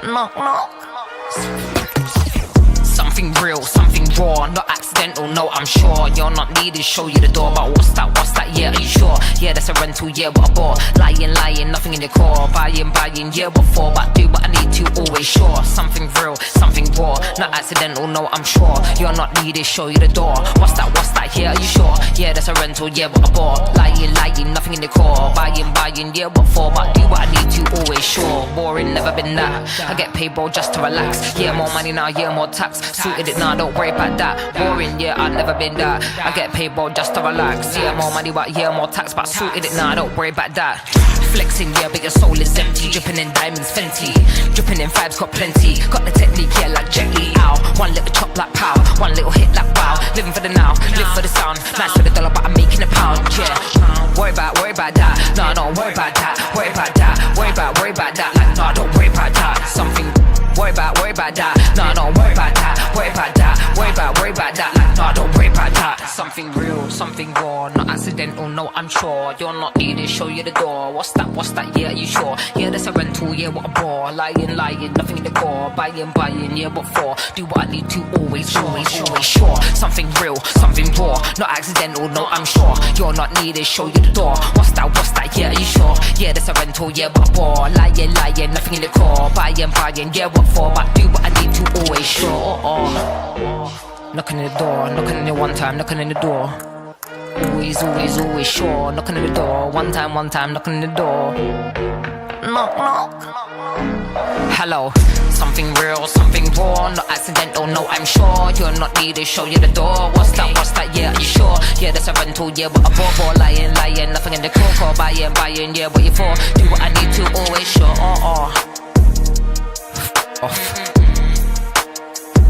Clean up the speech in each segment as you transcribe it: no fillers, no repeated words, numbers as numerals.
Knock, knock. Something real, something raw, not accidental, no, I'm sure. You're not needed, show you the door, but what's that, yeah, are you sure? Yeah, that's a rental, yeah, what a bore. Lying, nothing in the core. Buying, yeah, what for? But do what I need to, always sure. Something real, something raw, not accidental, no, I'm sure. You're not needed, show you the door. What's that, yeah, are you sure? Yeah, that's a rental, yeah, what a bore. Lying, nothing in the core. Buying, yeah, what for? But do what I need to, always sure. Boring, never been that. I get paid, bro, just to relax. Yeah, more money now, yeah, more tax. Suited it now, don't worry about that. Boring, yeah, I've never been that. I get paid, bro, just to relax. Yeah, more money, but yeah, more tax. But suited it now, don't worry about that. Flexing, yeah, but your soul is empty. Dripping in diamonds, Fenty. Dripping in vibes, got plenty. Got the technique, yeah, like Jet Li. Ow. One little chop like pow. One little hit like wow. Living for the now, live for the sound. Nice for the dollar, but I'm making a pound, yeah. Worry about that. No, don't worry about that. Worry about that. Worry about that. Like, no, don't worry about that. Something. Worry about that. No, don't worry about that. Worry about that. Worry about that. Like, no, don't worry about that. Something real, something raw, not accidental, no, I'm sure. You're not needed, show you the door. What's that, yeah, are you sure? Yeah, that's a rental, yeah, what a bore. Lying, nothing in the core. Buying, yeah, what for? Do what I need to, always sure. Something real, something raw, not accidental, no, I'm sure. You're not needed, show you the door. What's that, yeah, are you sure? Yeah, that's a rental, yeah, what a bore. Lying, nothing in the core. Buying, yeah, what for? But do what I need to, always sure. Knocking on the door, knocking on it one time, knocking on the door. Always sure. Knocking on the door, one time, knocking on the door. Knock. Hello. Something real, something raw, not accidental, no, I'm sure. You're not needed, show you the door. What's that, yeah, are you sure? Yeah, that's a rental, yeah, what a bore. Lying, nothing in the core. Buying, yeah, what you for? Do what I need to, always sure. Off.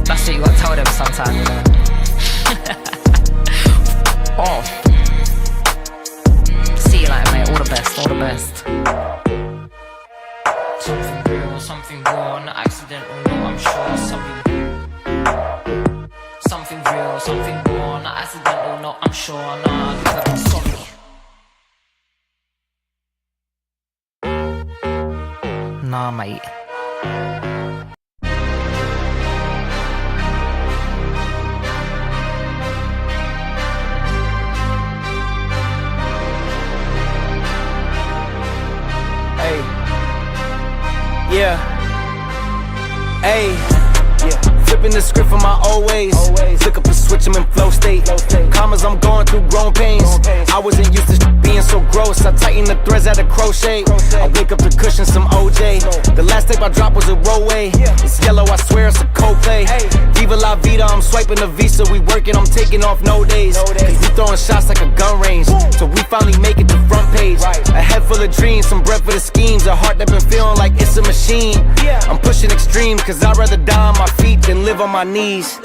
That's what you gotta tell them sometime, you know. See you later, mate. All the best. Something real, something raw, not accidental, no, I'm sure. Something real, something raw, not accidental, no, I'm sure. Nah, because I'm sorry. Nah, mate. Yeah. Hey. Flipping the script from my old ways. Flick up a switch, I'm in flow state. Commas, I'm going through growing pains. I wasn't used to being so gross. I tighten the threads at a crochet. I wake up to cushion some OJ. The last tape I dropped was a rollway. It's yellow, I swear it's a Coldplay. Viva la vida, I'm swiping the visa. We working, I'm taking off no days. Cause we throwing shots like a gun range. So we finally make it to front page. A head full of dreams, some breath for the schemes. A heart that been feeling like it's a machine. I'm pushing extreme, cause I'd rather die on my feet than live on my knees.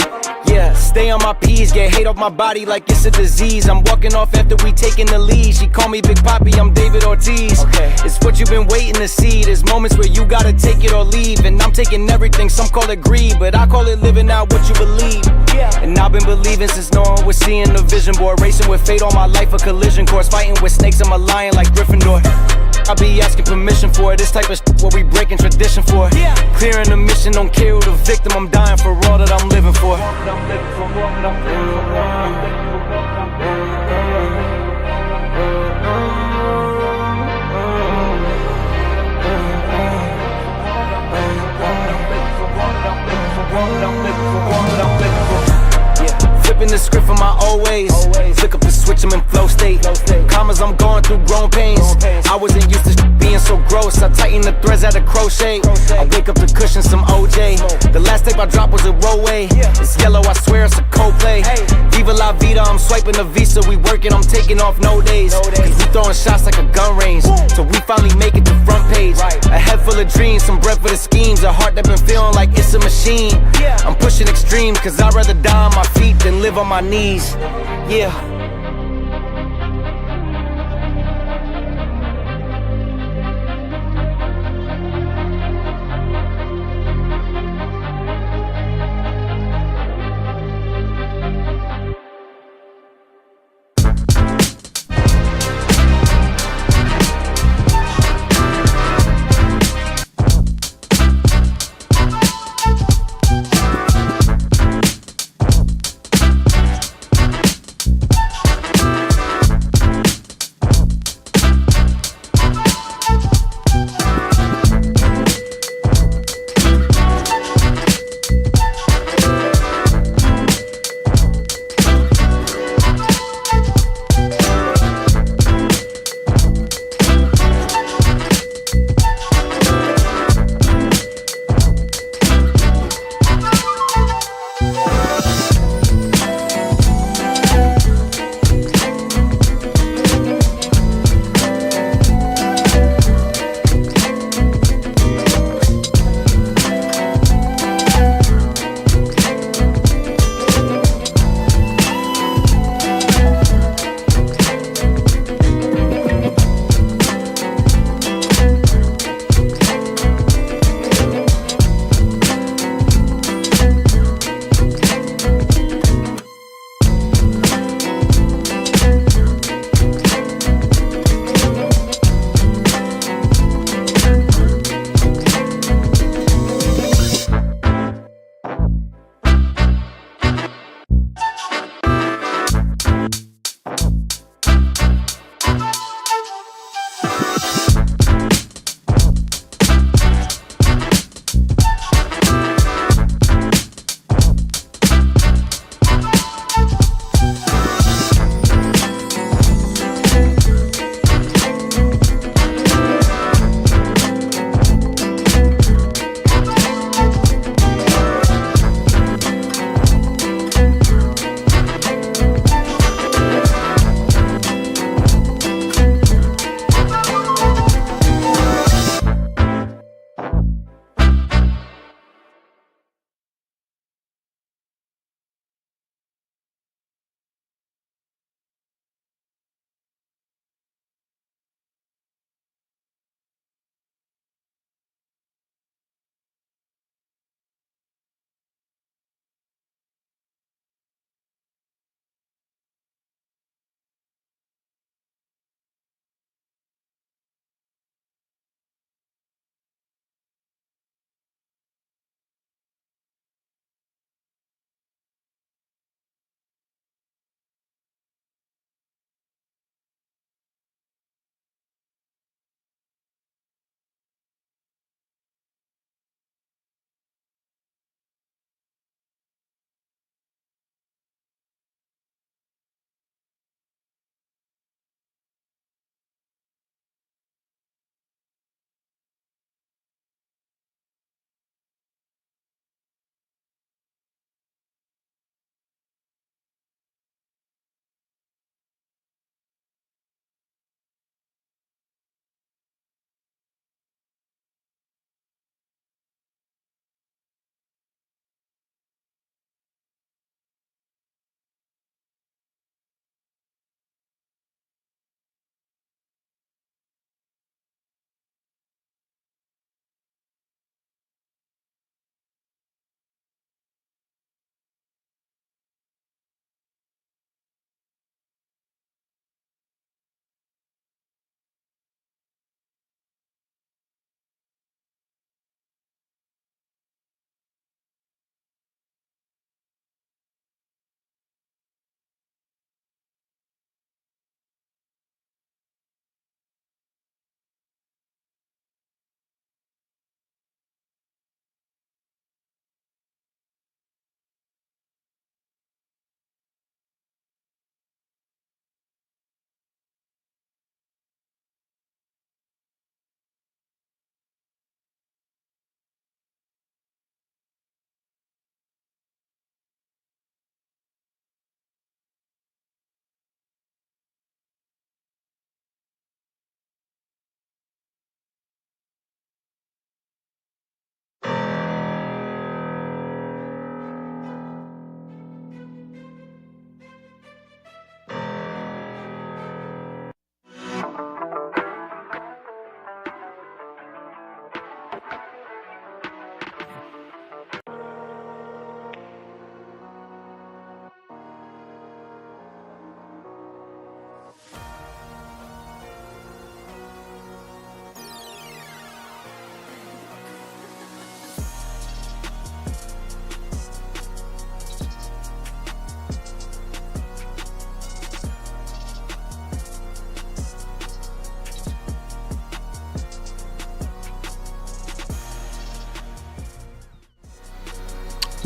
Yeah, stay on my P's, get hate off my body like it's a disease. I'm walking off after we taking the lead. She call me Big Papi, I'm David Ortiz. It's what you've been waiting to see. There's moments where you gotta take it or leave. And I'm taking everything, some call it greed, but I call it living out what you believe. And I've been believing since no one was seeing the vision board. Racing with fate all my life, a collision course. Fighting with snakes, I'm a lion like Gryffindor. I be asking permission for it. This type of shit what we breaking tradition for. Clearing the mission, don't care who the victim. I'm dying for all that I'm living for. Flipping the script from my old ways. Flick up the switch, I'm in flow state. Commas, I'm going through growing pains. I wasn't used to being so gross. I tighten the threads at a crochet. I wake up to cushion some OJ. The last tape I dropped was a rollway. It's yellow, I swear it's a Coldplay. Viva la vida, I'm swiping the visa. We working, I'm taking off no days. Cause we throwing shots like a gun range. So we finally make it to front page. A head full of dreams, some breath for the schemes. A heart that been feeling like it's a machine. I'm pushing extreme, cause I'd rather die on my feet than live on my knees. Yeah.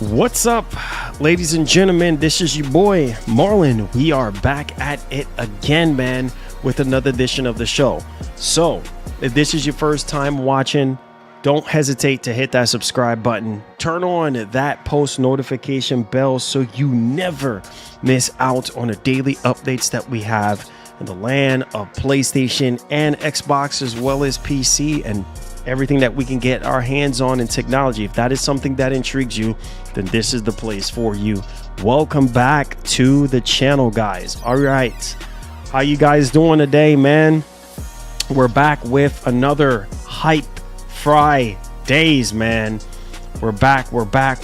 What's up, ladies and gentlemen? This is your boy Marlon. We are back at it again, man, with another edition of the show. So if this is your first time watching, don't hesitate to hit that subscribe button. Turn on that post notification bell so you never miss out on the daily updates that we have in the land of PlayStation and Xbox, as well as PC, and everything that we can get our hands on in technology. If that is something that intrigues you, then this is the place for you. Welcome back to the channel, guys. All right, how you guys doing today, man? We're back with another Hype Fridays, man. We're back.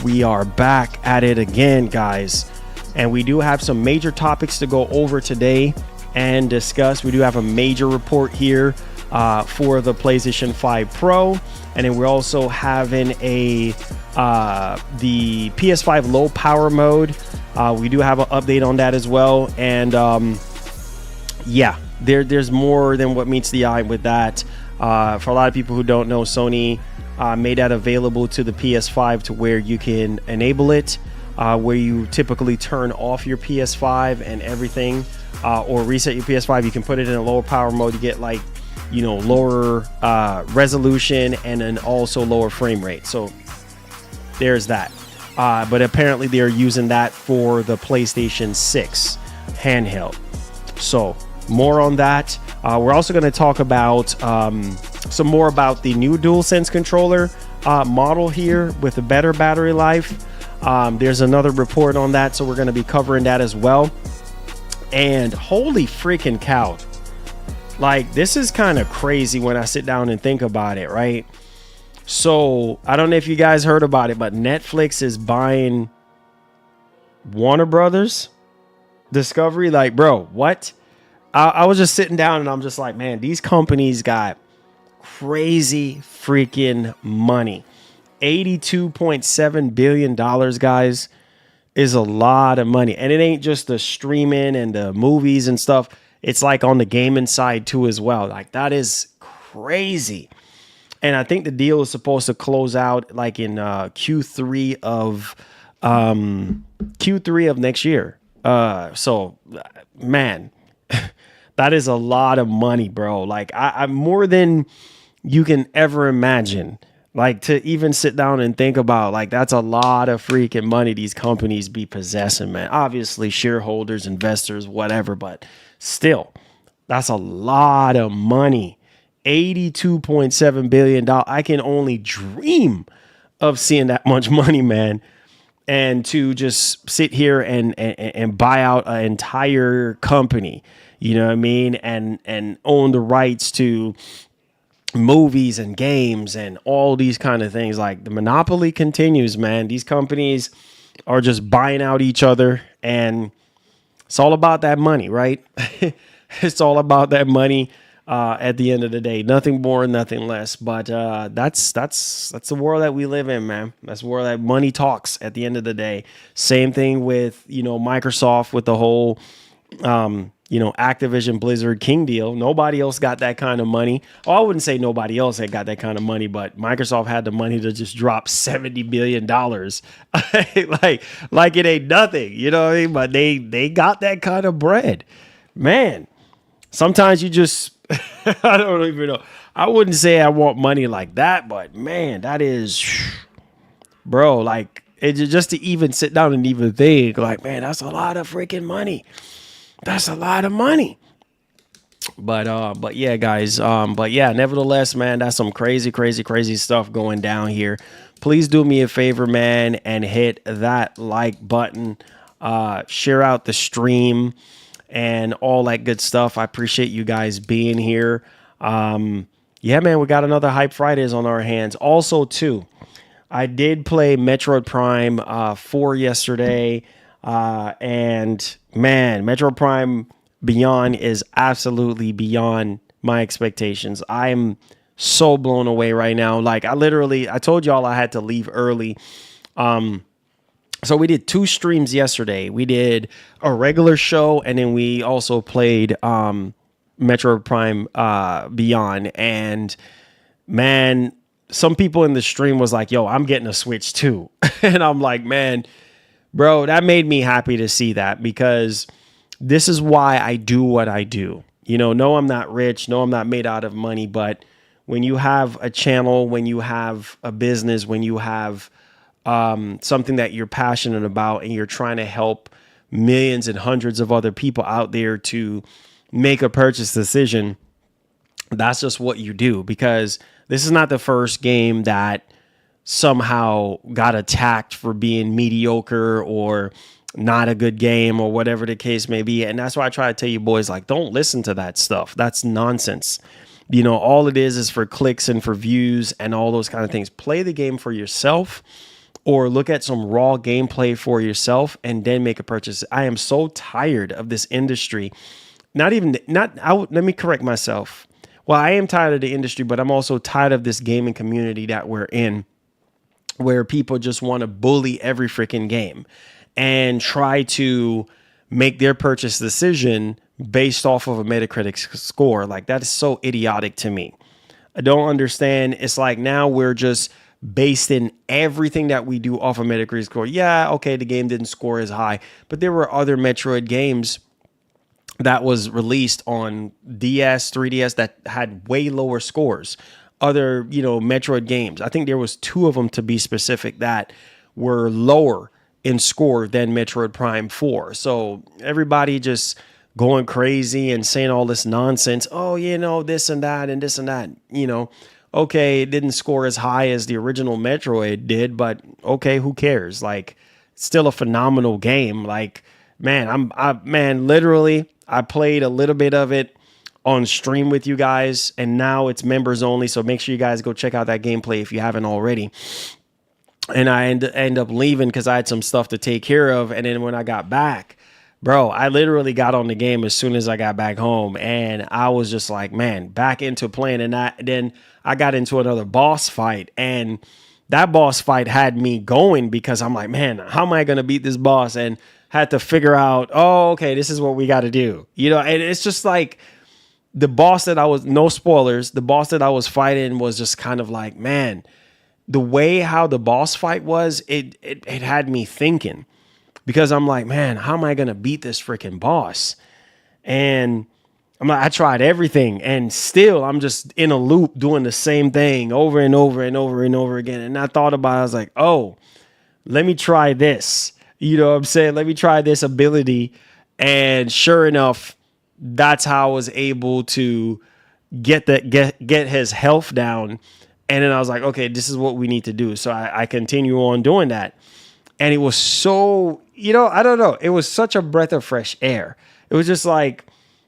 We are back at it again, guys. And we do have some major topics to go over today and discuss. We do have a major report here for the PlayStation 5 Pro, and then we're also having the PS5 low power mode. We do have an update on that as well, and yeah, there's more than what meets the eye with that. For a lot of people who don't know, Sony made that available to the PS5 to where you can enable it, where you typically turn off your PS5 and everything, or reset your PS5. You can put it in a lower power mode to get, like, you know, lower resolution and then also lower frame rate. So there's that. But apparently they're using that for the PlayStation 6 handheld. So more on that. We're also going to talk about some more about the new Dualsense controller model here with a better battery life. There's another report on that, so we're going to be covering that as well. And holy freaking cow, like, this is kind of crazy when I sit down and think about it, right? So I don't know if you guys heard about it, but Netflix is buying Warner Brothers Discovery. Like, bro, what? I was just sitting down and I'm just like, man, these companies got crazy freaking money. $82.7 billion, guys, is a lot of money. And it ain't just the streaming and the movies and stuff. It's like on the gaming side too as well. Like, that is crazy. And I think the deal is supposed to close out like in Q3 of next year. So man, that is a lot of money, bro. Like, I'm more than you can ever imagine. Like, to even sit down and think about, like, that's a lot of freaking money these companies be possessing, man. Obviously, shareholders, investors, whatever, but still, that's a lot of money. $82.7 billion. I can only dream of seeing that much money, man. And to just sit here and buy out an entire company, you know what I mean? And own the rights to movies and games and all these kind of things. Like, the monopoly continues, man. These companies are just buying out each other, and it's all about that money, right? It's all about that money at the end of the day. Nothing more, nothing less. But that's the world that we live in, man. That's the world that money talks at the end of the day. Same thing with, you know, Microsoft with the whole Activision Blizzard King deal. Nobody else got that kind of money. Oh, I wouldn't say nobody else had got that kind of money, but Microsoft had the money to just drop $70 billion. like it ain't nothing, you know what I mean? But they got that kind of bread. Man, sometimes you just, I don't even know. I wouldn't say I want money like that, but man, that is, bro, like, it just to even sit down and even think, like, man, that's a lot of freaking money. That's a lot of money. But yeah, guys. But yeah, nevertheless, man, that's some crazy stuff going down here. Please do me a favor, man, and hit that like button. Share out the stream and all that good stuff. I appreciate you guys being here. Yeah, man, we got another Hype Fridays on our hands. Also, too, I did play Metroid Prime 4 yesterday. And man, Metroid Prime Beyond is absolutely beyond my expectations. I'm so blown away right now. Like, I told y'all I had to leave early. So we did 2 streams yesterday. We did a regular show, and then we also played Metroid Prime Beyond. And man, some people in the stream was like, yo, I'm getting a Switch too. And I'm like, man, bro, that made me happy to see that, because this is why I do what I do. No, I'm not rich. No, I'm not made out of money. But when you have a channel, when you have a business, when you have something that you're passionate about, and you're trying to help millions and hundreds of other people out there to make a purchase decision, that's just what you do. Because this is not the first game that somehow got attacked for being mediocre or not a good game or whatever the case may be. And that's why I try to tell you boys, like, don't listen to that stuff. That's nonsense. All it is for clicks and for views and all those kind of things. Play the game for yourself, or look at some raw gameplay for yourself and then make a purchase. I am so tired of this industry. Let me correct myself. Well, I am tired of the industry, but I'm also tired of this gaming community that we're in, where people just want to bully every freaking game and try to make their purchase decision based off of a Metacritic score. Like, that is so idiotic to me. I don't understand. It's like now we're just basing everything that we do off a Metacritic score. Yeah, okay, the game didn't score as high, but there were other Metroid games that was released on DS, 3DS that had way lower scores. Other, Metroid games. I think there was 2 of them, to be specific, that were lower in score than Metroid Prime 4. So everybody just going crazy and saying all this nonsense. Oh, this and that and this and that. Okay, it didn't score as high as the original Metroid did, but okay, who cares? Like, it's still a phenomenal game. Like, man, literally, I played a little bit of it on stream with you guys, and now it's members only. So make sure you guys go check out that gameplay if you haven't already. And I end up leaving because I had some stuff to take care of. And then when I got back, bro, I literally got on the game as soon as I got back home, and I was just like, man, back into playing. And then I got into another boss fight, and that boss fight had me going, because I'm like, man, how am I going to beat this boss? And had to figure out, oh, okay, this is what we got to do. And it's just like, the boss that no spoilers, the boss that I was fighting was just kind of like, man, the way how the boss fight was, it had me thinking, because I'm like, man, how am I going to beat this freaking boss? And I tried everything, and still I'm just in a loop doing the same thing over and over and over and over again. And I thought about it, I was like, oh, let me try this. You know what I'm saying? Let me try this ability. And sure enough, that's how I was able to get his health down. And then I was like, okay, this is what we need to do. So I continue on doing that. And it was so, I don't know. It was such a breath of fresh air. It was just like,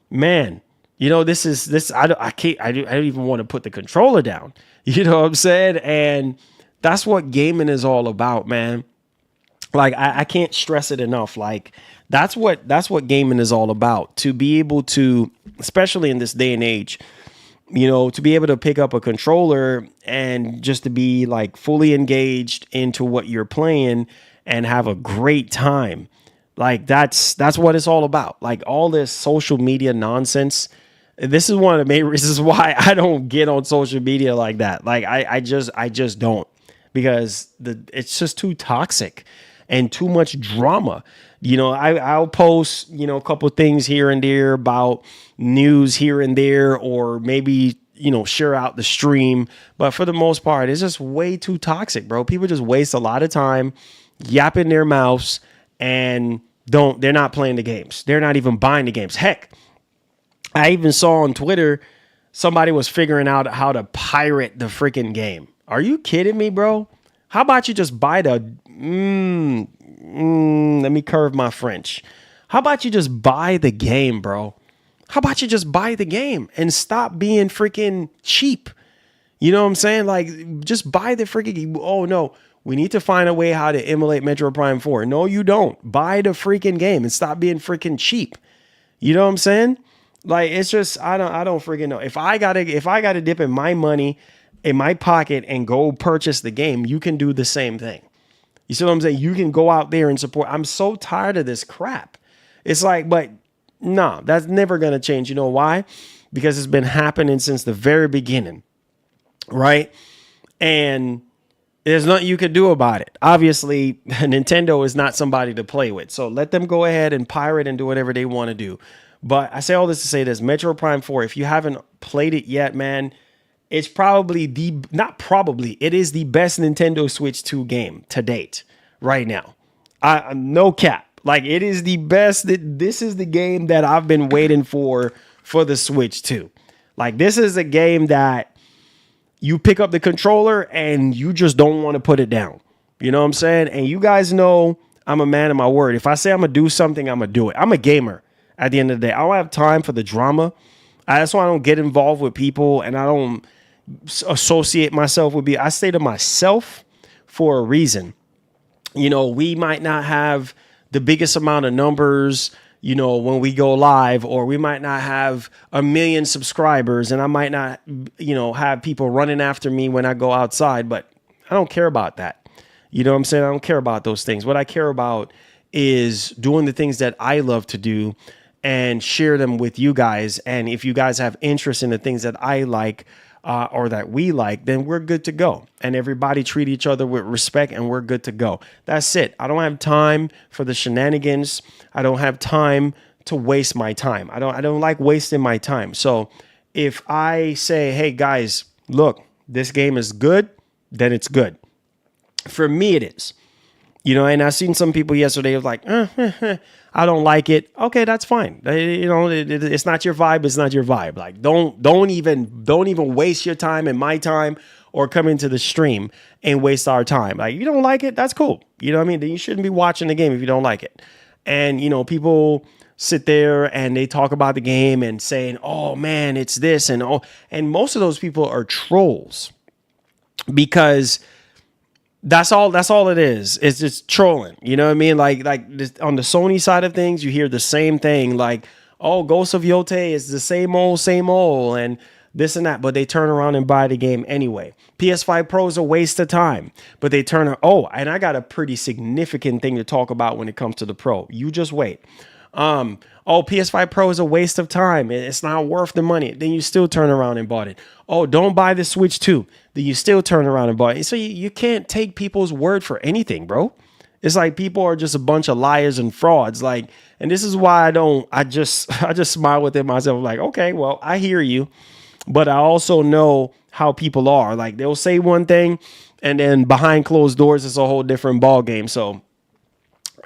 man, this, I don't even want to put the controller down. You know what I'm saying? And that's what gaming is all about, man. Like, I can't stress it enough. Like, that's what gaming is all about. To be able to, especially in this day and age, to be able to pick up a controller and just to be like fully engaged into what you're playing and have a great time. Like, that's what it's all about. Like, all this social media nonsense. This is one of the main reasons why I don't get on social media like that. Like, I just don't, because it's just too toxic and too much drama. I'll post, a couple things here and there about news here and there, or maybe, share out the stream. But for the most part, it's just way too toxic, bro. People just waste a lot of time yapping their mouths, and they're not playing the games. They're not even buying the games. Heck, I even saw on Twitter, somebody was figuring out how to pirate the freaking game. Are you kidding me, bro? How about you just buy the, let me curve my French. How about you just buy the game, bro? How about you just buy the game and stop being freaking cheap? You know what I'm saying? Like, just buy the freaking game. Oh, no, we need to find a way how to emulate Metroid Prime 4. No, you don't. Buy the freaking game and stop being freaking cheap. You know what I'm saying? Like, it's just, I don't freaking know. If I gotta dip in my money in my pocket and go purchase the game, you can do the same thing. You see what I'm saying? You can go out there and support. I'm so tired of this crap. It's like, but no, that's never going to change. You know why? Because it's been happening since the very beginning, right? and there's nothing you can do about it. Obviously, Nintendo is not somebody to play with. So let them go ahead and pirate and do whatever they want to do. But I say all this to say this, Metroid Prime 4, if you haven't played it yet, man, it's probably it is the best Nintendo Switch 2 game to date right now. No cap. Like, it is the best. This is the game that I've been waiting for the Switch 2. Like, this is a game that you pick up the controller and you just don't want to put it down. You know what I'm saying? And you guys know I'm a man of my word. If I say I'm going to do something, I'm going to do it. I'm a gamer at the end of the day. I don't have time for the drama. That's why I don't get involved with people and I don't associate myself with people. I stay to myself for a reason. You know, we might not have the biggest amount of numbers, you know, when we go live, or we might not have 1 million subscribers and I might not, you know, have people running after me when I go outside, but I don't care about that. You know what I'm saying? I don't care about those things. What I care about is doing the things that I love to do and share them with you guys. And if you guys have interest in the things that I like, or that we like, then we're good to go. And everybody treat each other with respect and we're good to go. That's it. I don't have time for the shenanigans. I don't have time to waste my time. I don't like wasting my time. So if I say, hey guys, look, this game is good, then it's good. For me, it is. You know, and I seen some people yesterday was like, I don't like it. Okay, that's fine. You know, it's not your vibe. It's not your vibe. Like, don't even waste your time and my time, or come into the stream and waste our time. Like, you don't like it, that's cool. You know what I mean? Then you shouldn't be watching the game if you don't like it. And you know, people sit there and they talk about the game and saying, "Oh man, it's this," and most of those people are trolls, because that's all it is. It's just trolling. You know what I mean? Like this, on the Sony side of things, you hear the same thing. Like, oh, Ghost of Yotei is the same old, and this and that. But they turn around and buy the game anyway. PS5 Pro is a waste of time. But they turn. Oh, and I got a pretty significant thing to talk about when it comes to the Pro. You just wait. Oh, PS5 Pro is a waste of time. It's not worth the money. Then you still turn around and bought it. Oh, don't buy the Switch 2. Then you still turn around and bought it. So you can't take people's word for anything, bro. It's like people are just a bunch of liars and frauds. Like, and this is why I just smile within myself. Like, okay, well, I hear you, but I also know how people are. Like, they'll say one thing and then behind closed doors, it's a whole different ball game. So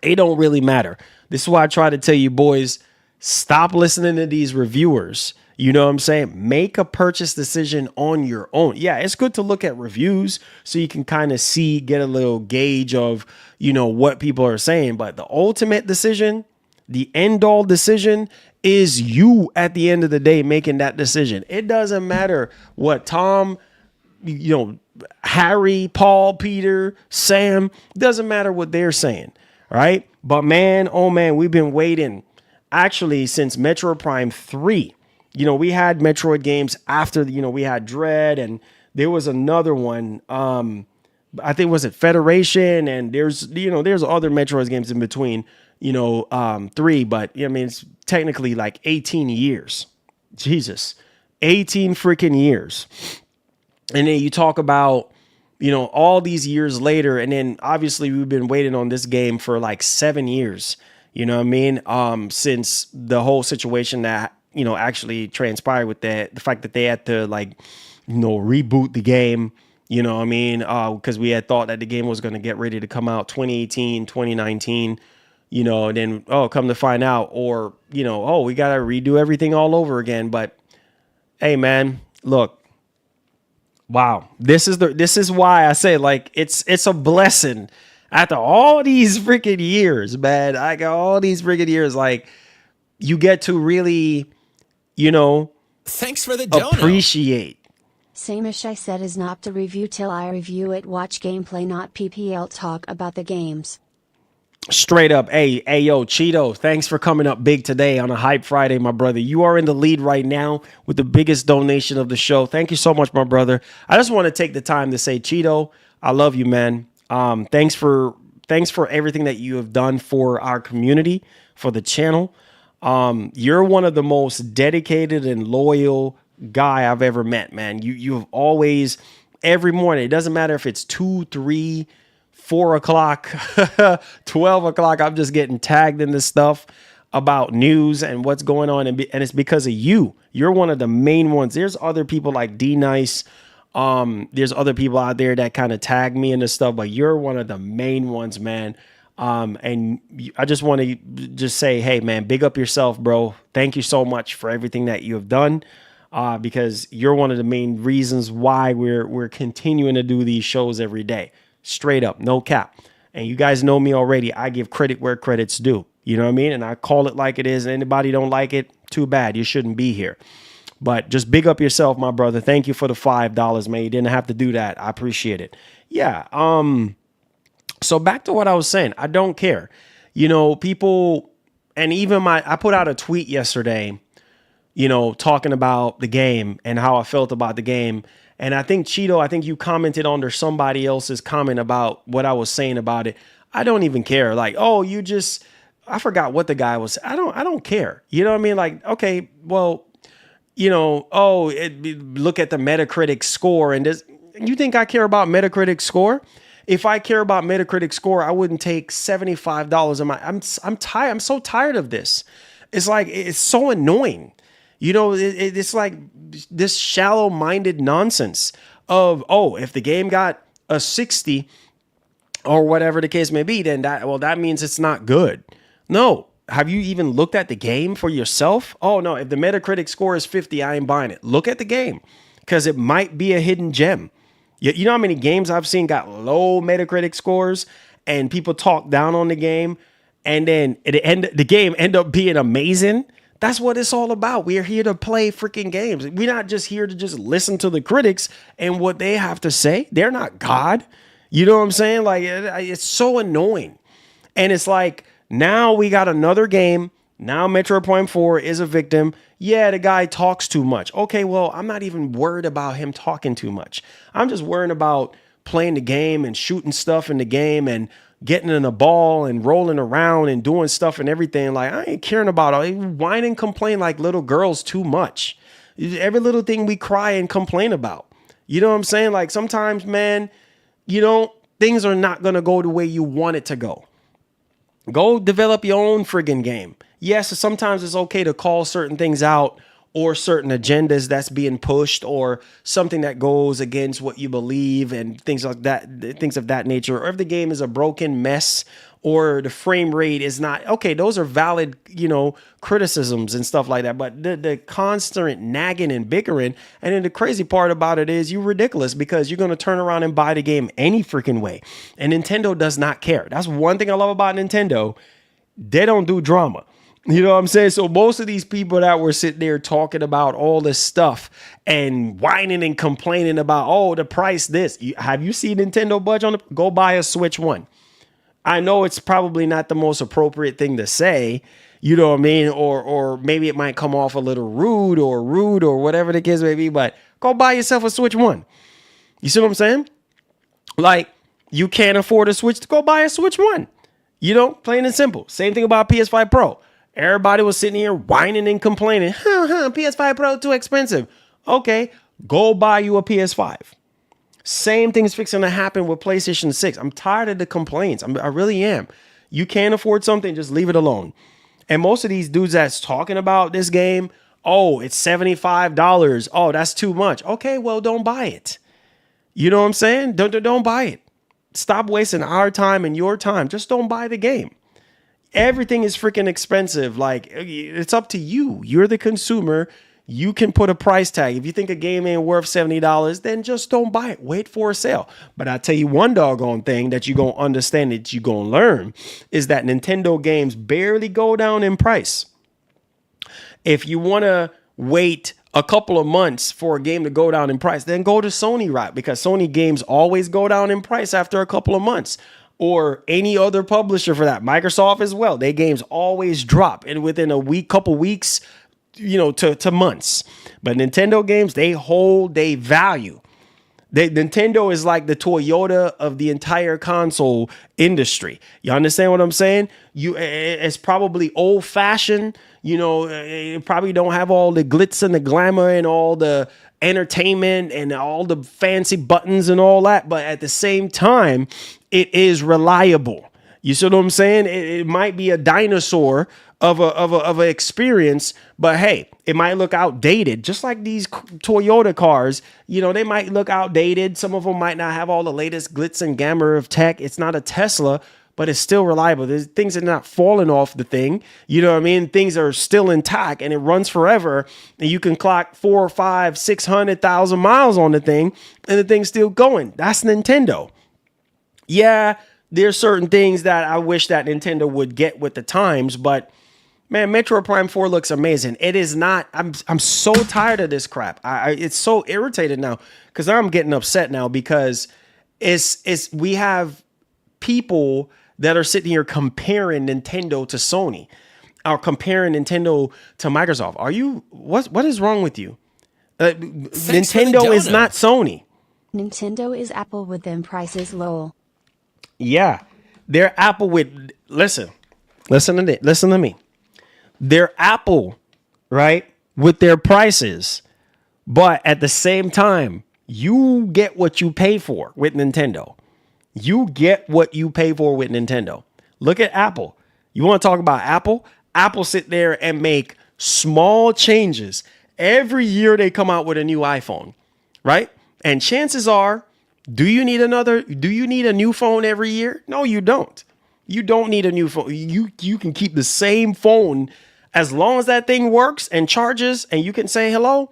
it don't really matter. This is why I try to tell you boys, stop listening to these reviewers. You know what I'm saying? Make a purchase decision on your own. Yeah, it's good to look at reviews so you can kind of get a little gauge of, you know, what people are saying. But the ultimate decision, the end all decision, is you at the end of the day making that decision. It doesn't matter what Tom, you know, Harry, Paul, Peter, Sam, doesn't matter what they're saying, right? But man, oh man, we've been waiting actually since Metroid Prime 3. You know, we had Metroid games after, you know, we had Dread, and there was another one. I think was it Federation, and there's other Metroid games in between, 3, but I mean, it's technically like 18 years. Jesus, 18 freaking years. And then you talk about, all these years later, and then obviously we've been waiting on this game for like 7 years. You know what I mean? Since the whole situation that, actually transpired with the fact that they had to reboot the game, you know what I mean? Because we had thought that the game was going to get ready to come out 2018, 2019, and then, come to find out, or, we got to redo everything all over again. But hey, man, look, wow, this is why I say it's a blessing after all these freaking years, man. I got all these freaking years, you get to really, thanks for the dono. Appreciate. Samish, I said is not to review till I review it. Watch gameplay, not PPL talk about the games. Straight up. Hey, yo, Cheeto, thanks for coming up big today on a Hype Friday, my brother. You are in the lead right now with the biggest donation of the show. Thank you so much, my brother. I just want to take the time to say, Cheeto, I love you, man. Thanks for everything that you have done for our community, for the channel. You're one of the most dedicated and loyal guy I've ever met, man. You have always every morning. It doesn't matter if it's 2, 3, 4 o'clock, 12 o'clock. I'm just getting tagged in this stuff about news and what's going on. And it's because of you. You're one of the main ones. There's other people like D Nice. There's other people out there that kind of tag me in this stuff, but you're one of the main ones, man. And I just want to just say, hey, man, big up yourself, bro. Thank you so much for everything that you have done, because you're one of the main reasons why we're continuing to do these shows every day. Straight up, no cap. And you guys know me already. I give credit where credit's due. You know what I mean? And I call it like it is. Anybody don't like it, too bad. You shouldn't be here. But just big up yourself, my brother. Thank you for the $5, man. You didn't have to do that. I appreciate it. Yeah. So back to what I was saying. I don't care. You know, people, and even I put out a tweet yesterday, you know, talking about the game and how I felt about the game. And I think, Cheeto, I think you commented under somebody else's comment about what I was saying about it. I don't even care. Like, oh, I forgot what the guy was. I don't care. You know what I mean? Like, okay, well, you know, look at the Metacritic score. And you think I care about Metacritic score? If I care about Metacritic score, I wouldn't take $75 I'm tired. I'm so tired of this. It's like, it's so annoying. You know, it's like this shallow-minded nonsense of, oh, if the game got a 60 or whatever the case may be, then that means it's not good. No. Have you even looked at the game for yourself? Oh, no. If the Metacritic score is 50, I ain't buying it. Look at the game, because it might be a hidden gem. You know how many games I've seen got low Metacritic scores and people talk down on the game, and then the game end up being amazing? That's what it's all about. We're here to play freaking games. We're not just here to just listen to the critics and what they have to say. They're not God. You know what I'm saying? Like, it's so annoying. And it's like, now we got another game. Now Metroid Prime 4 is a victim. Yeah, the guy talks too much. Okay, well, I'm not even worried about him talking too much. I'm just worrying about playing the game and shooting stuff in the game and getting in a ball and rolling around and doing stuff and everything. Like, I ain't caring about it. Whine and complain like little girls too much. Every little thing we cry and complain about. You know what I'm saying? Like, sometimes, man, you know, things are not going to go the way you want it to go. Go develop your own friggin' game. Yes, sometimes it's okay to call certain things out, or certain agendas that's being pushed, or something that goes against what you believe and things like that, things of that nature. Or if the game is a broken mess, or the frame rate is not okay, those are valid, you know, criticisms and stuff like that. But the constant nagging and bickering, and then the crazy part about it is you're ridiculous, because you're going to turn around and buy the game any freaking way. And Nintendo does not care. That's one thing I love about Nintendo. They don't do drama. You know what I'm saying? So most of these people that were sitting there talking about all this stuff and whining and complaining about, oh, the price, this. Have you seen Nintendo budge on it? Go buy a Switch 1. I know it's probably not the most appropriate thing to say, you know what I mean? Or maybe it might come off a little rude or whatever the case may be, but go buy yourself a Switch 1. You see what I'm saying? Like, you can't afford a Switch, to go buy a Switch 1. You know, plain and simple. Same thing about PS5 Pro. Everybody was sitting here whining and complaining. PS5 Pro too expensive. Okay, go buy you a PS5. Same thing's fixing to happen with PlayStation 6. I'm tired of the complaints. I really am. You can't afford something, just leave it alone. And most of these dudes that's talking about this game, oh, it's $75. Oh, that's too much. Okay, well, don't buy it. You know what I'm saying? Don't buy it. Stop wasting our time and your time. Just don't buy the game. Everything is freaking expensive. Like, it's up to you. You're the consumer. You can put a price tag. If you think a game ain't worth $70, then just don't buy it. Wait for a sale. But I tell you one doggone thing that you're going to understand, that you're going to learn, is that Nintendo games barely go down in price. If you want to wait a couple of months for a game to go down in price, then go to Sony route, because Sony games always go down in price after a couple of months. Or any other publisher for that. Microsoft as well. Their games always drop, and within a week, couple weeks, you know, to months. But Nintendo games, they hold their value. Nintendo is like the Toyota of the entire console industry. You understand what I'm saying? It's probably old fashioned. You know, it probably don't have all the glitz and the glamour and all the entertainment and all the fancy buttons and all that, but at the same time, it is reliable. You see what I'm saying? It might be a dinosaur of a experience, but hey, it might look outdated, just like these Toyota cars. You know, they might look outdated. Some of them might not have all the latest glitz and glamour of tech. It's not a Tesla, but it's still reliable. There's things that are not falling off the thing. You know what I mean? Things are still intact and it runs forever. And you can clock 400, 500, 600,000 miles on the thing and the thing's still going. That's Nintendo. Yeah, there's certain things that I wish that Nintendo would get with the times, but man, Metroid Prime 4 looks amazing. It is not. I'm so tired of this crap. It's so irritated now because I'm getting upset now because we have people that are sitting here comparing Nintendo to Sony or comparing Nintendo to Microsoft. Are you? What is wrong with you? Nintendo is not Sony. Nintendo is Apple with them prices low. Yeah, they're Apple with. Listen to me. They're Apple, right, with their prices, but at the same time, you get what you pay for with Nintendo. You get what you pay for with Nintendo. Look at Apple. You want to talk about Apple? Apple sit there and make small changes. Every year they come out with a new iPhone, right? And chances are, do you need a new phone every year? No, you don't. You don't need a new phone. You can keep the same phone as long as that thing works and charges and you can say hello,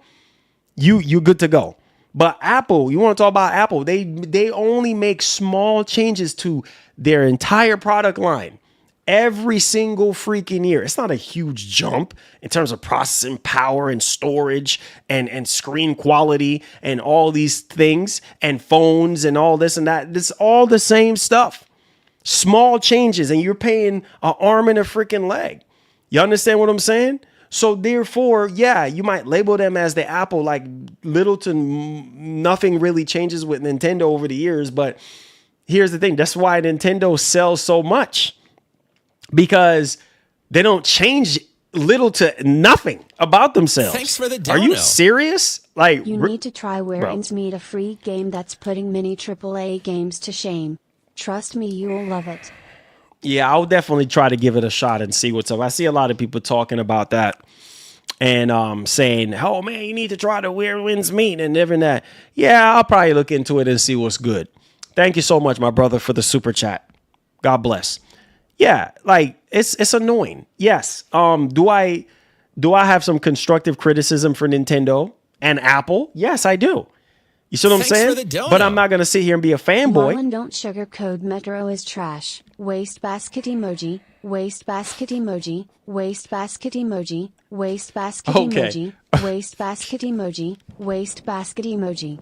you good to go. But Apple, you want to talk about Apple, they only make small changes to their entire product line every single freaking year. It's not a huge jump in terms of processing power and storage and screen quality and all these things and phones and all this and that. It's all the same stuff. Small changes and you're paying an arm and a freaking leg. You understand what I'm saying? So therefore, yeah, you might label them as the Apple, like little to nothing really changes with Nintendo over the years. But here's the thing. That's why Nintendo sells so much, because they don't change little to nothing about themselves. Thanks for the dono. Are you serious? Like, You need to try Where Ends Meet, a free game that's putting many AAA games to shame. Trust me, you will love it. Yeah, I'll definitely try to give it a shot and see what's up. I see a lot of people talking about that and saying, oh, man, you need to try the Where Winds Meet and everything that. Yeah, I'll probably look into it and see what's good. Thank you so much, my brother, for the super chat. God bless. Yeah, like, it's annoying. Yes. Do I have some constructive criticism for Nintendo and Apple? Yes, I do. You see what I'm saying? But I'm not going to sit here and be a fanboy. Marlon, don't sugarcoat. Metro is trash. Waste basket emoji. Waste basket emoji. Waste basket emoji. Waste basket emoji. Waste basket emoji. Waste basket emoji.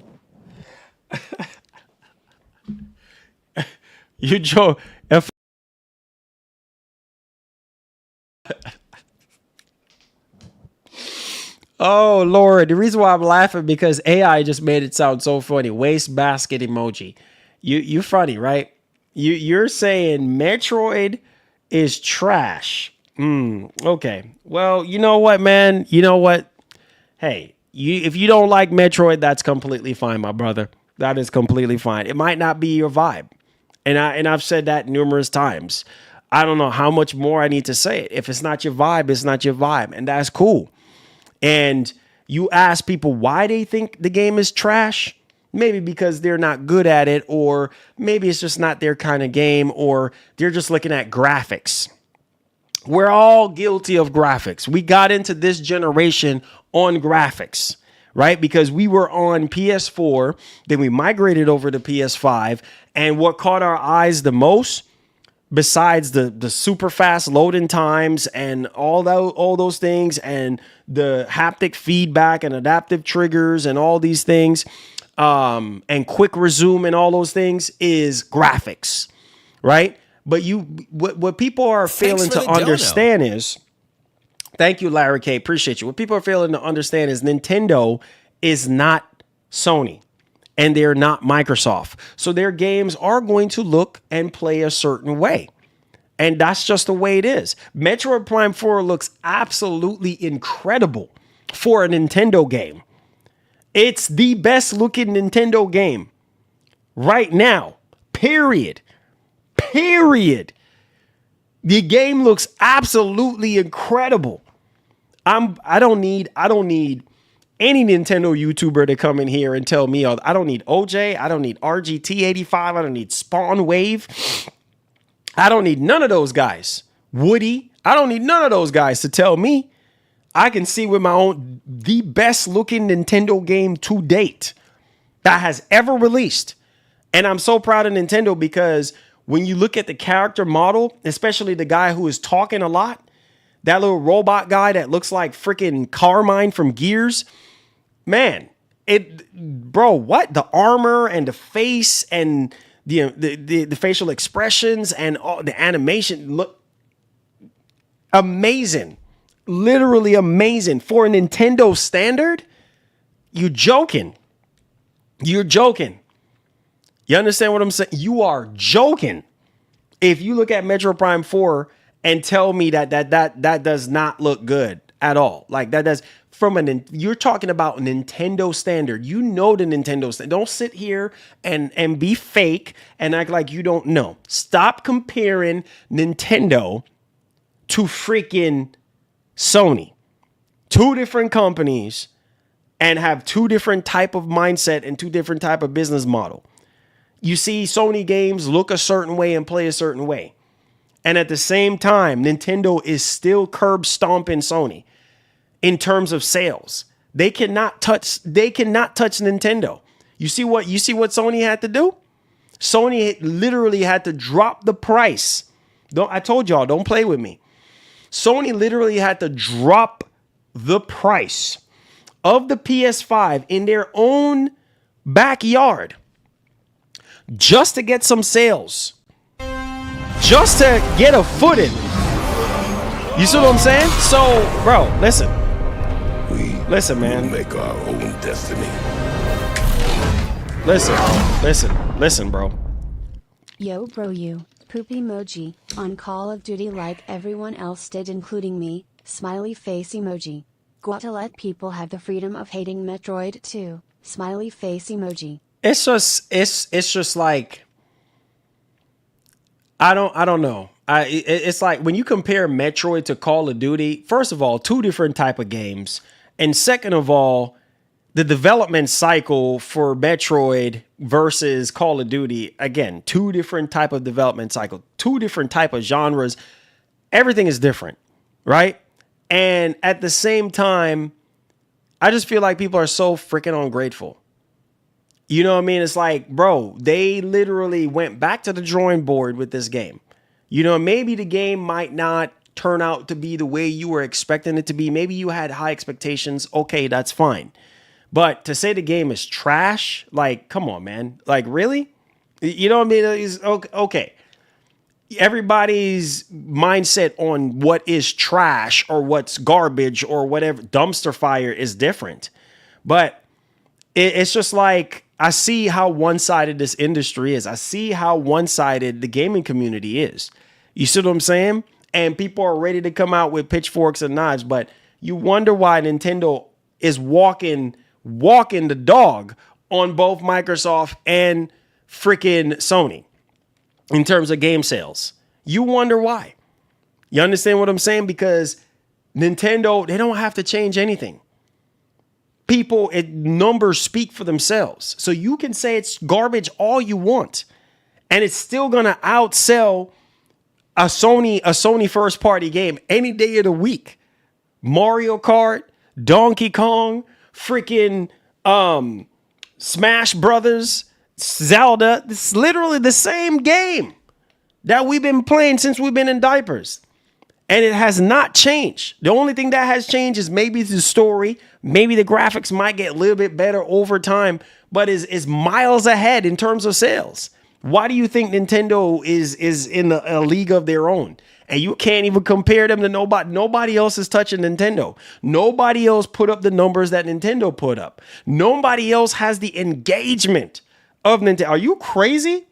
You joke. Oh, Lord. The reason why I'm laughing because AI just made it sound so funny. Waste basket emoji. You're funny, right? You're saying Metroid is trash. Okay. Well, you know what, man? You know what? Hey, if you don't like Metroid, that's completely fine, my brother. That is completely fine. It might not be your vibe. And I've said that numerous times. I don't know how much more I need to say it. If it's not your vibe, it's not your vibe. And that's cool. And you ask people why they think the game is trash. Maybe because they're not good at it, or maybe it's just not their kind of game, or they're just looking at graphics. We're all guilty of graphics. We got into this generation on graphics, right? Because we were on PS4, then we migrated over to PS5, and what caught our eyes the most, besides the super fast loading times and all those things, and the haptic feedback and adaptive triggers and all these things, and quick resume and all those things, is graphics, right? But what people are failing to understand is, thank you, Larry K, appreciate you. What people are failing to understand is Nintendo is not Sony. And they're not Microsoft. So their games are going to look and play a certain way. And that's just the way it is. Metroid Prime 4 looks absolutely incredible for a Nintendo game. It's the best looking Nintendo game right now. Period. The game looks absolutely incredible. I don't need any Nintendo YouTuber to come in here and tell me, I don't need OJ, I don't need RGT85, I don't need Spawn Wave. I don't need none of those guys. Woody, I don't need none of those guys to tell me I can see with my own the best looking Nintendo game to date that has ever released. And I'm so proud of Nintendo because when you look at the character model, especially the guy who is talking a lot, that little robot guy that looks like freaking Carmine from Gears, man, what? The armor and the face and the facial expressions and all the animation look amazing. Literally amazing. For a Nintendo standard, you're joking. You understand what I'm saying? You are joking. If you look at Metroid Prime 4 and tell me that does not look good at all. Like that does you're talking about Nintendo standard. You know the Nintendo standard. Don't sit here and be fake and act like you don't know. Stop comparing Nintendo to freaking Sony. Two different companies and have two different type of mindset and two different type of business model. You see Sony games look a certain way and play a certain way. And at the same time, Nintendo is still curb stomping Sony in terms of sales. They cannot touch Nintendo. You see what Sony had to do? Sony literally had to drop the price. I told y'all, don't play with me. Sony literally had to drop the price of the PS5 in their own backyard just to get some sales. Just to get a foot in. You see what I'm saying? So, bro, listen. Listen, man. Make our own destiny. Listen, bro. Yo, bro, you. Poop emoji. On Call of Duty like everyone else did, including me. Smiley face emoji. Gotta let people have the freedom of hating Metroid too. Smiley face emoji. It's just like, I don't know. It's like when you compare Metroid to Call of Duty, first of all, two different type of games. And second of all, the development cycle for Metroid versus Call of Duty, again, two different type of development cycle, two different type of genres. Everything is different, right? And at the same time, I just feel like people are so freaking ungrateful. You know what I mean? It's like, bro, they literally went back to the drawing board with this game. You know, maybe the game might not turn out to be the way you were expecting it to be. Maybe you had high expectations. Okay, that's fine. But to say the game is trash, like, come on, man. Like, really? You know what I mean? It's okay. Everybody's mindset on what is trash or what's garbage or whatever, dumpster fire, is different. But it's just like, I see how one-sided this industry is. I see how one-sided the gaming community is. You see what I'm saying? And people are ready to come out with pitchforks and knives, but you wonder why Nintendo is walking the dog on both Microsoft and freaking Sony in terms of game sales. You wonder why. You understand what I'm saying? Because Nintendo, they don't have to change anything. Numbers speak for themselves. So you can say it's garbage all you want, and it's still gonna outsell a Sony first party game any day of the week. Mario Kart, Donkey Kong, freaking Smash Brothers, Zelda. It's literally the same game that we've been playing since we've been in diapers. And it has not changed. The only thing that has changed is maybe the story. Maybe the graphics might get a little bit better over time, but is miles ahead in terms of sales. Why do you think Nintendo is in a league of their own? And you can't even compare them to nobody. Nobody else is touching Nintendo. Nobody else put up the numbers that Nintendo put up. Nobody else has the engagement of Nintendo. Are you crazy?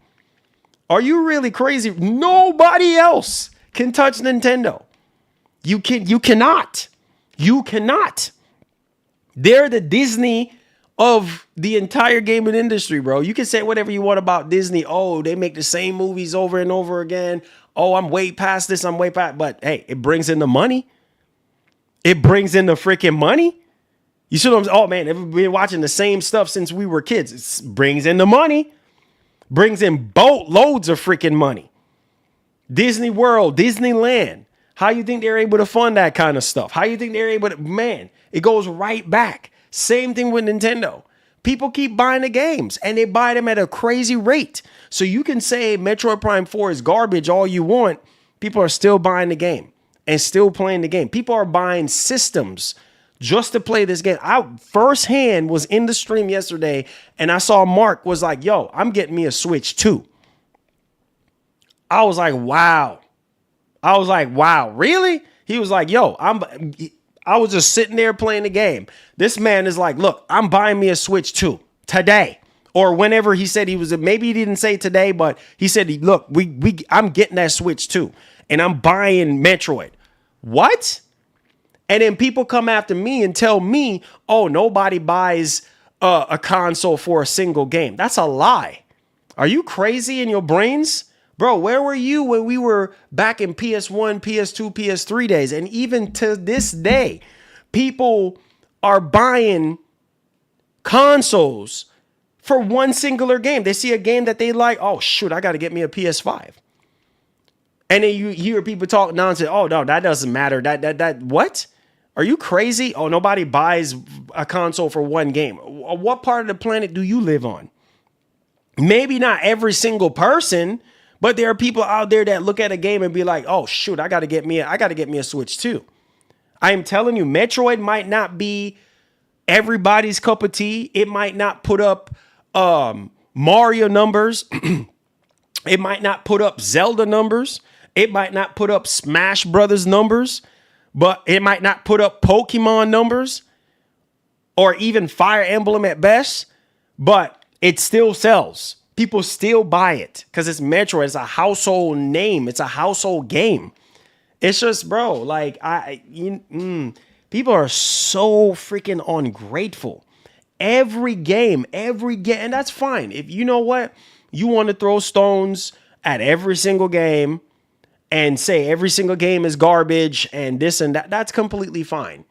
Are you really crazy? Nobody else can touch Nintendo. You cannot. They're the Disney of the entire gaming industry, bro. You can say whatever you want about Disney. Oh, they make the same movies over and over again. Oh, I'm way past this. I'm way past. But hey, it brings in the money. It brings in the freaking money. You see what I'm saying? Oh man, we've been watching the same stuff since we were kids. It brings in the money. Brings in boatloads of freaking money. Disney World, Disneyland. How you think they're able to fund that kind of stuff? How you think they're able to, man, it goes right back. Same thing with Nintendo. People keep buying the games and they buy them at a crazy rate. So you can say Metroid Prime 4 is garbage all you want. People are still buying the game and still playing the game. People are buying systems just to play this game. I firsthand was in the stream yesterday and I saw Mark was like, yo, I'm getting me a Switch 2. I was like, wow. Really? He was like, yo, I was just sitting there playing the game. This man is like, look, I'm buying me a Switch 2 today. Or whenever he said he was, maybe he didn't say today, but he said, look, I'm getting that Switch 2 and I'm buying Metroid. What? And then people come after me and tell me, oh, nobody buys a console for a single game. That's a lie. Are you crazy in your brains? Bro, where were you when we were back in PS1, PS2, PS3 days? And even to this day, people are buying consoles for one singular game. They see a game that they like. Oh, shoot, I got to get me a PS5. And then you hear people talk nonsense. Oh, no, that doesn't matter. That what? Are you crazy? Oh, nobody buys a console for one game. What part of the planet do you live on? Maybe not every single person, but there are people out there that look at a game and be like, "Oh shoot, I got to get me a Switch too." I am telling you, Metroid might not be everybody's cup of tea. It might not put up Mario numbers. It might not put up Zelda numbers. It might not put up Smash Brothers numbers, but it might not put up Pokemon numbers or even Fire Emblem at best, but it still sells. People still buy it because it's Metroid. It's a household name. It's a household game. It's just, bro, like people are so freaking ungrateful. Every game, and that's fine. If you know what, you want to throw stones at every single game and say every single game is garbage and this and that, that's completely fine.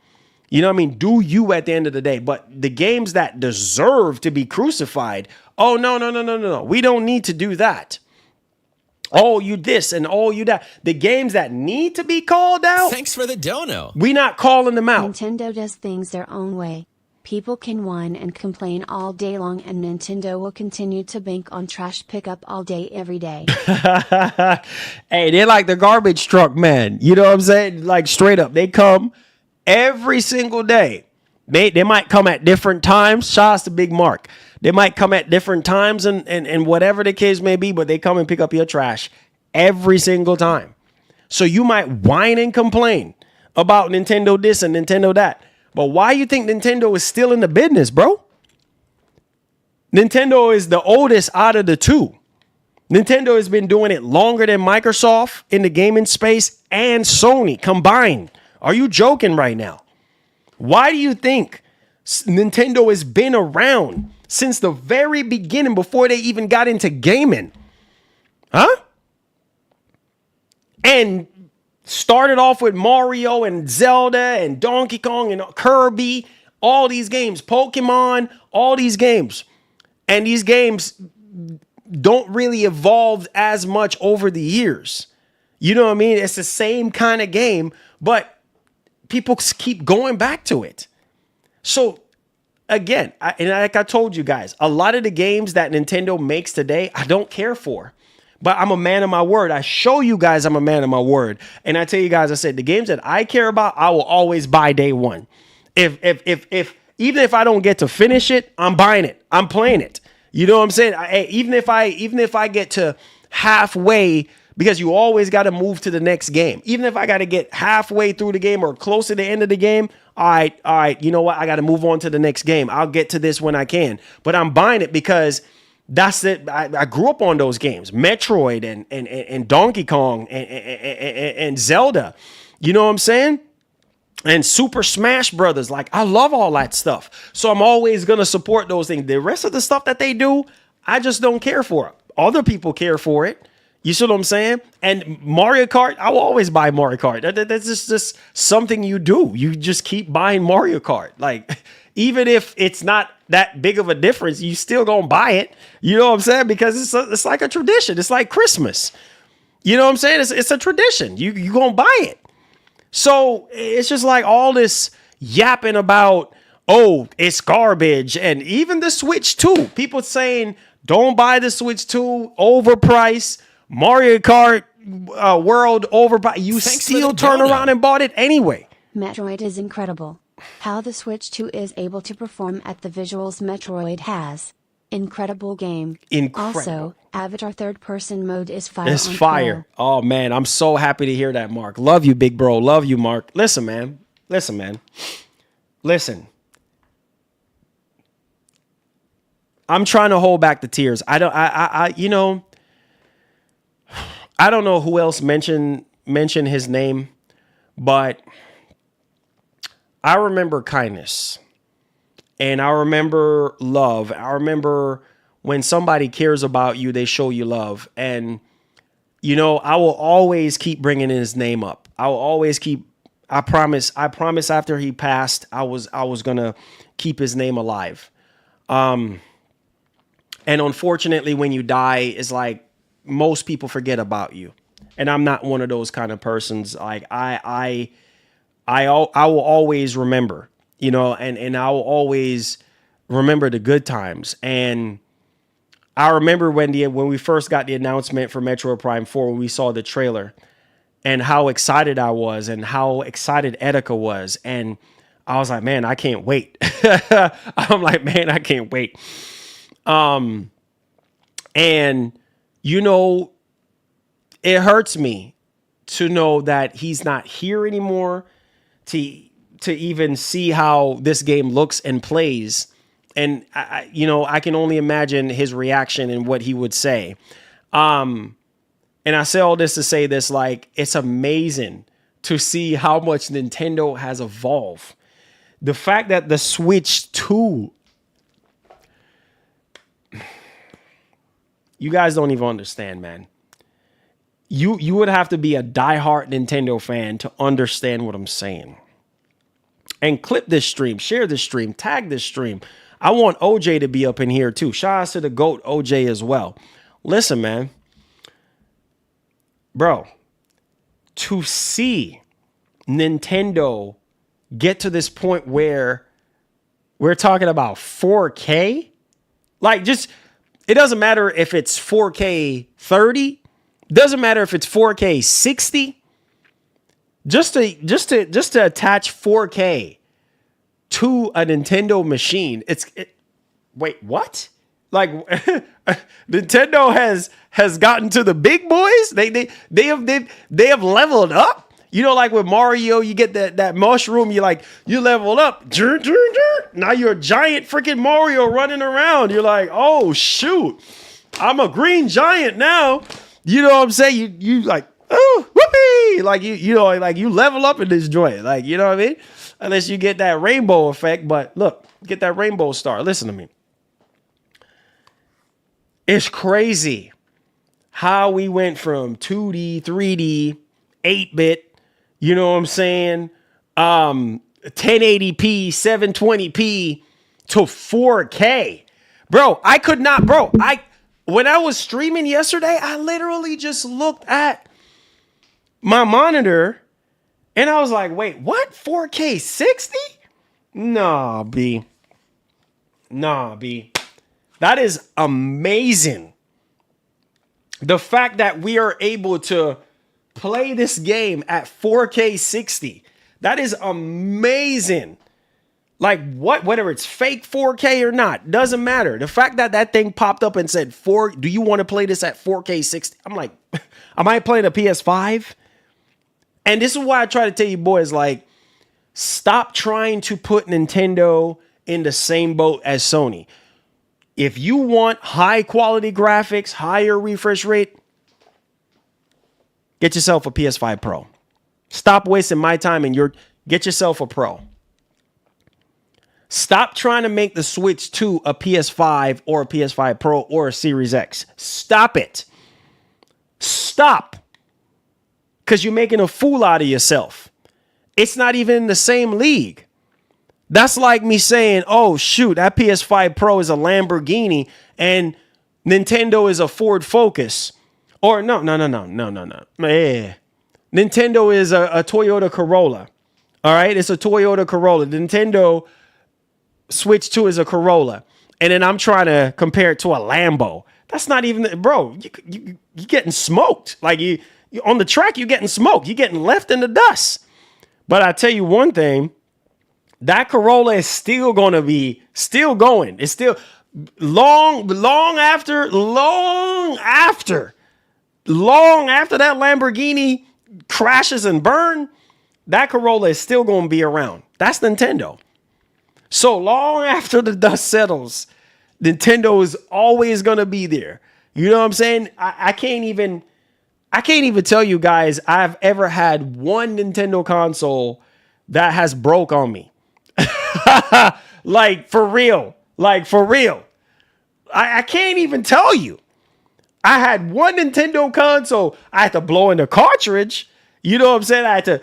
You know what I mean? Do you at the end of the day. But the games that deserve to be crucified, oh, no. We don't need to do that. Oh, you this and oh, you that. The games that need to be called out. Thanks for the dono. We not calling them out. Nintendo does things their own way. People can whine and complain all day long, and Nintendo will continue to bank on trash pickup all day, every day. Hey, they're like the garbage truck, man. You know what I'm saying? Like straight up, they come every single day. They might come at different times. Shout out to Big Mark. They might come at different times and whatever the case may be, but they come and pick up your trash every single time. So you might whine and complain about Nintendo this and Nintendo that. But why you think Nintendo is still in the business, bro? Nintendo is the oldest out of the two. Nintendo has been doing it longer than Microsoft in the gaming space and Sony combined. Are you joking right now? Why do you think Nintendo has been around since the very beginning before they even got into gaming? Huh? And started off with Mario and Zelda and Donkey Kong and Kirby, all these games, Pokemon, all these games. And these games don't really evolve as much over the years. You know what I mean? It's the same kind of game, but people keep going back to it. So again, like I told you guys, a lot of the games that Nintendo makes today, I don't care for. But I'm a man of my word. I show you guys I'm a man of my word. And I tell you guys, I said, the games that I care about, I will always buy day one. If even if I don't get to finish it, I'm buying it. I'm playing it. You know what I'm saying? Even if I get to halfway, because you always got to move to the next game. Even if I got to get halfway through the game or close to the end of the game, all right, you know what? I got to move on to the next game. I'll get to this when I can. But I'm buying it because that's it. I grew up on those games, Metroid and Donkey Kong and Zelda. You know what I'm saying? and Super Smash Brothers. Like, I love all that stuff. So I'm always going to support those things. The rest of the stuff that they do, I just don't care for it. Other people care for it. You see what I'm saying? And Mario Kart, I will always buy Mario Kart. That's just something you do. You just keep buying Mario Kart. Like, even if it's not that big of a difference, you still gonna buy it. You know what I'm saying? Because it's like a tradition. It's like Christmas. You know what I'm saying? It's a tradition. You gonna buy it. So it's just like all this yapping about, oh, it's garbage. And even the Switch 2. People saying, don't buy the Switch 2, overpriced. Mario Kart World overpriced. You still turn around and bought it anyway. Metroid is incredible. How the Switch 2 is able to perform at the visuals Metroid has. Incredible game. Incredible. Also, Avatar third person mode is fire. It's fire. Oh man, I'm so happy to hear that, Mark. Love you, big bro. Love you, Mark. Listen, man. Listen. I'm trying to hold back the tears. I don't know who else mentioned his name, but I remember kindness. And I remember love. I remember when somebody cares about you, they show you love. And, I will always keep bringing his name up. I will always keep, I promise after he passed, I was going to keep his name alive. And unfortunately, when you die, it's like most people forget about you. And I'm not one of those kind of persons. Like I will always remember. And I will always remember the good times. And I remember when we first got the announcement for Metroid Prime 4, when we saw the trailer, and how excited I was, and how excited Etika was. And I was like, man, I can't wait. I'm like, man, I can't wait. And it hurts me to know that he's not here anymore, to even see how this game looks and plays. And I can only imagine his reaction and what he would say. And I say all this to say this, like, it's amazing to see how much Nintendo has evolved. The fact that the Switch 2, you guys don't even understand, man. You would have to be a diehard Nintendo fan to understand what I'm saying. And clip this stream, share this stream, tag this stream. I want OJ to be up in here too. Shout out to the GOAT OJ as well. Listen, man. Bro, to see Nintendo get to this point where we're talking about 4K, like, just, it doesn't matter if it's 4K 30, doesn't matter if it's 4K 60. Just to attach 4K to a Nintendo machine, wait, what? Like, Nintendo has gotten to the big boys. They have leveled up. Like with Mario, you get that mushroom. You level up. Now you're a giant freaking Mario running around. You're like, oh shoot, I'm a green giant now. You know what I'm saying? You like, oh, whoopee! Like you level up in this joint. Like, you know what I mean? Unless you get that rainbow effect. But look, get that rainbow star. Listen to me. It's crazy how we went from 2D, 3D, 8-bit, you know what I'm saying? 1080p, 720p to 4K. Bro, when I was streaming yesterday, I literally just looked at my monitor and I was like, wait, what? 4K 60? Nah, B. That is amazing. The fact that we are able to play this game at 4K 60. That is amazing. Like, whether it's fake 4K or not, doesn't matter. The fact that that thing popped up and said, do you want to play this at 4K 60? I'm like, am I playing a PS5? And this is why I try to tell you boys, like, stop trying to put Nintendo in the same boat as Sony. If you want high quality graphics, higher refresh rate, get yourself a PS5 Pro. Stop wasting my time and get yourself a Pro. Stop trying to make the Switch 2 a PS5 or a PS5 Pro or a Series X. Stop it. Stop. Because you're making a fool out of yourself. It's not even in the same league. That's like me saying, oh, shoot, that PS5 Pro is a Lamborghini and Nintendo is a Ford Focus. Or no. Yeah. Nintendo is a Toyota Corolla. All right, it's a Toyota Corolla. The Nintendo Switch 2 is a Corolla. And then I'm trying to compare it to a Lambo. That's not even, bro, you're getting smoked. Like you on the track, you're getting smoked. You're getting left in the dust. But I tell you one thing, that Corolla is still going to be still going. It's still long after that Lamborghini crashes and burn, that Corolla is still going to be around. That's Nintendo. So long after the dust settles, Nintendo is always going to be there. You know what I'm saying? I can't even tell you guys I've ever had one Nintendo console that has broke on me. Like for real. I can't even tell you. I had one Nintendo console. I had to blow in the cartridge. You know what I'm saying? I had to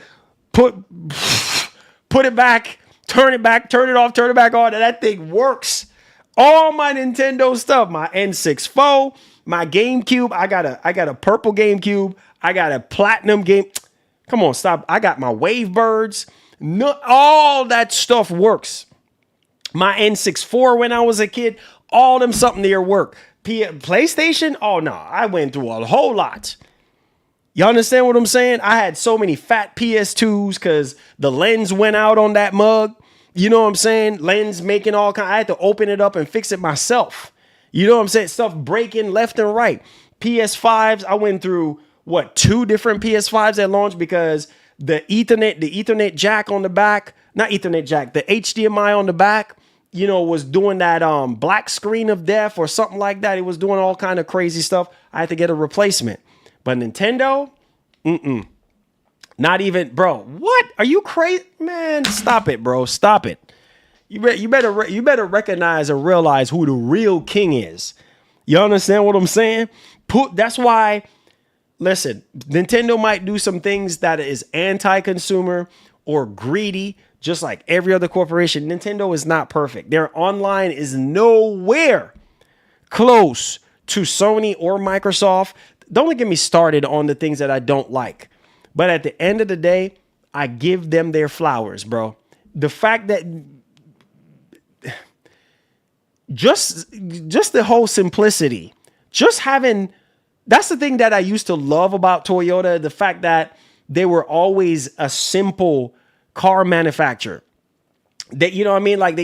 put it back, turn it off, turn it back on, and that thing works. All my Nintendo stuff, my N64, my GameCube. I got a purple GameCube. I got a platinum game. Come on, stop. I got my Wavebirds. No, all that stuff works. My N64 when I was a kid, all them something there work. PlayStation? Oh no, I went through a whole lot. You understand what I'm saying? I had so many fat PS2s because the lens went out on that mug. You know what I'm saying? Lens making all kind. I had to open it up and fix it myself. You know what I'm saying? Stuff breaking left and right. PS5s, I went through two different PS5s at launch because the Ethernet jack on the back, not Ethernet jack, the HDMI on the back, you know, was doing that black screen of death or something like that. It was doing all kind of crazy stuff. I had to get a replacement. But Nintendo, not even, bro. What? Are you crazy? Man, stop it, bro. Stop it. You better recognize and realize who the real king is. You understand what I'm saying? That's why, listen, Nintendo might do some things that is anti-consumer or greedy, just like every other corporation. Nintendo is not perfect. Their online is nowhere close to Sony or Microsoft. Don't get me started on the things that I don't like. But at the end of the day, I give them their flowers, bro. The fact that just the whole simplicity, just having, that's the thing that I used to love about Toyota. The fact that they were always a simple car manufacturer. That, you know what I mean? Like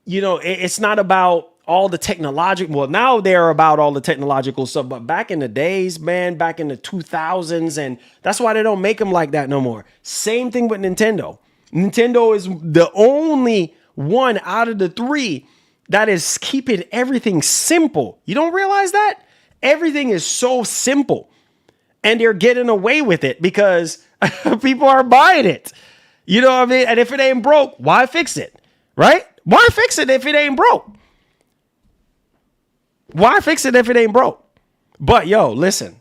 it's not about all the technological. Well, now they're about all the technological stuff, but back in the days, man, back in the 2000s, and that's why they don't make them like that no more. Same thing with Nintendo. Nintendo is the only one out of the three that is keeping everything simple. You don't realize that? Everything is so simple, and they're getting away with it because people are buying it. You know what I mean? And if it ain't broke, why fix it? Right? Why fix it if it ain't broke? Why fix it if it ain't broke? But yo, listen,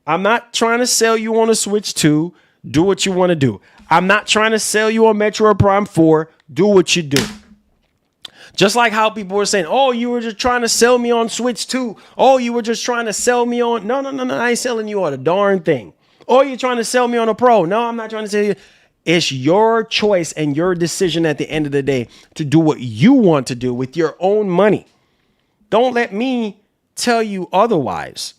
I'm not trying to sell you on a Switch 2. Do what you want to do. I'm not trying to sell you on Metroid Prime 4. Do what you do. Just like how people were saying, oh, you were just trying to sell me on Switch 2. Oh, you were just trying to sell me on. No. I ain't selling you on a darn thing. Oh, you're trying to sell me on a Pro. No, I'm not trying to sell you. It's your choice and your decision at the end of the day to do what you want to do with your own money. Don't let me tell you otherwise.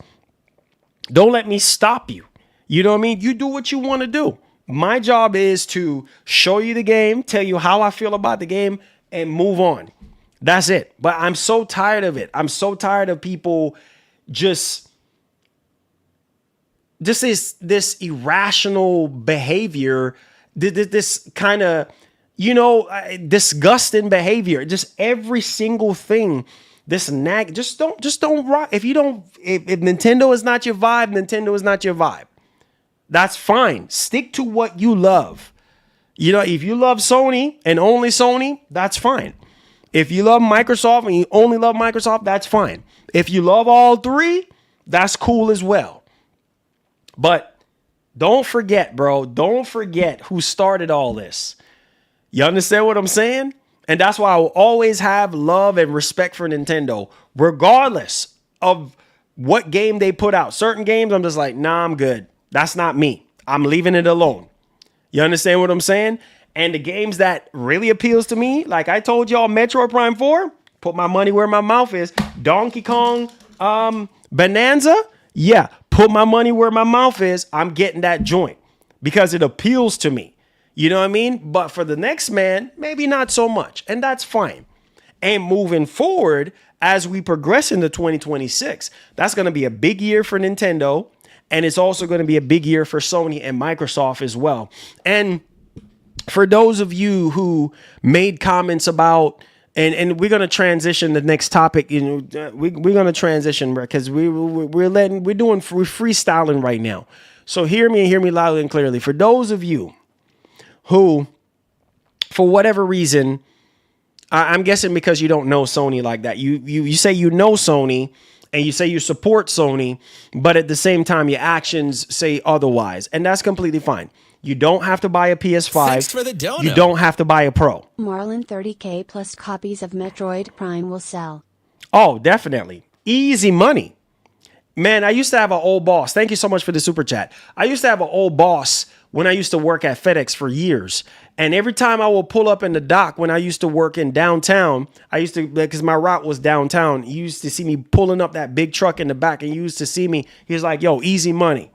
Don't let me stop you. You know what I mean? You do what you want to do. My job is to show you the game, tell you how I feel about the game, and move on. That's it. But I'm so tired of it. I'm so tired of people just this irrational behavior, this kind of, disgusting behavior. Just every single thing. This nag, just don't rock. If Nintendo is not your vibe, Nintendo is not your vibe. That's fine. Stick to what you love. You know, if you love Sony and only Sony, that's fine. If you love Microsoft and you only love Microsoft, that's fine. If you love all three, that's cool as well. But don't forget, bro, don't forget who started all this. You understand what I'm saying? And that's why I will always have love and respect for Nintendo, regardless of what game they put out. Certain games, I'm just like, nah, I'm good. That's not me. I'm leaving it alone. You understand what I'm saying? And the games that really appeals to me, like I told y'all, Metroid Prime 4, put my money where my mouth is. Donkey Kong Bonanza, yeah, put my money where my mouth is. I'm getting that joint because it appeals to me. You know what I mean? But for the next man, maybe not so much. And that's fine. And moving forward, as we progress into 2026, that's going to be a big year for Nintendo. And it's also going to be a big year for Sony and Microsoft as well. And for those of you who made comments about, and we're going to transition the next topic, you know, we're going to transition because we're freestyling right now. So hear me and hear me loudly and clearly. For those of you who, for whatever reason, I'm guessing because you don't know Sony like that. You say you know Sony and you say you support Sony, but at the same time, your actions say otherwise. And that's completely fine. You don't have to buy a PS5. Thanks for the donut. You don't have to buy a Pro. Marlon, 30K plus copies of Metroid Prime will sell. Oh, definitely. Easy money. Man, I used to have an old boss. Thank you so much for the super chat. I used to have an old boss when I used to work at FedEx for years. And every time I will pull up in the dock when I used to work in downtown, I used to, because my route was downtown, he used to see me pulling up that big truck in the back and he used to see me. He was like, yo, easy money.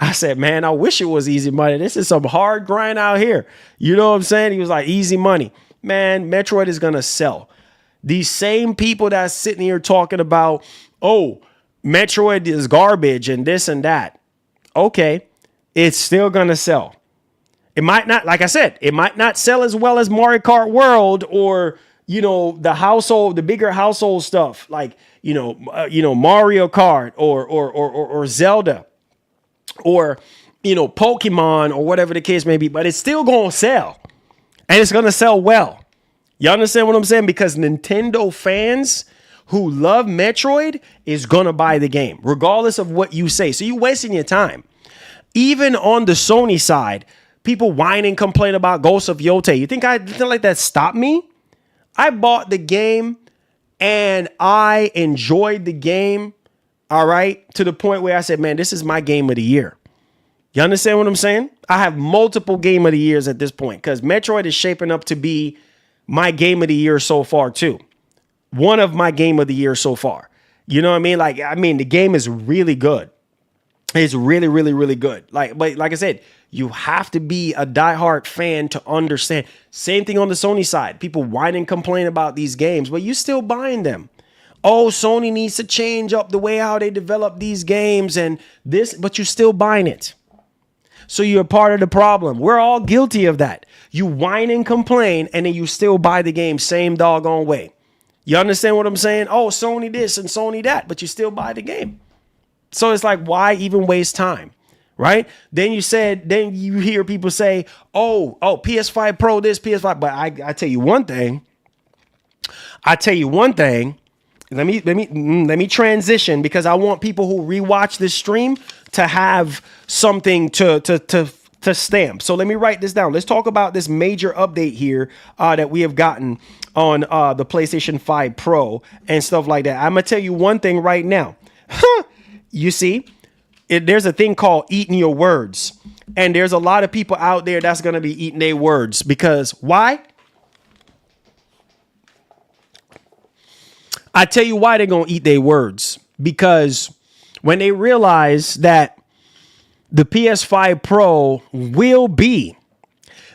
I said, man, I wish it was easy money. This is some hard grind out here. You know what I'm saying? He was like, easy money. Man, Metroid is going to sell. These same people that's sitting here talking about, oh, Metroid is garbage and this and that. Okay, it's still going to sell. It might not, like I said, it might not sell as well as Mario Kart World or, you know, the bigger household stuff like, Mario Kart or Zelda or, Pokemon or whatever the case may be, but it's still going to sell and it's going to sell well. You understand what I'm saying? Because Nintendo fans who love Metroid is going to buy the game regardless of what you say. So you're wasting your time. Even on the Sony side, people whine and complain about Ghost of Yotei. You think I didn't let that stop me? I bought the game and I enjoyed the game, all right, to the point where I said, man, this is my game of the year. You understand what I'm saying? I have multiple game of the years at this point because Metroid is shaping up to be my game of the year so far too. One of my game of the year so far. You know what I mean? The game is really good. It's really, really, really good. But like I said, you have to be a diehard fan to understand. Same thing on the Sony side. People whine and complain about these games, but you're still buying them. Oh, Sony needs to change up the way how they develop these games and this, but you're still buying it. So you're a part of the problem. We're all guilty of that. You whine and complain, and then you still buy the game same doggone way. You understand what I'm saying? Oh, Sony this and Sony that, but you still buy the game. So it's like, why even waste time, right? Then you hear people say, oh, PS5 Pro this, PS5. But I tell you one thing. Let me transition because I want people who rewatch this stream to have something to stamp. So let me write this down. Let's talk about this major update here that we have gotten on the PlayStation 5 Pro and stuff like that. I'm gonna tell you one thing right now. You see, there's a thing called eating your words. And there's a lot of people out there that's going to be eating their words. Because why? I tell you why they're going to eat their words. Because when they realize that the PS5 Pro will be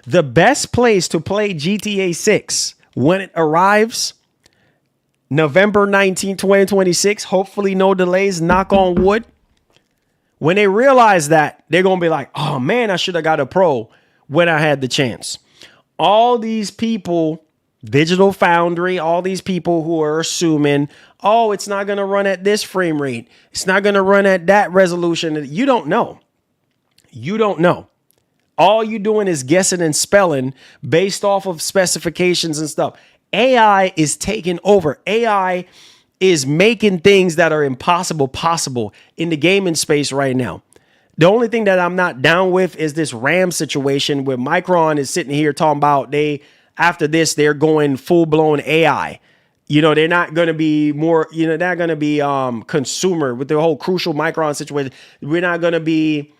the best place to play GTA 6 when it arrives, November 19, 2026, hopefully no delays, knock on wood. When they realize that, they're going to be like, oh man, I should have got a Pro when I had the chance. All these people, Digital Foundry, all these people who are assuming, oh, it's not going to run at this frame rate. It's not going to run at that resolution. You don't know. You don't know. All you doing is guessing and spelling based off of specifications and stuff. AI is taking over. AI is making things that are impossible possible in the gaming space right now. The only thing that I'm not down with is this RAM situation where Micron is sitting here talking about after this, they're going full blown AI. You know, they're not going to be more, you know, they're going to be consumer with the whole Crucial Micron situation. We're not going to be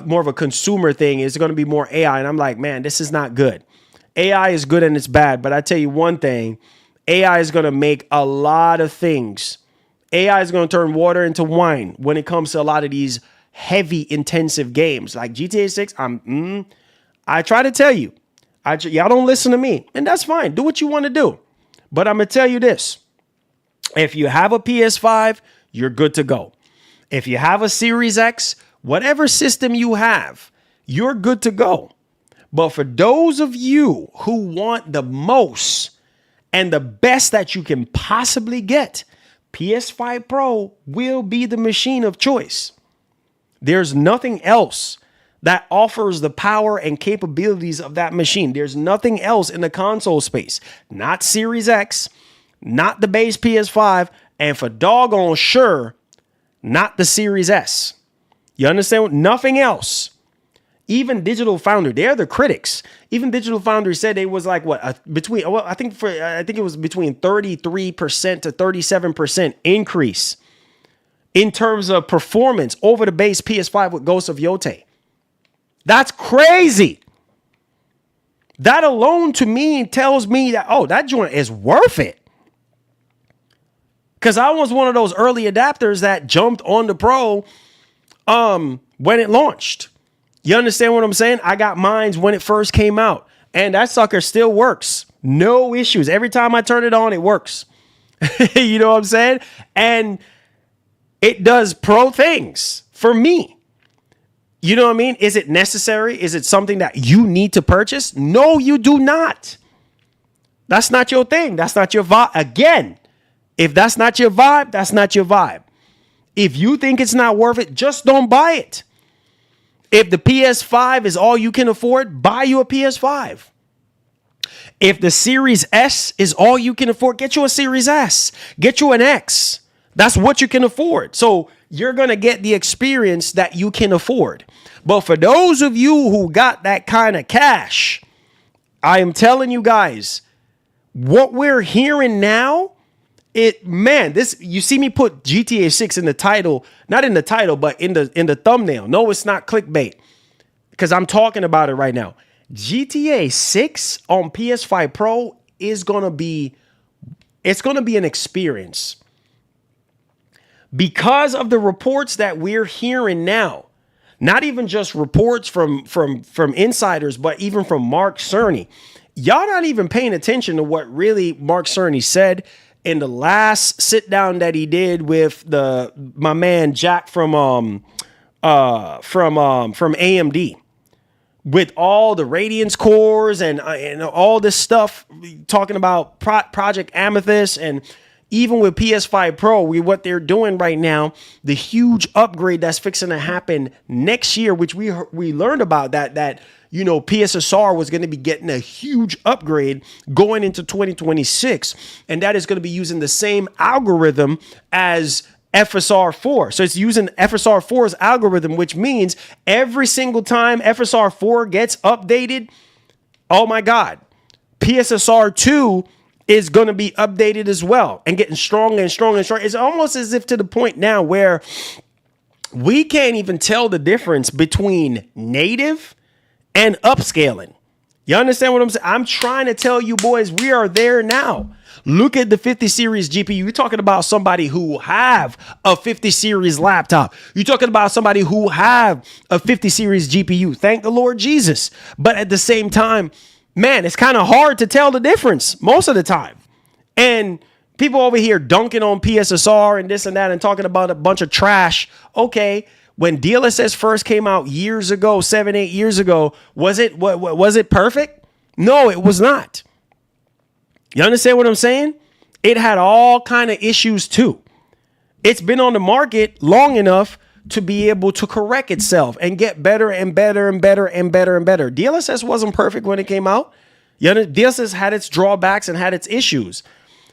more of a consumer thing. It's going to be more AI. And I'm like, man, this is not good. AI is good and it's bad. But I tell you one thing, AI is going to make a lot of things. AI is going to turn water into wine when it comes to a lot of these heavy intensive games like GTA 6. I try to tell you, y'all don't listen to me, and that's fine. Do what you want to do. But I'm going to tell you this. If you have a PS5, you're good to go. If you have a Series X, whatever system you have, you're good to go. But for those of you who want the most and the best that you can possibly get, PS5 Pro will be the machine of choice. There's nothing else that offers the power and capabilities of that machine. There's nothing else in the console space. Not Series X, not the base PS5, and for doggone sure, not the Series S. You understand? Nothing else. Even Digital Foundry, they're the critics. Even Digital Foundry said it was like I think it was between 33% to 37% increase in terms of performance over the base PS5 with Ghost of Yotei. That's crazy. That alone to me tells me that, that joint is worth it. Because I was one of those early adapters that jumped on the Pro when it launched. You understand what I'm saying? I got mines when it first came out. And that sucker still works. No issues. Every time I turn it on, it works. You know what I'm saying? And it does pro things for me. You know what I mean? Is it necessary? Is it something that you need to purchase? No, you do not. That's not your thing. That's not your vibe. Again, if that's not your vibe, that's not your vibe. If you think it's not worth it, just don't buy it. If the PS5 is all you can afford, buy you a PS5. If the Series S is all you can afford, get you a Series S. Get you an X. That's what you can afford. So you're going to get the experience that you can afford. But for those of you who got that kind of cash, I am telling you guys, what we're hearing now, you see me put GTA 6 in the title, not in the title, but in the thumbnail. No, it's not clickbait because I'm talking about it right now. GTA 6 on PS5 Pro is going to be an experience. Because of the reports that we're hearing now, not even just reports from insiders, but even from Mark Cerny. Y'all not even paying attention to what really Mark Cerny said in the last sit down that he did with my man Jack from AMD, with all the Radiance cores and all this stuff, talking about Project Amethyst, and even with PS5 Pro, what they're doing right now, the huge upgrade that's fixing to happen next year, which we learned about that PSSR was going to be getting a huge upgrade going into 2026, and that is going to be using the same algorithm as FSR 4. So it's using FSR 4's algorithm, which means every single time FSR 4 gets updated, oh my God, PSSR 2 is going to be updated as well and getting stronger and stronger and stronger. It's almost as if to the point now where we can't even tell the difference between native and upscaling. You understand what I'm saying? I'm trying to tell you boys, we are there now. Look at the 50 series GPU. You're talking about somebody who have a 50 series laptop. You're talking about somebody who have a 50 series GPU. Thank the Lord Jesus. But at the same time, man, it's kind of hard to tell the difference most of the time. And people over here dunking on PSSR and this and that and talking about a bunch of trash. Okay, when DLSS first came out years ago, 7-8 years ago, was it perfect? No, it was not. You understand what I'm saying? It had all kind of issues too. It's been on the market long enough to be able to correct itself and get better and better and better and better and better. DLSS wasn't perfect when it came out. DLSS had its drawbacks and had its issues.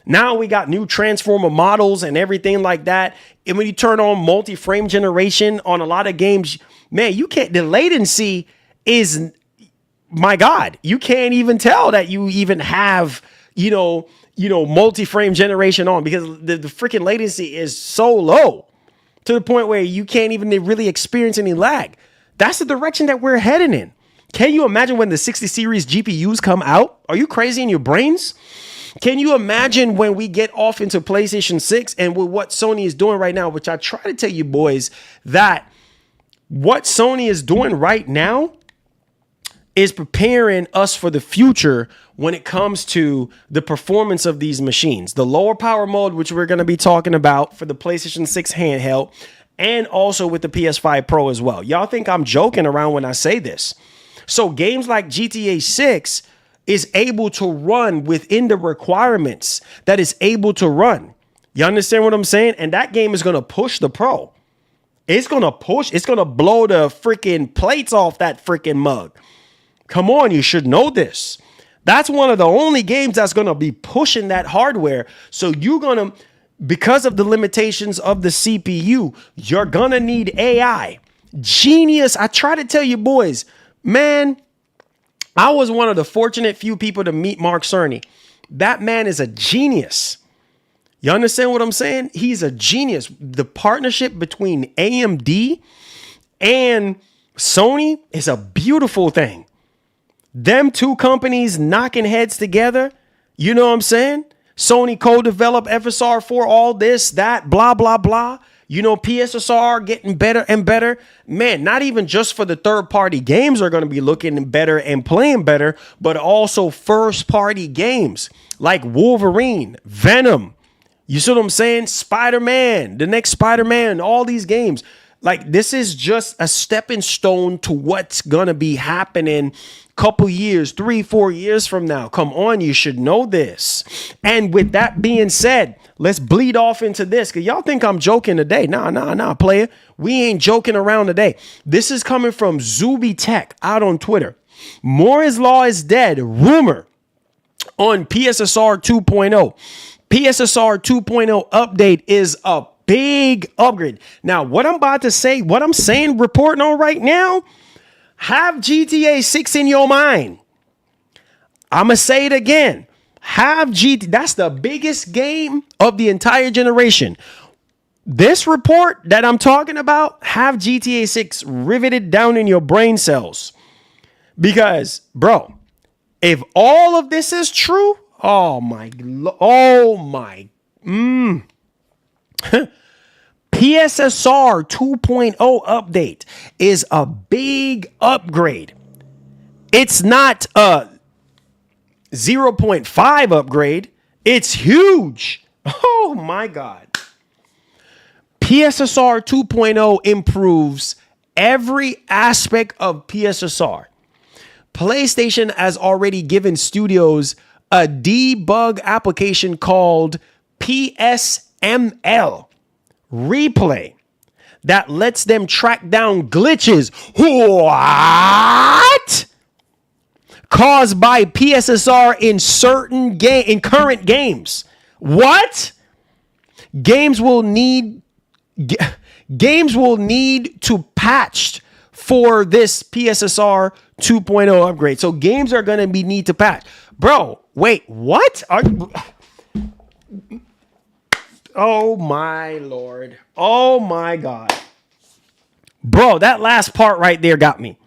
Now we got new transformer models and everything like that. And when you turn on multi-frame generation on a lot of games, man, you can't, the latency is, my God, you can't even tell that you even have, multi-frame generation on, because the freaking latency is so low to the point where you can't even really experience any lag. That's the direction that we're heading in. Can you imagine when the 60 series GPUs come out? Are you crazy in your brains? Can you imagine when we get off into PlayStation 6 and with what Sony is doing right now, which I try to tell you boys that what Sony is doing right now is preparing us for the future when it comes to the performance of these machines. The lower power mode, which we're going to be talking about for the PlayStation 6 handheld, and also with the PS5 Pro as well. Y'all think I'm joking around when I say this. So games like GTA 6 is able to run within the requirements that is able to run. You understand what I'm saying? And that game is going to push the Pro. It's going to push. It's going to blow the freaking plates off that freaking mug. Come on, you should know this. That's one of the only games that's going to be pushing that hardware. So you're going to, because of the limitations of the CPU, you're going to need AI. Genius. I try to tell you boys, man, I was one of the fortunate few people to meet Mark Cerny. That man is a genius. You understand what I'm saying? He's a genius. The partnership between AMD and Sony is a beautiful thing. Them two companies knocking heads together. You know what I'm saying? Sony co-developed FSR for all this, that, blah, blah, blah. PSSR getting better and better. Man, not even just for the third-party games are going to be looking better and playing better, but also first-party games like Wolverine, Venom. You see what I'm saying? Spider-Man, the next Spider-Man, all these games. Like, this is just a stepping stone to what's going to be happening couple years, 3-4 years from now. Come on, you should know this. And with that being said, let's bleed off into this, because y'all think I'm joking today. Nah, player. We ain't joking around today. This is coming from Zuby Tech out on Twitter. Moore's Law is dead. Rumor on PSSR 2.0. PSSR 2.0 update is a big upgrade. Now, what I'm about to say, what I'm saying, reporting on right now, have GTA 6 in your mind. I'm going to say it again. That's the biggest game of the entire generation. This report that I'm talking about, have GTA 6 riveted down in your brain cells. Because, bro, if all of this is true, PSSR 2.0 update is a big upgrade. It's not a 0.5 upgrade. It's huge. Oh my God. PSSR 2.0 improves every aspect of PSSR. PlayStation has already given studios a debug application called PSML Replay that lets them track down glitches. What? Caused by PSSR in in current games. What? Games will need to patch for this PSSR 2.0 upgrade. So games are going to need to patch. Bro, wait, what? Oh my Lord. Oh my God. Bro, that last part right there got me.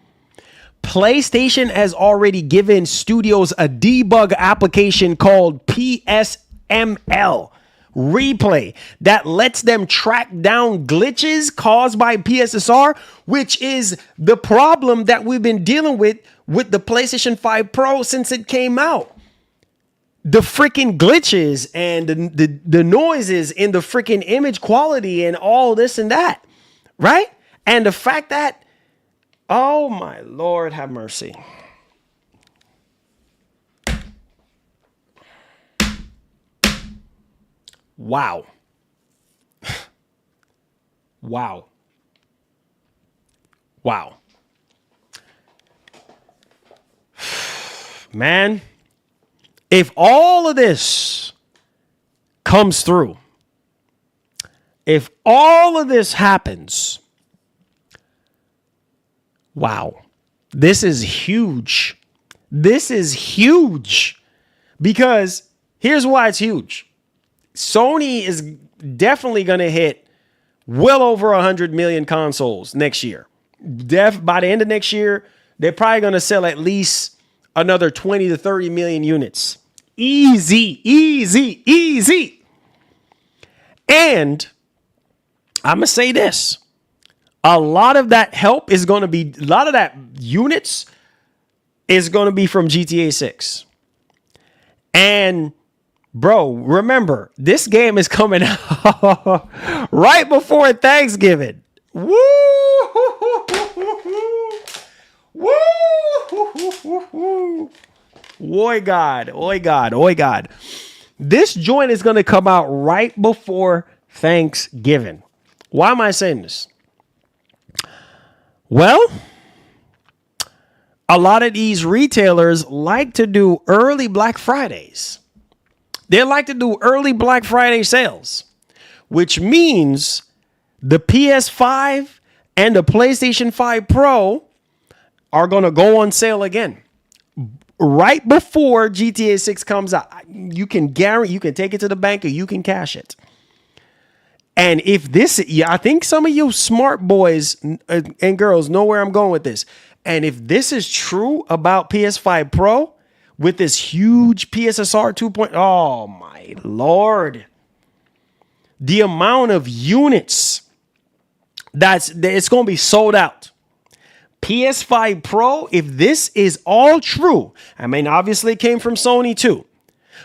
PlayStation has already given studios a debug application called PSML Replay that lets them track down glitches caused by PSSR, which is the problem that we've been dealing with the PlayStation 5 Pro since it came out. The freaking glitches and the noises in the freaking image quality and all this and that, right? And the fact that, oh my Lord, have mercy. Wow. Wow. Wow. Man, if all of this comes through, if all of this happens, wow, this is huge. This is huge because here's why it's huge. Sony is definitely going to hit well over 100 million consoles next year. By the end of next year, they're probably going to sell at least another 20 to 30 million units. Easy, easy, easy. And I'm going to say this. A lot of that help is going to be, a lot of that units is going to be from GTA 6. And bro, remember, this game is coming out right before Thanksgiving. Woo! Woo! Oi God, oi God, oi God. This joint is going to come out right before Thanksgiving. Why am I saying this? Well, a lot of these retailers like to do early Black Fridays. They like to do early Black Friday sales, which means the PS5 and the PlayStation 5 Pro are going to go on sale again right before GTA 6 comes out. You can guarantee, you can take it to the bank or you can cash it. And if this, I think some of you smart boys and girls know where I'm going with this. And if this is true about PS5 Pro with this huge PSSR 2.0, oh my Lord, the amount of units it's going to be sold out. PS5 Pro, if this is all true, I mean, obviously it came from Sony too.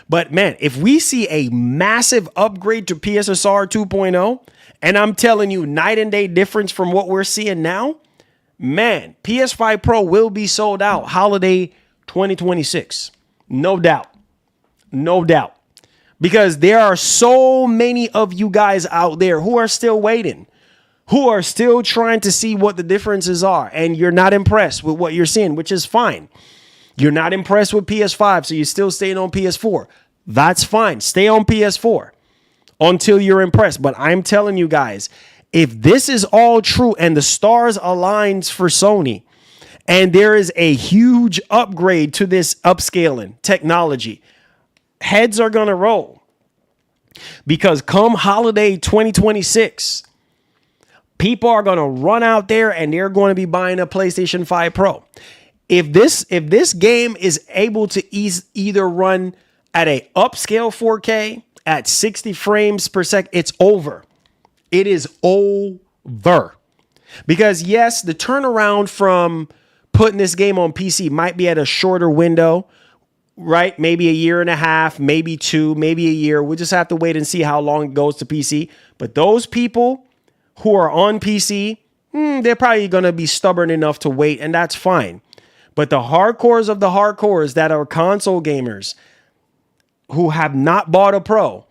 But man, if we see a massive upgrade to PSSR 2.0, and I'm telling you, night and day difference from what we're seeing now, man, PS5 Pro will be sold out holiday 2026. No doubt. No doubt. Because there are so many of you guys out there who are still waiting, who are still trying to see what the differences are, and you're not impressed with what you're seeing, which is fine. You're not impressed with PS5, so you're still staying on PS4. That's fine. Stay on PS4 until you're impressed. But I'm telling you guys, if this is all true and the stars aligns for Sony, and there is a huge upgrade to this upscaling technology, heads are going to roll. Because come holiday 2026, people are going to run out there and they're going to be buying a PlayStation 5 Pro. If this game is able to either run at a upscale 4K at 60 frames per second, it's over. It is over. Because yes, the turnaround from putting this game on PC might be at a shorter window, right? Maybe a year and a half, maybe two, maybe a year. We'll just have to wait and see how long it goes to PC. But those people who are on PC, they're probably going to be stubborn enough to wait, and that's fine. But the hardcores of the hardcores that are console gamers who have not bought a Pro,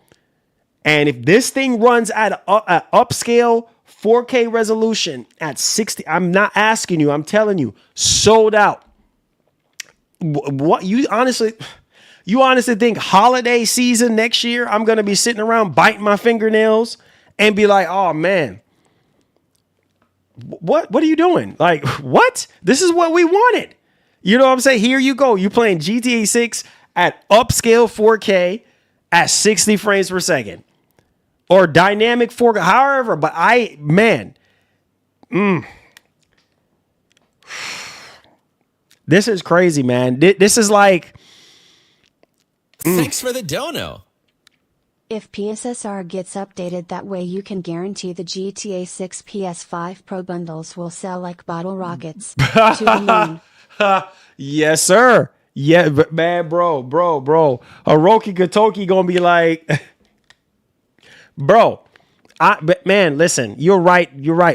and if this thing runs at a upscale 4K resolution at 60, I'm not asking you, I'm telling you, sold out. What you honestly think holiday season next year, I'm going to be sitting around biting my fingernails and be like, oh man, what are you doing? Like, what? This is what we wanted. You know what I'm saying? Here you go. You playing GTA 6 at upscale 4K at 60 frames per second or dynamic 4K, however, but this is crazy, man. This is like, Thanks for the dono. If PSSR gets updated that way, you can guarantee the GTA 6 PS5 Pro bundles will sell like bottle rockets to the moon. Yes, sir. Yeah, but man, bro. Hiroki Katoki gonna be like, bro. But man, listen, you're right.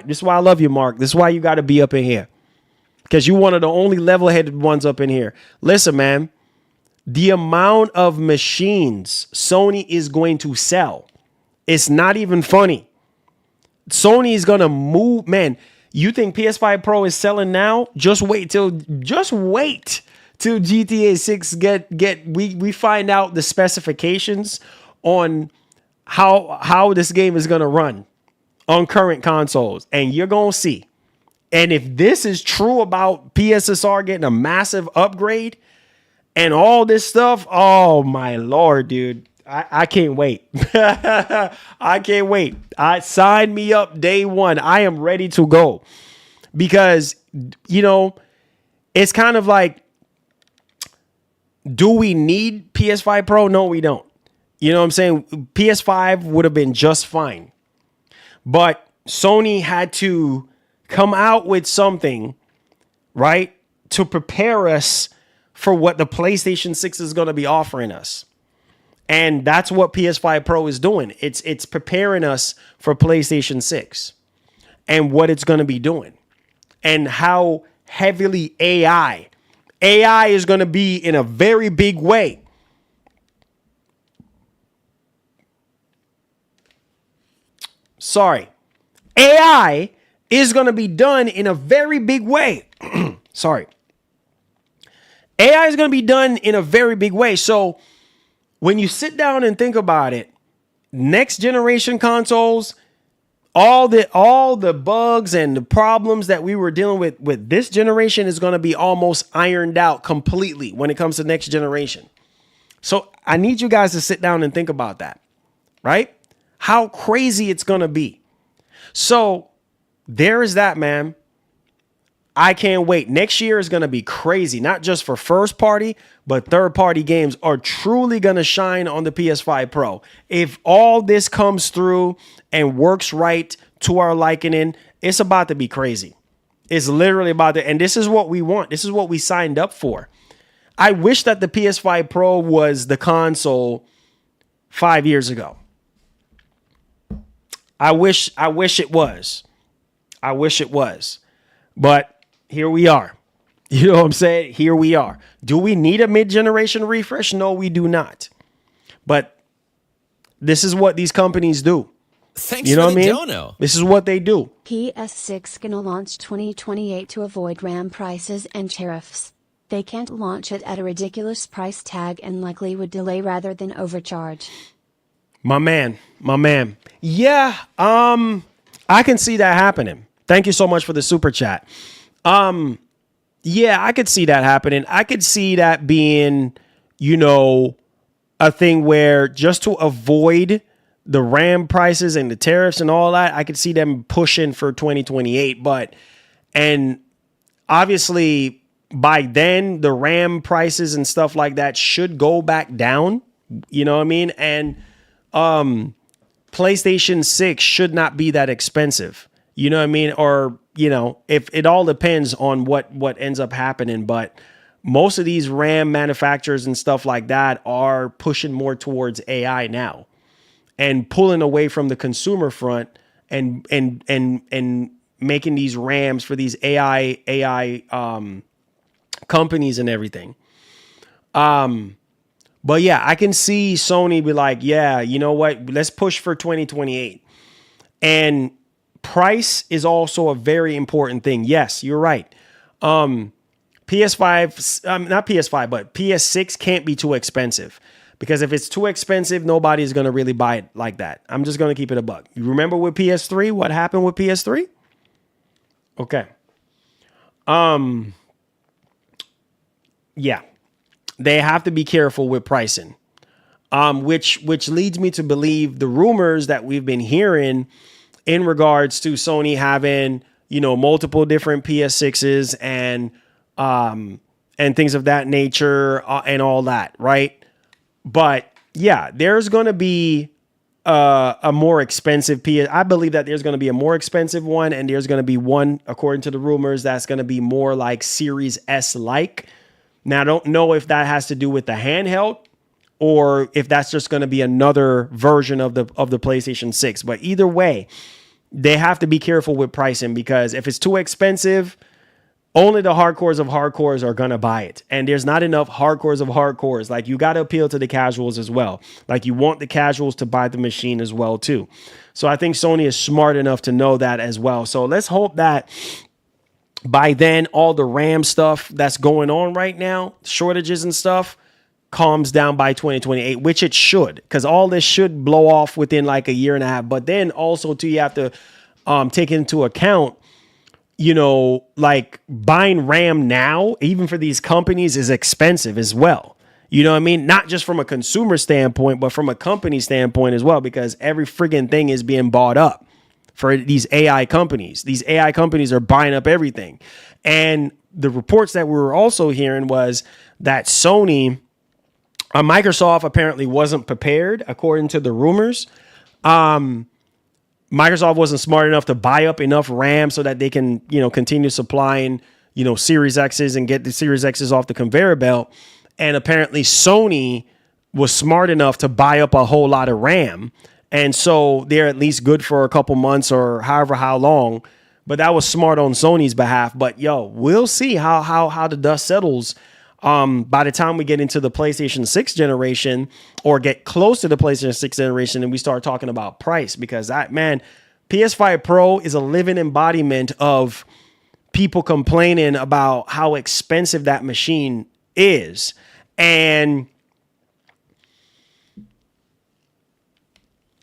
This is why I love you, Mark. This is why you got to be up in here, because you're one of the only level-headed ones up in here. Listen, man. The amount of machines Sony is going to sell, it's not even funny. Sony is going to move, man. You think PS5 Pro is selling now? Just wait till GTA 6 we find out the specifications on how this game is going to run on current consoles, and you're going to see. And if this is true about PSSR getting a massive upgrade and all this stuff, oh my Lord, dude. I can't wait. I can't wait. Sign me up day one. I am ready to go. Because, you know, it's kind of like, do we need PS5 Pro? No, we don't. You know what I'm saying? PS5 would have been just fine. But Sony had to come out with something, right, to prepare us for what the PlayStation 6 is going to be offering us. And that's what PS5 Pro is doing. It's preparing us for PlayStation 6 and what it's going to be doing and how heavily AI is going to be in a very big way. Sorry. AI is going to be done in a very big way. Sorry. AI is going to be done in a very big way. So when you sit down and think about it, next generation consoles, all the bugs and the problems that we were dealing with this generation is going to be almost ironed out completely when it comes to next generation. So I need you guys to sit down and think about that, right? How crazy it's going to be. So there is that, man. I can't wait. Next year is going to be crazy, not just for first party, but third party games are truly going to shine on the PS5 Pro. If all this comes through and works right to our liking, it's about to be crazy. It's literally about to, and this is what we want. This is what we signed up for. I wish that the PS5 Pro was the console 5 years ago. I wish it was. I wish it was. But here we are. You know what I'm saying? Here we are. Do we need a mid-generation refresh? No, we do not. But this is what these companies do. Thanks you know for what I the mean? dono. This is what they do. PS6 gonna launch 2028 to avoid RAM prices and tariffs. They can't launch it at a ridiculous price tag and likely would delay rather than overcharge. My man. Yeah, I can see that happening. Thank you so much for the super chat. Yeah, I could see that happening. I could see that being, you know, a thing where just to avoid the RAM prices and the tariffs and all that, I could see them pushing for 2028. And obviously by then the RAM prices and stuff like that should go back down. You know what I mean? And PlayStation 6 should not be that expensive. You know what I mean? Or, you know, if it all depends on what ends up happening. But most of these RAM manufacturers and stuff like that are pushing more towards AI now and pulling away from the consumer front and making these RAMs for these AI companies and everything. But yeah, I can see Sony be like, yeah, you know what? Let's push for 2028. And price is also a very important thing. Yes, you're right. PS5, not PS5, but PS6 can't be too expensive, because if it's too expensive, nobody's going to really buy it like that. I'm just going to keep it a buck. You remember with PS3, what happened with PS3? Okay. Yeah. They have to be careful with pricing. Which leads me to believe the rumors that we've been hearing in regards to Sony having, you know, multiple different PS6s and things of that nature and all that, right? But yeah, there's going to be a more expensive PS. I believe that there's going to be a more expensive one, and there's going to be one, according to the rumors, that's going to be more like Series S like. Now, I don't know if that has to do with the handheld or if that's just going to be another version of the PlayStation 6. But either way, they have to be careful with pricing, because if it's too expensive, only the hardcores of hardcores are going to buy it. And there's not enough hardcores of hardcores. Like, you got to appeal to the casuals as well. Like, you want the casuals to buy the machine as well, too. So I think Sony is smart enough to know that as well. So let's hope that by then, all the RAM stuff that's going on right now, shortages and stuff, calms down by 2028, which it should, because all this should blow off within like a year and a half. But then also, too, you have to take into account, you know, like buying RAM now, even for these companies, is expensive as well. You know what I mean? Not just from a consumer standpoint, but from a company standpoint as well, because every friggin' thing is being bought up for these AI companies. These AI companies are buying up everything. And the reports that we were also hearing was that Microsoft apparently wasn't prepared, according to the rumors. Microsoft wasn't smart enough to buy up enough RAM so that they can, you know, continue supplying, you know, Series X's and get the Series X's off the conveyor belt. And apparently Sony was smart enough to buy up a whole lot of RAM. And so they're at least good for a couple months or however how long. But that was smart on Sony's behalf. But yo, we'll see how the dust settles by the time we get into the PlayStation 6 generation, or get close to the PlayStation 6 generation, and we start talking about price. Because that, man, PS5 Pro is a living embodiment of people complaining about how expensive that machine is. And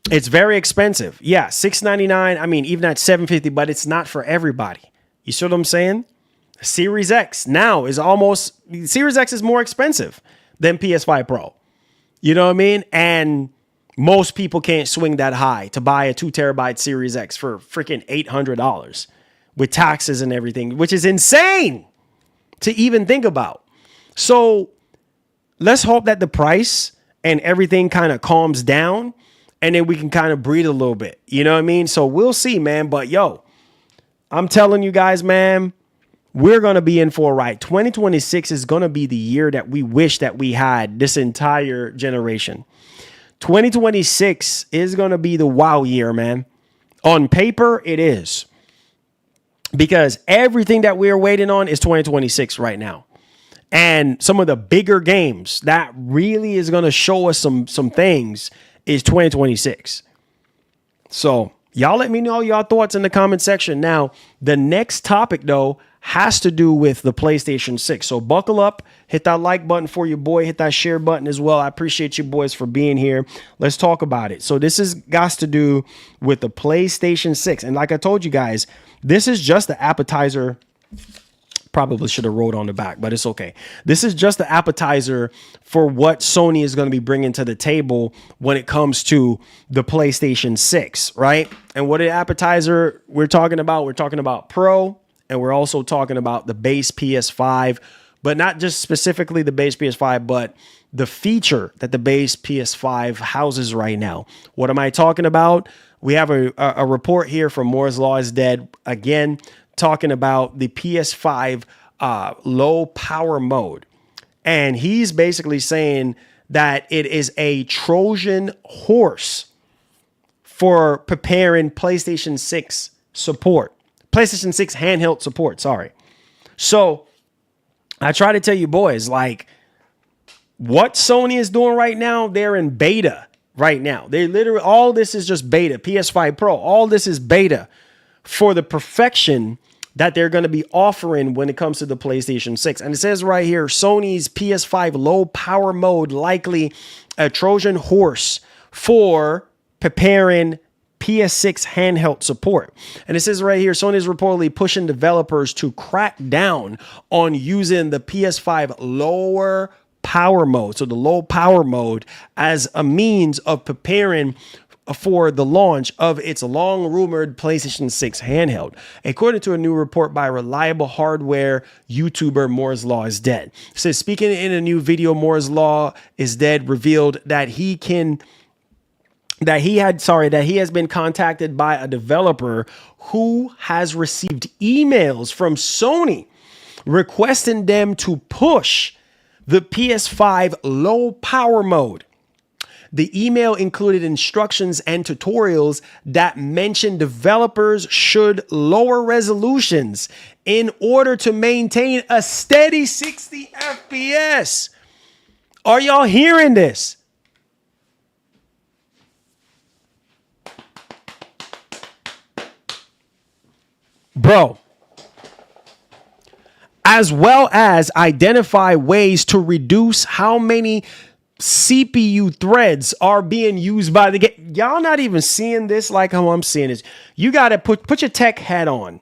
it's very expensive. Yeah, $699. I mean, even at $750, but it's not for everybody. You see what I'm saying? Series X now is Series X is more expensive than PS5 Pro. You know what I mean? And most people can't swing that high to buy a 2 terabyte Series X for freaking $800 with taxes and everything, which is insane to even think about. So let's hope that the price and everything kind of calms down, and then we can kind of breathe a little bit. You know what I mean? So we'll see, man. But yo, I'm telling you guys, man, we're going to be in for a ride. 2026 is going to be the year that we wish that we had this entire generation. 2026 is going to be the wow year, man. On paper, it is. Because everything that we're waiting on is 2026 right now. And some of the bigger games that really is going to show us some things is 2026. So y'all let me know y'all thoughts in the comment section. Now, the next topic, though, has to do with the PlayStation 6. So buckle up, hit that like button for your boy, hit that share button as well. I appreciate you boys for being here. Let's talk about it. So this is got to do with the PlayStation 6. And like I told you guys, this is just the appetizer. Probably should have wrote on the back, but it's okay. This is just the appetizer for what Sony is going to be bringing to the table when it comes to the PlayStation 6, right? And what an appetizer we're talking about? We're talking about Pro, and we're also talking about the base PS5, but not just specifically the base PS5, but the feature that the base PS5 houses right now. What am I talking about? We have a report here from Moore's Law is Dead, again, talking about the PS5 low power mode. And he's basically saying that it is a Trojan horse for preparing PlayStation 6 support. PlayStation 6 handheld support, sorry. So I try to tell you boys, like, what Sony is doing right now, they're in beta right now. They literally, all this is just beta. PS5 Pro, all this is beta for the perfection that they're going to be offering when it comes to the PlayStation 6. And it says right here, Sony's PS5 low power mode, likely a Trojan horse for preparing PS6 handheld support. And it says right here, Sony is reportedly pushing developers to crack down on using the PS5 lower power mode. So the low power mode as a means of preparing for the launch of its long-rumored PlayStation 6 handheld. According to a new report by reliable hardware YouTuber Moore's Law is Dead. It says, speaking in a new video, Moore's Law is Dead revealed that he has been contacted by a developer who has received emails from Sony requesting them to push the PS5 low power mode. The email included instructions and tutorials that mention developers should lower resolutions in order to maintain a steady 60 FPS. Are y'all hearing this? Bro. As well as identify ways to reduce how many CPU threads are being used by the game. Y'all not even seeing this like how I'm seeing this. You got to put your tech hat on.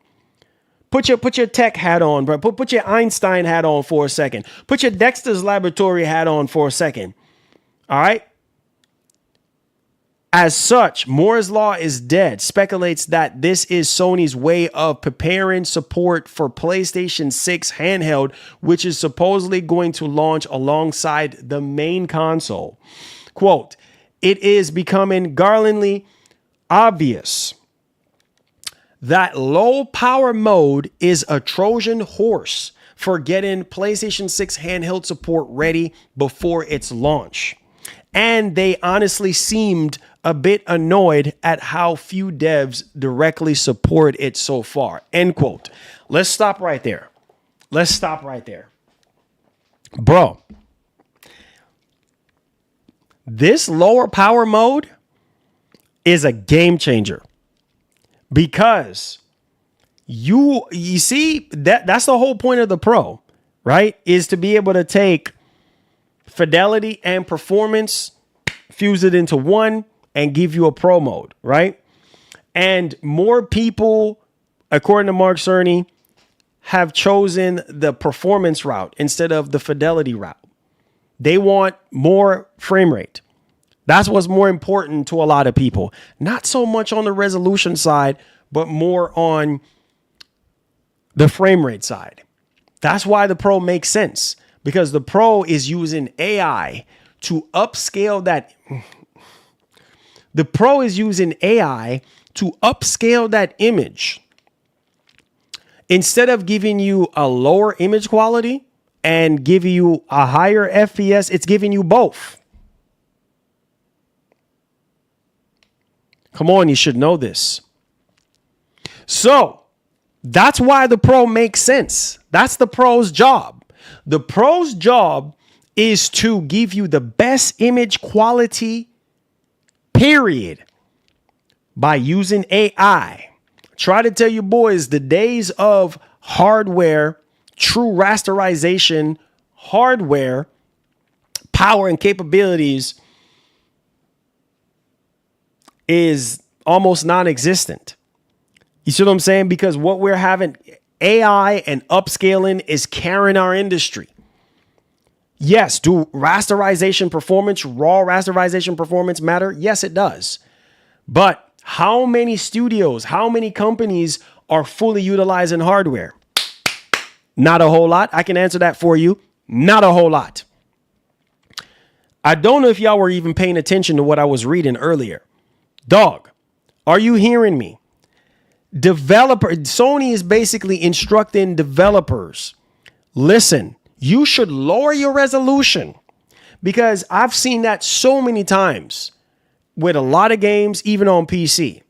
Put your tech hat on, bro. Put your Einstein hat on for a second. Put your Dexter's Laboratory hat on for a second. All right? As such, Moore's Law is dead speculates that this is Sony's way of preparing support for PlayStation 6 Handheld, which is supposedly going to launch alongside the main console. Quote, it is becoming garlandly obvious that low power mode is a Trojan horse for getting PlayStation 6 Handheld support ready before its launch. And they honestly seemed a bit annoyed at how few devs directly support it so far. End quote. Let's stop right there. Bro, this lower power mode is a game changer because you see that's the whole point of the Pro, right? Is to be able to take fidelity and performance, fuse it into one, and give you a Pro mode, right? And more people, according to Mark Cerny, have chosen the performance route instead of the fidelity route. They want more frame rate. That's what's more important to a lot of people. Not so much on the resolution side, but more on the frame rate side. That's why the Pro makes sense, because the Pro is using AI to upscale that. The Pro is using AI to upscale that image. Instead of giving you a lower image quality and giving you a higher FPS, it's giving you both. Come on, you should know this. So that's why the Pro makes sense. That's the Pro's job. The Pro's job is to give you the best image quality, period, by using AI. Try to tell you boys the days of hardware, true rasterization, hardware, power and capabilities is almost non-existent. You see what I'm saying? Because what we're having, AI and upscaling is carrying our industry. Yes, do rasterization performance, raw rasterization performance matter? Yes, it does. But how many studios, how many companies are fully utilizing hardware? Not a whole lot. I can answer that for you. Not a whole lot. I don't know if y'all were even paying attention to what I was reading earlier. Dog, are you hearing me? Sony is basically instructing developers, listen, you should lower your resolution, because I've seen that so many times with a lot of games, even on PC.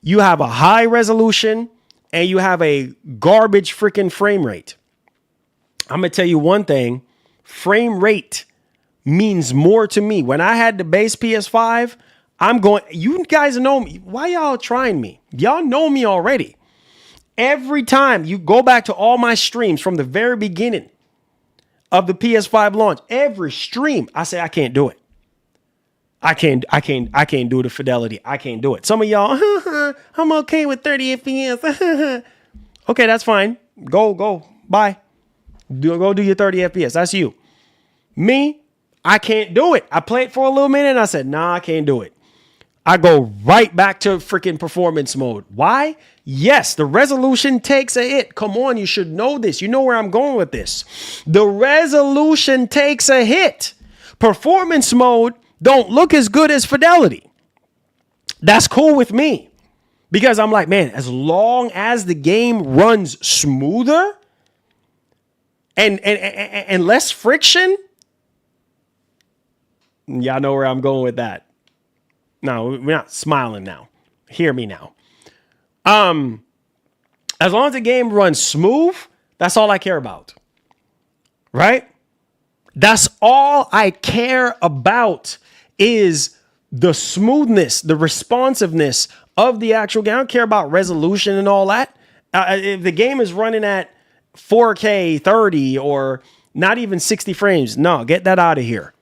You have a high resolution and you have a garbage freaking frame rate. I'm going to tell you one thing. Frame rate means more to me. When I had the base PS5, you guys know me. Why y'all trying me? Y'all know me already. Every time you go back to all my streams from the very beginning of the PS5 launch, every stream, I say I can't do it. I can't do the fidelity. I can't do it. Some of y'all, I'm okay with 30 FPS. Okay, that's fine. Go. Bye. Go do your 30 FPS. That's you. Me, I can't do it. I played for a little minute and I said, nah, I can't do it. I go right back to freaking performance mode. Why? Yes, the resolution takes a hit. Come on, you should know this. You know where I'm going with this. The resolution takes a hit. Performance mode don't look as good as fidelity. That's cool with me, because I'm like, man, as long as the game runs smoother and less friction, Y'all know where I'm going with that. No, we're not smiling now. Hear me now. As long as the game runs smooth, that's all I care about. Right? That's all I care about is the smoothness, the responsiveness of the actual game. I don't care about resolution and all that. If the game is running at 4K 30 or not even 60 frames, no, get that out of here.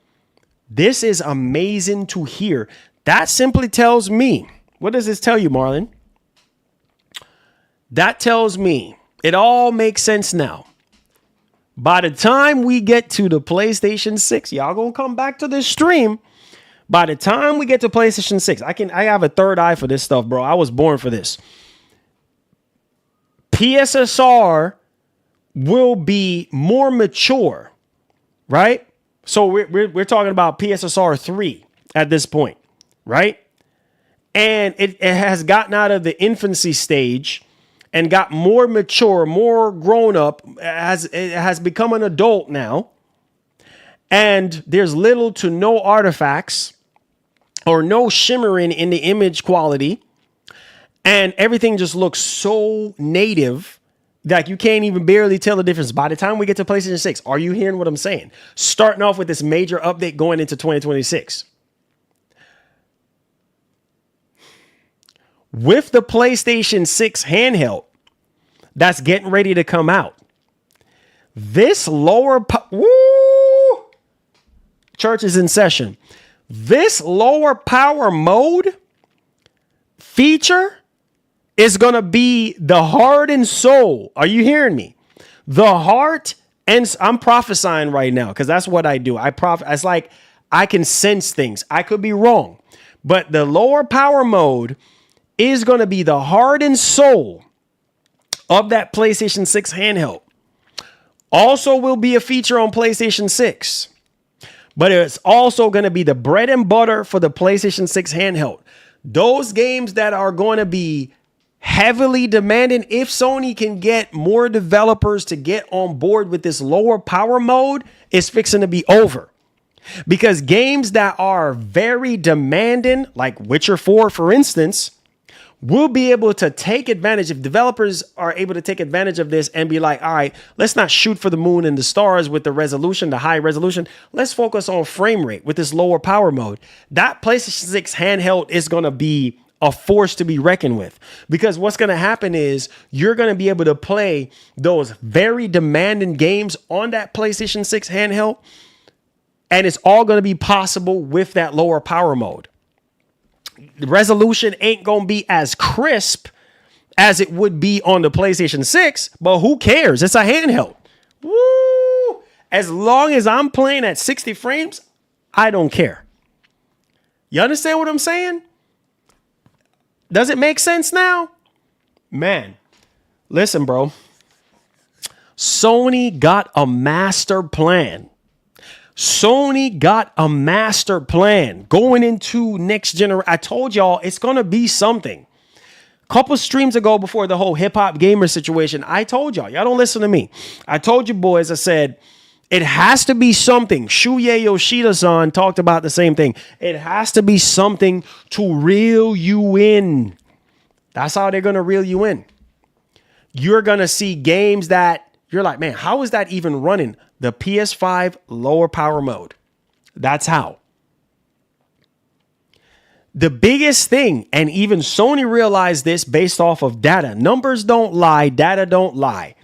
This is amazing to hear. That simply tells me, what does this tell you, Marlon? That tells me it all makes sense now. By the time we get to the PlayStation 6, y'all gonna come back to this stream. By the time we get to PlayStation 6, I have a third eye for this stuff, bro. I was born for this. PSSR will be more mature, right? So we're talking about PSSR 3 at this point, right? And it has gotten out of the infancy stage and got more mature, more grown up, it has become an adult now. And there's little to no artifacts or no shimmering in the image quality. And everything just looks so native that you can't even barely tell the difference. By the time we get to PlayStation 6, are you hearing what I'm saying? Starting off with this major update going into 2026. With the PlayStation 6 handheld that's getting ready to come out, this church is in session. This lower power mode feature is going to be the heart and soul. Are you hearing me? The heart, and I'm prophesying right now because that's what I do. It's like I can sense things. I could be wrong, but the lower power mode is going to be the heart and soul of that PlayStation 6 handheld. Also will be a feature on PlayStation 6, but it's also going to be the bread and butter for the PlayStation 6 handheld. Those games that are going to be heavily demanding, if Sony can get more developers to get on board with this lower power mode, is fixing to be over. Because games that are very demanding, like Witcher 4, for instance, will be able to take advantage. If developers are able to take advantage of this and be like, all right, let's not shoot for the moon and the stars with the resolution, the high resolution. Let's focus on frame rate with this lower power mode. That PlayStation 6 handheld is going to be a force to be reckoned with, because what's going to happen is you're going to be able to play those very demanding games on that PlayStation 6 handheld. And it's all going to be possible with that lower power mode. The resolution ain't going to be as crisp as it would be on the PlayStation 6, but who cares? It's a handheld. Woo! As long as I'm playing at 60 frames, I don't care. You understand what I'm saying? Does it make sense now? Man, listen, bro. Sony got a master plan. Sony got a master plan going into next generation. I told y'all it's going to be something. A couple streams ago, before the whole hip hop gamer situation, I told y'all don't listen to me. I told you boys, I said, it has to be something. Shuya Yoshida-san talked about the same thing. It has to be something to reel you in. That's how they're going to reel you in. You're going to see games that you're like, man, how is that even running? The PS5 lower power mode. That's how. The biggest thing, and even Sony realized this based off of data. Numbers don't lie. Data don't lie.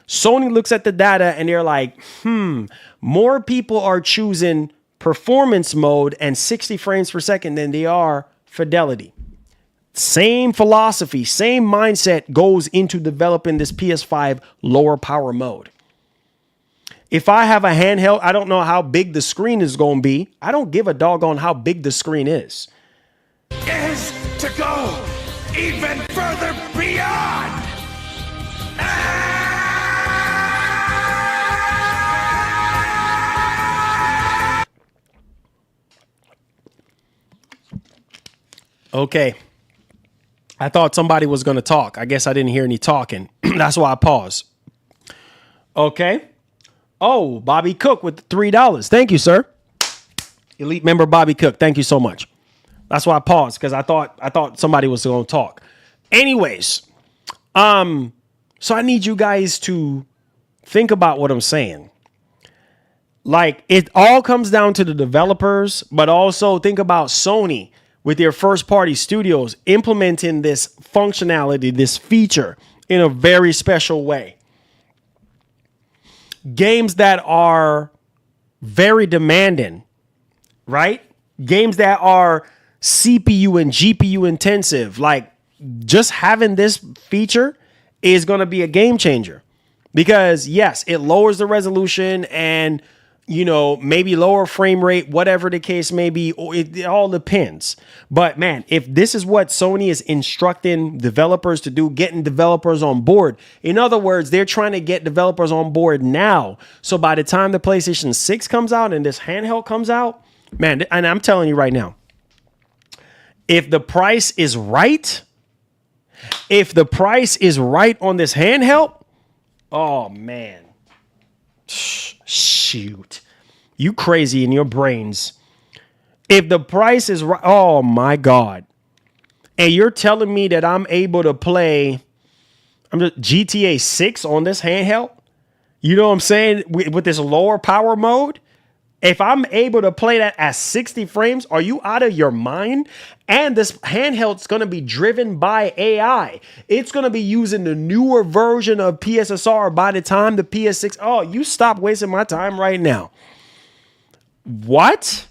Sony looks at the data and they're like, more people are choosing performance mode and 60 frames per second than they are fidelity. Same philosophy, same mindset goes into developing this PS5 lower power mode. If I have a handheld, I don't know how big the screen is going to be. I don't give a doggone how big the screen is. Is to go even further beyond. Okay. I thought somebody was going to talk. I guess I didn't hear any talking. That's why I paused. Okay. Oh, Bobby Cook with $3. Thank you, sir. Elite member Bobby Cook, thank you so much. That's why I paused, because I thought somebody was going to talk. Anyways, so I need you guys to think about what I'm saying. Like, it all comes down to the developers, but also think about Sony with their first party studios implementing this functionality, this feature in a very special way. Games that are very demanding, right? Games that are CPU and GPU intensive, like just having this feature is going to be a game changer, because yes, it lowers the resolution and, you know, maybe lower frame rate, whatever the case may be. It all depends. But man, if this is what Sony is instructing developers to do, getting developers on board. In other words, they're trying to get developers on board now. So by the time the PlayStation 6 comes out and this handheld comes out, man, and I'm telling you right now, if the price is right on this handheld, oh man. Shoot, you crazy in your brains. If the price is right, oh my God. And you're telling me that I'm able to play GTA 6 on this handheld? You know what I'm saying? With this lower power mode? If I'm able to play that at 60 frames, are you out of your mind? And this handheld's going to be driven by AI. It's going to be using the newer version of PSSR by the time the PS6. Oh, you stop wasting my time right now. What?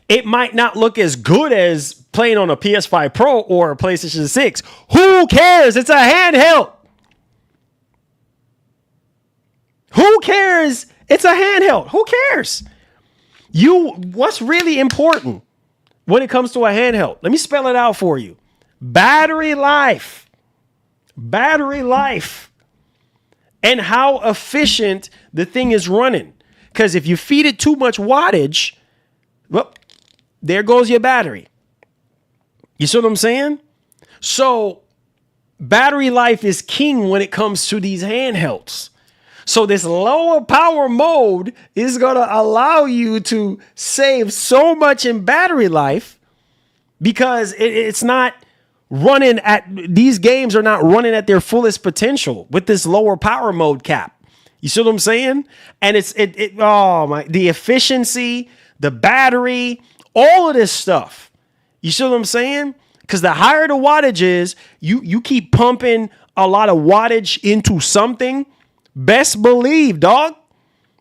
It might not look as good as playing on a PS5 Pro or a PlayStation 6. Who cares? It's a handheld. Who cares? It's a handheld. Who cares? What's really important when it comes to a handheld? Let me spell it out for you. Battery life. And how efficient the thing is running. Because if you feed it too much wattage, well, there goes your battery. You see what I'm saying? So battery life is king when it comes to these handhelds. So this lower power mode is going to allow you to save so much in battery life, because it's not running at, these games are not running at their fullest potential with this lower power mode cap. You see what I'm saying? And the efficiency, the battery, all of this stuff. You see what I'm saying? Because the higher the wattage is, you keep pumping a lot of wattage into something. Best believe, dog.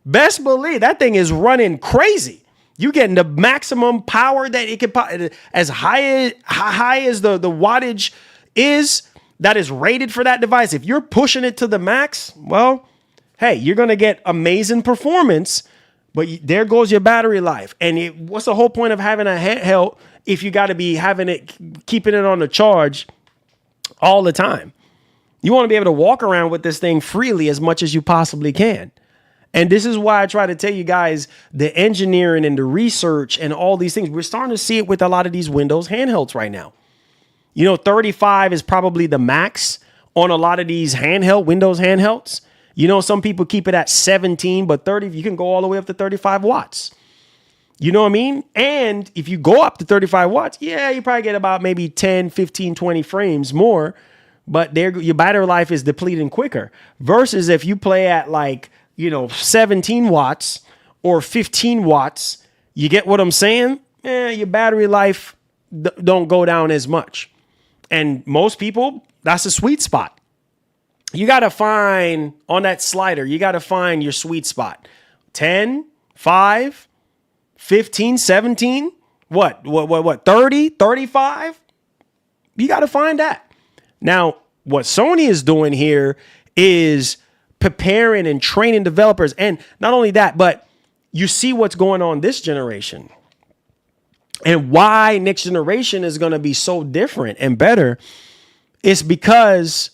Best believe that thing is running crazy. You getting the maximum power that it can, as high as the wattage is that is rated for that device. If you're pushing it to the max, well, hey, you're gonna get amazing performance, but there goes your battery life. And what's the whole point of having a handheld if you got to be keeping it on the charge all the time? You want to be able to walk around with this thing freely as much as you possibly can. And this is why I try to tell you guys the engineering and the research and all these things. We're starting to see it with a lot of these Windows handhelds right now. You know, 35 is probably the max on a lot of these Windows handhelds. You know, some people keep it at 17, but 30, you can go all the way up to 35 watts. You know what I mean? And if you go up to 35 watts, yeah, you probably get about maybe 10, 15, 20 frames more. But your battery life is depleting quicker. Versus if you play at 17 watts or 15 watts, you get what I'm saying? Your battery life don't go down as much. And most people, that's a sweet spot. You got to find on that slider, you got to find your sweet spot. 10, 5, 15, 17, what, 30, 35? You got to find that. Now, what Sony is doing here is preparing and training developers. And not only that, but you see what's going on this generation. And why next generation is going to be so different and better is because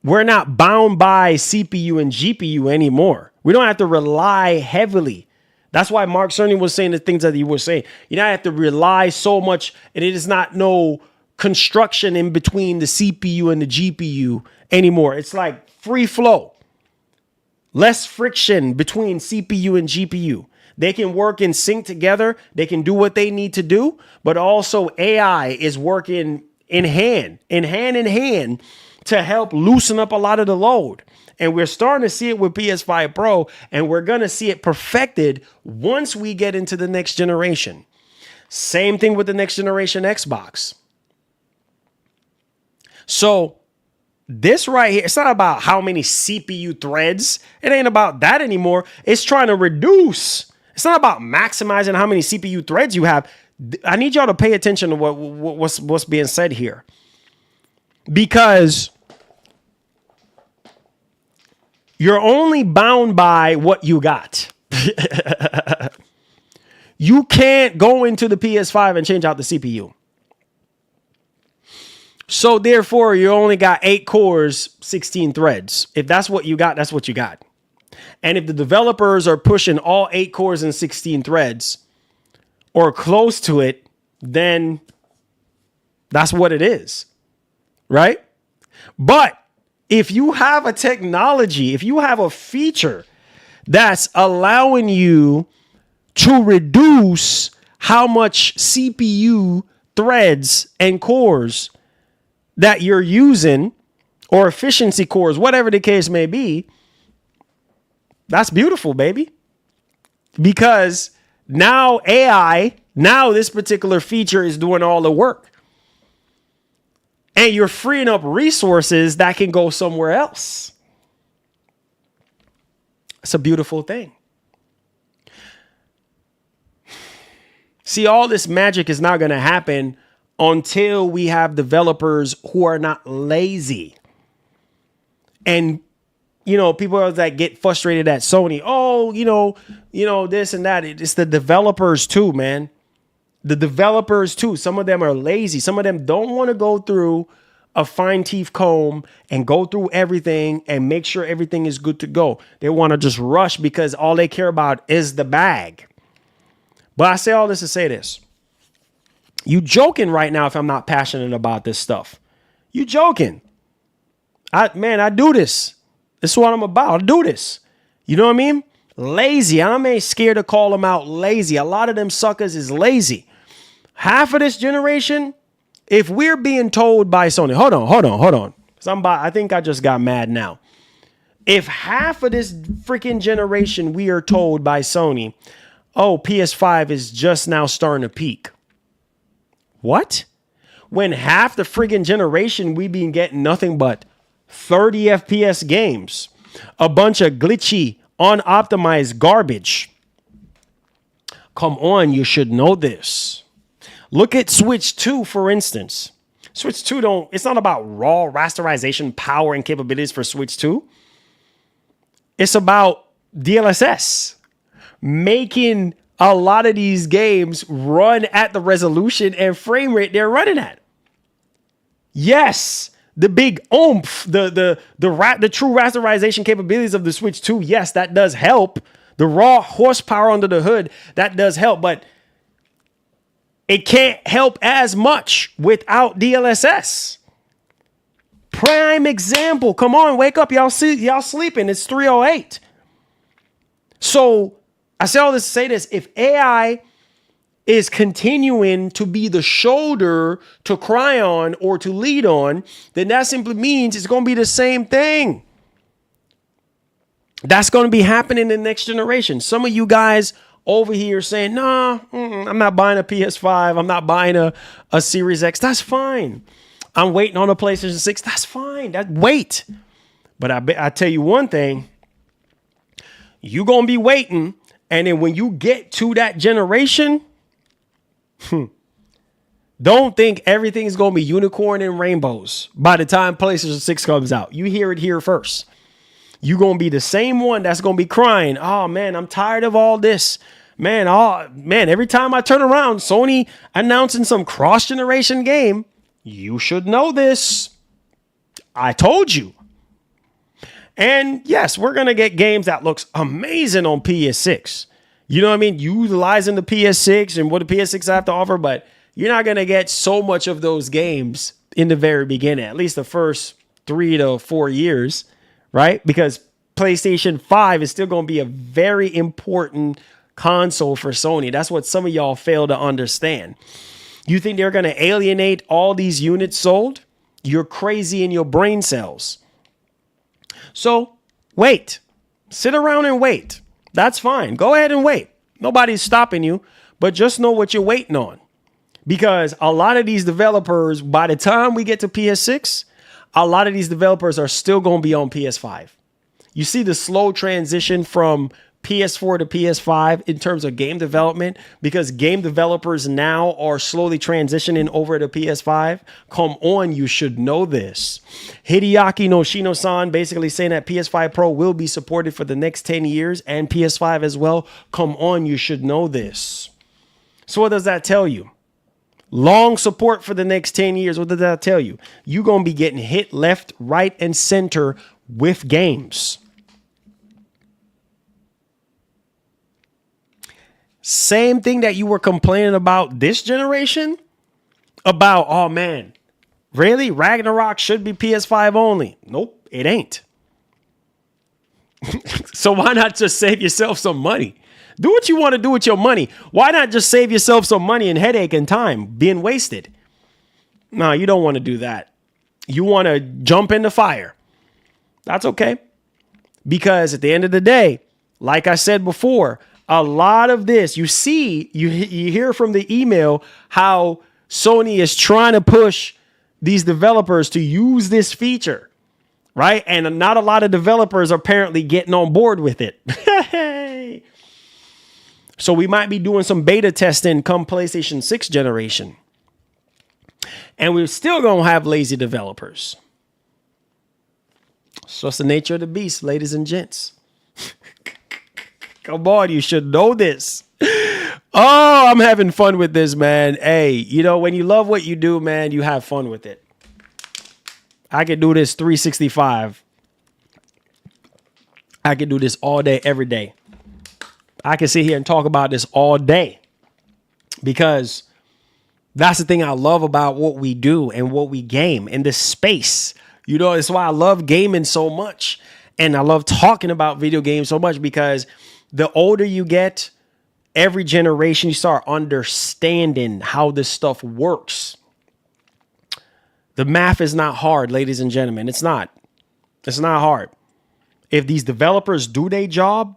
we're not bound by CPU and GPU anymore. We don't have to rely heavily. That's why Mark Cerny was saying the things that he was saying. You don't have to rely so much, and it is not no construction in between the CPU and the GPU anymore. It's like free flow. less friction between CPU and GPU. They can work in sync together. They can do what they need to do, but also AI is working in hand to help loosen up a lot of the load. And we're starting to see it with PS5 Pro, and we're going to see it perfected once we get into the next generation. Same thing with the next generation Xbox. So this right here, it's not about how many CPU threads. It ain't about that anymore. It's trying to reduce. It's not about maximizing how many CPU threads you have. I need y'all to pay attention to what's being said here. Because you're only bound by what you got. You can't go into the PS5 and change out the CPU. So therefore, you only got 8 cores, 16 threads. If that's what you got, that's what you got. And if the developers are pushing all 8 cores and 16 threads or close to it, then that's what it is. Right? But if you have a technology, if you have a feature that's allowing you to reduce how much CPU threads and cores that you're using, or efficiency cores, whatever the case may be, that's beautiful, baby. Because now AI, now this particular feature is doing all the work. And you're freeing up resources that can go somewhere else. It's a beautiful thing. See, all this magic is not going to happen until we have developers who are not lazy. And, you know, people that get frustrated at Sony. Oh, you know, this and that. It's the developers too, man. The developers too. Some of them are lazy. Some of them don't want to go through a fine teeth comb and go through everything and make sure everything is good to go. They want to just rush because all they care about is the bag. But I say all this to say this. You joking right now if I'm not passionate about this stuff. You joking. I do this. This is what I'm about. I do this. You know what I mean? Lazy. I'm ain't scared to call them out lazy. A lot of them suckers is lazy. Half of this generation, if we're being told by Sony, hold on. I think I just got mad now. If half of this freaking generation we are told by Sony, oh, PS5 is just now starting to peak. What? When half the friggin' generation we been getting nothing but 30 FPS games, a bunch of glitchy, unoptimized garbage. Come on, you should know this. Look at Switch 2, for instance. Switch 2 it's not about raw rasterization power and capabilities for Switch 2. It's about DLSS. Making a lot of these games run at the resolution and frame rate they're running at. Yes, the big oomph, the true rasterization capabilities of the Switch 2, yes, that does help. The raw horsepower under the hood, that does help, but it can't help as much without DLSS. Prime example. Come on, wake up. Y'all sleeping. It's 3:08. So I say all this to say this. If AI is continuing to be the shoulder to cry on or to lead on, then that simply means it's going to be the same thing. That's going to be happening in the next generation. Some of you guys over here saying, nah, I'm not buying a PS5. I'm not buying a Series X. That's fine. I'm waiting on a PlayStation 6. That's fine. Wait. But I tell you one thing. You're going to be waiting. And then when you get to that generation, don't think everything is going to be unicorn and rainbows by the time PlayStation 6 comes out. You hear it here first. You're going to be the same one that's going to be crying. Oh, man, I'm tired of all this. Man, every time I turn around, Sony announcing some cross-generation game. You should know this. I told you. And yes, we're going to get games that looks amazing on PS6. You know what I mean? Utilizing the PS6 and what the PS6 have to offer, but you're not going to get so much of those games in the very beginning, at least the first 3 to 4 years, right? Because PlayStation 5 is still going to be a very important console for Sony. That's what some of y'all fail to understand. You think they're going to alienate all these units sold? You're crazy in your brain cells. So wait, sit around and wait. That's fine. Go ahead and wait. Nobody's stopping you, but just know what you're waiting on. Because a lot of these developers, by the time we get to PS6, a lot of these developers are still going to be on PS5. You see the slow transition from PS4 to PS5 in terms of game development, because game developers now are slowly transitioning over to PS5. Come on, you should know this. Hideaki Noshino-san basically saying that PS5 Pro will be supported for the next 10 years and PS5 as well. Come on, you should know this. So what does that tell you? Long support for the next 10 years. What does that tell you? You're going to be getting hit left, right, and center with games. Same thing that you were complaining about this generation. About, oh man, really? Ragnarok should be PS5 only. Nope, it ain't. So why not just save yourself some money? Do what you want to do with your money. Why not just save yourself some money and headache and time being wasted? No, you don't want to do that. You want to jump in the fire. That's okay. Because at the end of the day, like I said before, a lot of this, you hear from the email how Sony is trying to push these developers to use this feature, right? And not a lot of developers are apparently getting on board with it. So we might be doing some beta testing come PlayStation 6 generation. And we're still going to have lazy developers. So it's the nature of the beast, ladies and gents. Come on, you should know this. Oh, I'm having fun with this, man. Hey, you know, when you love what you do, man, you have fun with it. I could do this 365. I could do this all day, every day. I can sit here and talk about this all day because that's the thing I love about what we do and what we game in this space. You know, it's why I love gaming so much. And I love talking about video games so much because the older you get, every generation, you start understanding how this stuff works. The math is not hard, ladies and gentlemen. It's not. It's not hard. If these developers do their job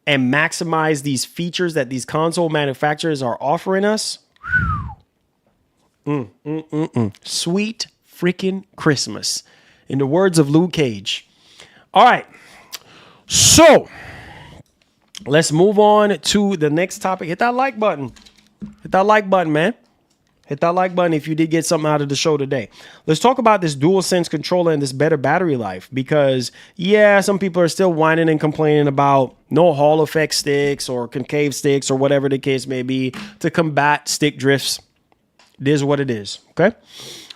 and maximize these features that these console manufacturers are offering us, sweet freaking Christmas. In the words of Luke Cage. All right. So let's move on to the next topic. Hit that like button. Hit that like button, man. Hit that like button if you did get something out of the show today. Let's talk about this Dualsense controller and this better battery life because, yeah, some people are still whining and complaining about no Hall effect sticks or concave sticks or whatever the case may be to combat stick drifts. It is what it is, okay?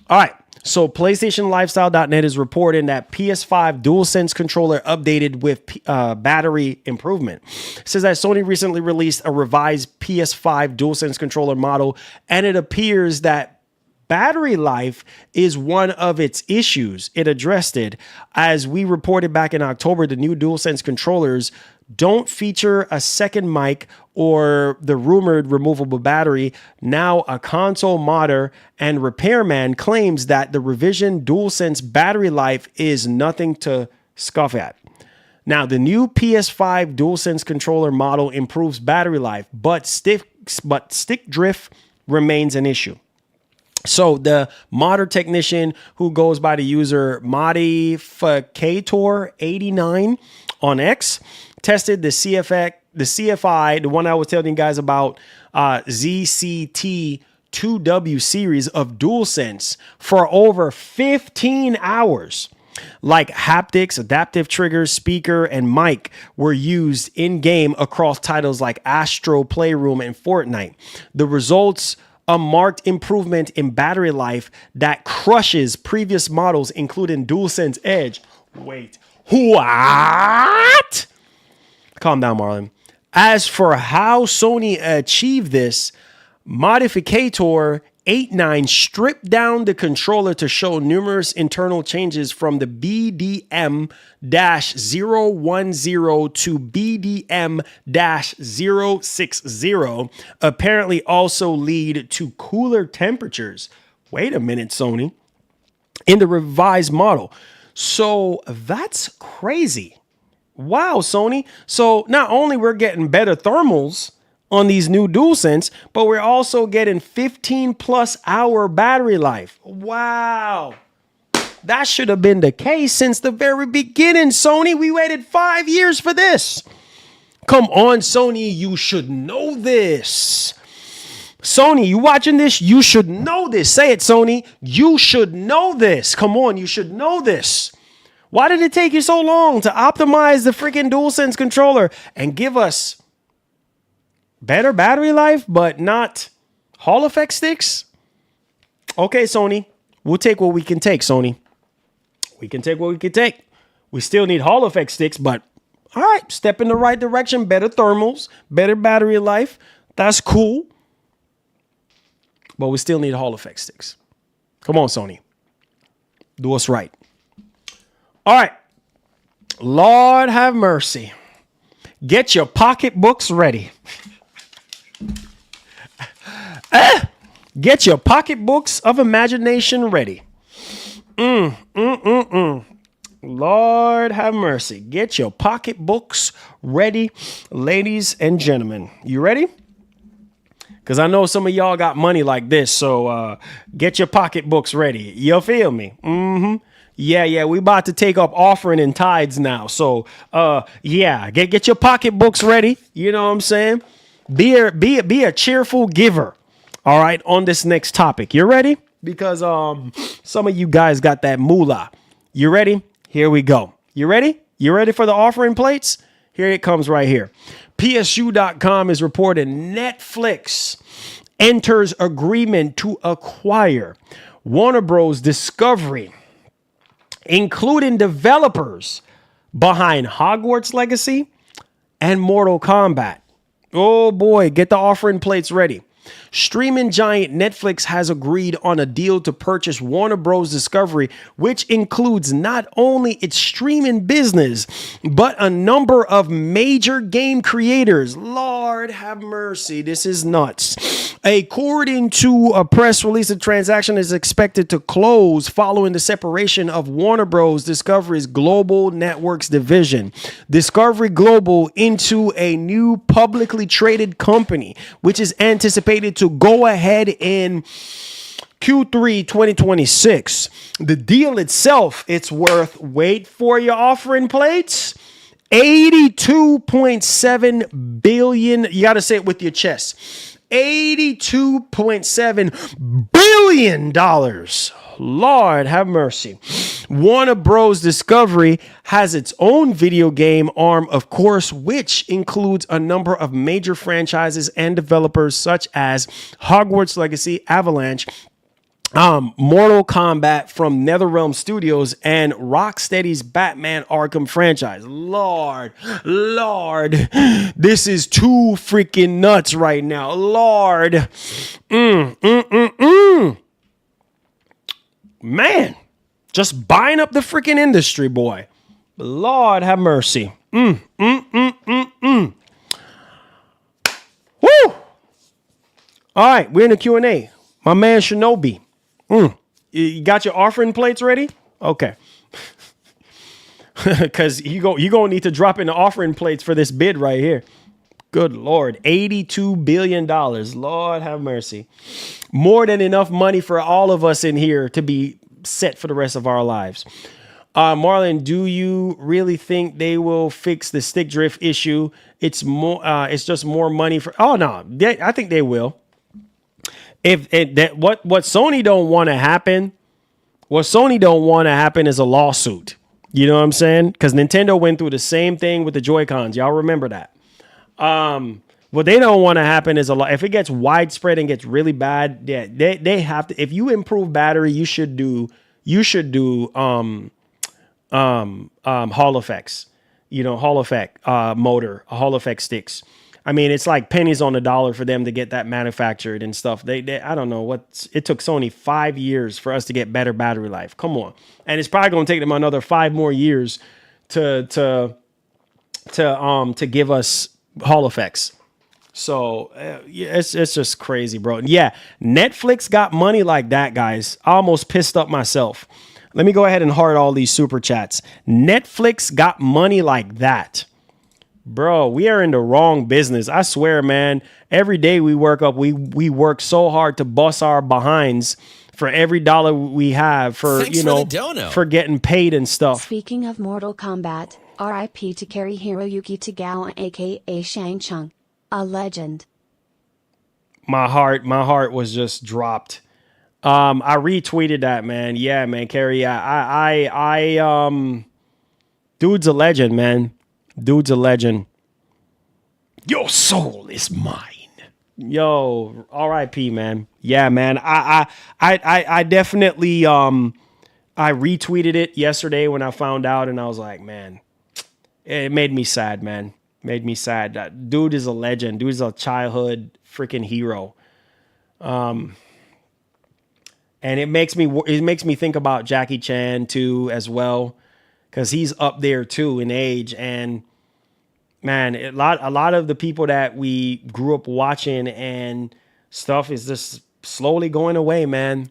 All right. So PlayStationLifestyle.net is reporting that PS5 DualSense controller updated with battery improvement. It says that Sony recently released a revised PS5 DualSense controller model, and it appears that battery life is one of its issues. It addressed it. As we reported back in October, the new DualSense controllers don't feature a second mic or the rumored removable battery. Now, a console modder and repairman claims that the revision DualSense battery life is nothing to scoff at. Now, the new PS5 DualSense controller model improves battery life, but stick drift remains an issue. So the modder technician who goes by the user Modificator89 on X tested the CFI, the one I was telling you guys about, ZCT 2W series of DualSense for over 15 hours. Like haptics, adaptive triggers, speaker, and mic were used in-game across titles like Astro Playroom and Fortnite. The results, a marked improvement in battery life that crushes previous models, including DualSense Edge. Wait, what? Calm down, Marlon. As for how Sony achieved this, Modificator 89 stripped down the controller to show numerous internal changes from the BDM-010 to BDM-060, apparently also lead to cooler temperatures. Wait a minute, Sony. In the revised model. So that's crazy. Wow, Sony. So not only we're getting better thermals on these new DualSense, but we're also getting 15 plus hour battery life. Wow. That should have been the case since the very beginning, Sony. We waited 5 years for this. Come on, Sony. You should know this. Sony, you watching this? You should know this. Say it, Sony. You should know this. Come on, you should know this. Why did it take you so long to optimize the freaking DualSense controller and give us better battery life, but not Hall effect sticks? Okay, Sony, we'll take what we can take, Sony. We can take what we can take. We still need Hall effect sticks, but all right, step in the right direction. Better thermals, better battery life. That's cool. But we still need Hall effect sticks. Come on, Sony. Do us right. All right. Lord have mercy. Get your pocketbooks ready. Get your pocketbooks of imagination ready. Lord have mercy. Get your pocketbooks ready, ladies and gentlemen. You ready? Because I know some of y'all got money like this, so get your pocketbooks ready. You feel me? Yeah, we about to take up offering and tithes now. So, get your pocketbooks ready. You know what I'm saying? Be a cheerful giver. All right, on this next topic. You ready? Because some of you guys got that moolah. You ready? Here we go. You ready? You ready for the offering plates? Here it comes right here. PSU.com is reporting Netflix enters agreement to acquire Warner Bros. Discovery, including developers behind Hogwarts Legacy and Mortal Kombat. Oh boy, get the offering plates ready. Streaming giant Netflix has agreed on a deal to purchase Warner Bros. Discovery, which includes not only its streaming business, but a number of major game creators. Lord have mercy, this is nuts. According to a press release, the transaction is expected to close following the separation of Warner Bros. Discovery's Global Networks division, Discovery Global, into a new publicly traded company, which is anticipated to go ahead in Q3 2026. The deal itself, it's worth, wait for your offering plates, $82.7 billion. You got to say it with your chest. $82.7 billion. Lord have mercy. Warner Bros. Discovery has its own video game arm, of course, which includes a number of major franchises and developers such as Hogwarts Legacy, Avalanche, Mortal Kombat from NetherRealm Studios, and Rocksteady's Batman Arkham franchise. Lord, this is too freaking nuts right now. Lord, man, just buying up the freaking industry, boy. Lord have mercy. Woo! All right, we're in the Q&A. My man Shinobi. You got your offering plates ready? Okay. Because you gonna need to drop in the offering plates for this bid right here. Good Lord. $82 billion. Lord have mercy. More than enough money for all of us in here to be set for the rest of our lives. Marlon, do you really think they will fix the stick drift issue? It's just more money for. Oh no, I think they will. What Sony don't want to happen, is a lawsuit. You know what I'm saying? Because Nintendo went through the same thing with the Joy-Cons. Y'all remember that? What they don't want to happen is if it gets widespread and gets really bad, they have to. If you improve battery, you should do Hall effects. Hall effect motor, Hall effect sticks. I mean, it's like pennies on the dollar for them to get that manufactured and stuff. They I don't know what it took Sony 5 years for us to get better battery life. Come on. And it's probably going to take them another 5 more years to give us Hall effects. So yeah, it's just crazy, bro. And yeah, Netflix got money like that, guys. I almost pissed up myself. Let me go ahead and heart all these super chats. Netflix got money like that. Bro, we are in the wrong business. I swear, man. Every day we work up, we work so hard to bust our behinds for every dollar we have for, Thanks for the dono. for getting paid and stuff. Speaking of Mortal Kombat, RIP to carry Hiroyuki Tagawa aka Shang Tsung. A legend. My heart was just dropped. I retweeted that, man. Yeah, man, Carrie. Dude's a legend, man. Dude's a legend. Your soul is mine. Yo, R.I.P., man. Yeah, man. I definitely I retweeted it yesterday when I found out, and I was like, man, it made me sad, man. Made me sad. That dude is a legend. Dude is a childhood freaking hero. And it makes me think about Jackie Chan too as well, because he's up there too in age. And man, a lot of the people that we grew up watching and stuff is just slowly going away, man.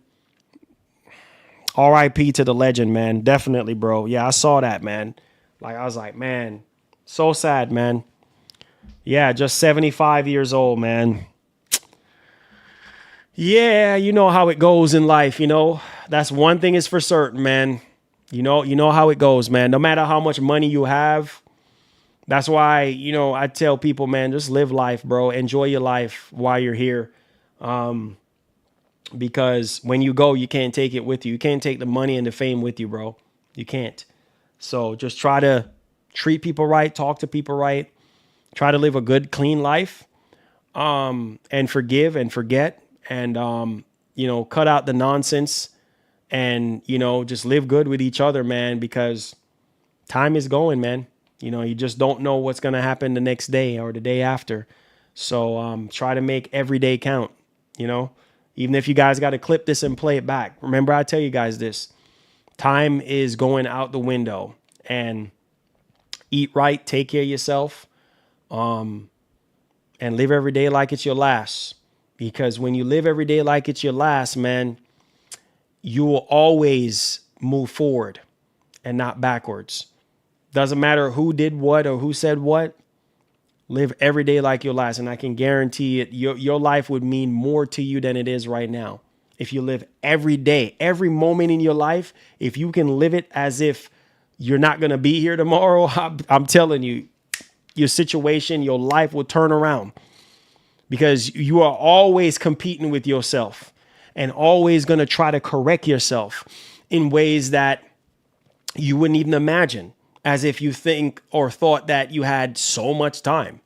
R.I.P. to the legend, man. Definitely, bro. Yeah, I saw that, man. Like, I was like, man, so sad, man. Yeah, just 75 years old, man. Yeah, you know how it goes in life, That's one thing is for certain, man. You know how it goes, man. No matter how much money you have. That's why, I tell people, man, just live life, bro. Enjoy your life while you're here. Because when you go, you can't take it with you. You can't take the money and the fame with you, bro. You can't. So just try to treat people right, talk to people right, try to live a good, clean life, and forgive and forget, and, cut out the nonsense and, just live good with each other, man, because time is going, man. You just don't know what's going to happen the next day or the day after. So try to make every day count, even if you guys got to clip this and play it back. Remember, I tell you guys this, time is going out the window, and eat right, take care of yourself, and live every day like it's your last. Because when you live every day like it's your last, man, you will always move forward and not backwards. Doesn't matter who did what or who said what. Live every day like your last. And I can guarantee it, your life would mean more to you than it is right now. If you live every day, every moment in your life, if you can live it as if you're not going to be here tomorrow, I'm telling you, your situation, your life will turn around, because you are always competing with yourself and always going to try to correct yourself in ways that you wouldn't even imagine, as if you think or thought that you had so much time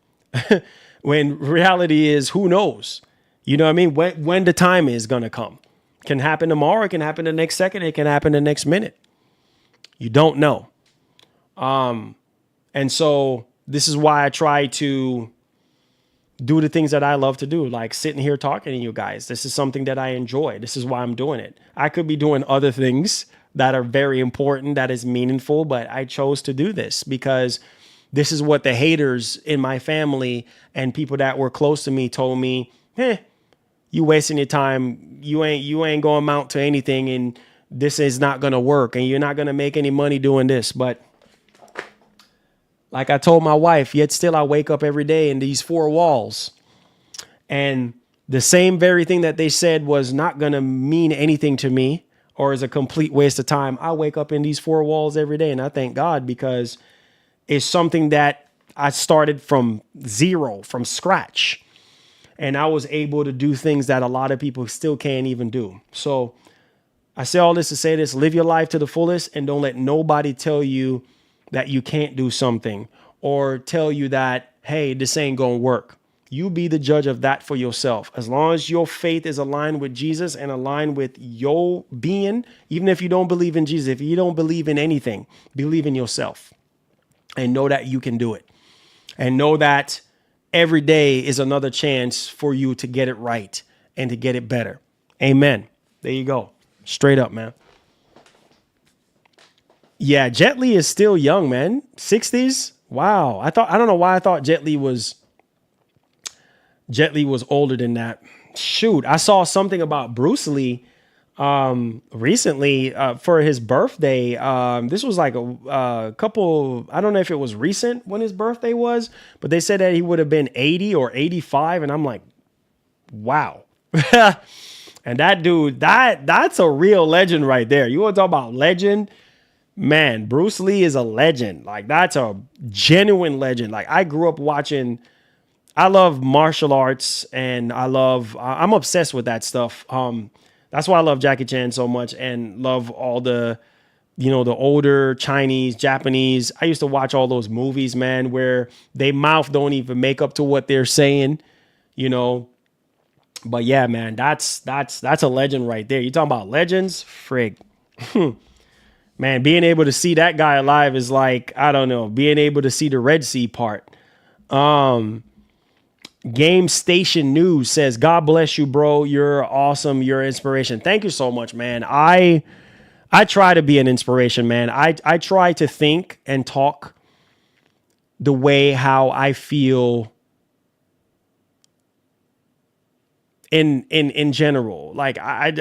when reality is, who knows? You know what I mean? When the time is going to come. It can happen tomorrow. It can happen the next second. It can happen the next minute. You don't know. And so this is why I try to do the things that I love to do, like sitting here talking to you guys. This is something that I enjoy. This is why I'm doing it. I could be doing other things that are very important, that is meaningful, but I chose to do this because this is what the haters in my family and people that were close to me told me, you wasting your time. You ain't going to amount to anything, and this is not going to work, and you're not going to make any money doing this. But like I told my wife, yet still I wake up every day in these four walls, and the same very thing that they said was not going to mean anything to me or is a complete waste of time, I wake up in these four walls every day, and I thank God, because it's something that I started from zero, from scratch, and I was able to do things that a lot of people still can't even do. So I say all this to say this: live your life to the fullest, and don't let nobody tell you that you can't do something or tell you that, hey, this ain't gonna work. You be the judge of that for yourself. As long as your faith is aligned with Jesus and aligned with your being, even if you don't believe in Jesus, if you don't believe in anything, believe in yourself and know that you can do it. And know that every day is another chance for you to get it right and to get it better. Amen. There you go. Straight up, man. Yeah, Jet Li is still young, man. 60s. Wow. I don't know why I thought Jet Li was older than that. Shoot, I saw something about Bruce Lee recently for his birthday. This was like a couple, I don't know if it was recent when his birthday was, but they said that he would have been 80 or 85. And I'm like, wow. And that dude, that's a real legend right there. You want to talk about legend? Man, Bruce Lee is a legend. Like, that's a genuine legend. Like, I grew up watching, I love martial arts, and I'm obsessed with that stuff. That's why I love Jackie Chan so much and love all the, the older Chinese, Japanese. I used to watch all those movies, man, where they mouth don't even make up to what they're saying, But yeah, man, that's a legend right there. You talking about legends? Frig. Man, being able to see that guy alive is like, I don't know, being able to see the Red Sea part. Game Station News says, God bless you, bro. You're awesome. You're an inspiration. Thank you so much, man. I try to be an inspiration, man. I try to think and talk the way how I feel in general. Like I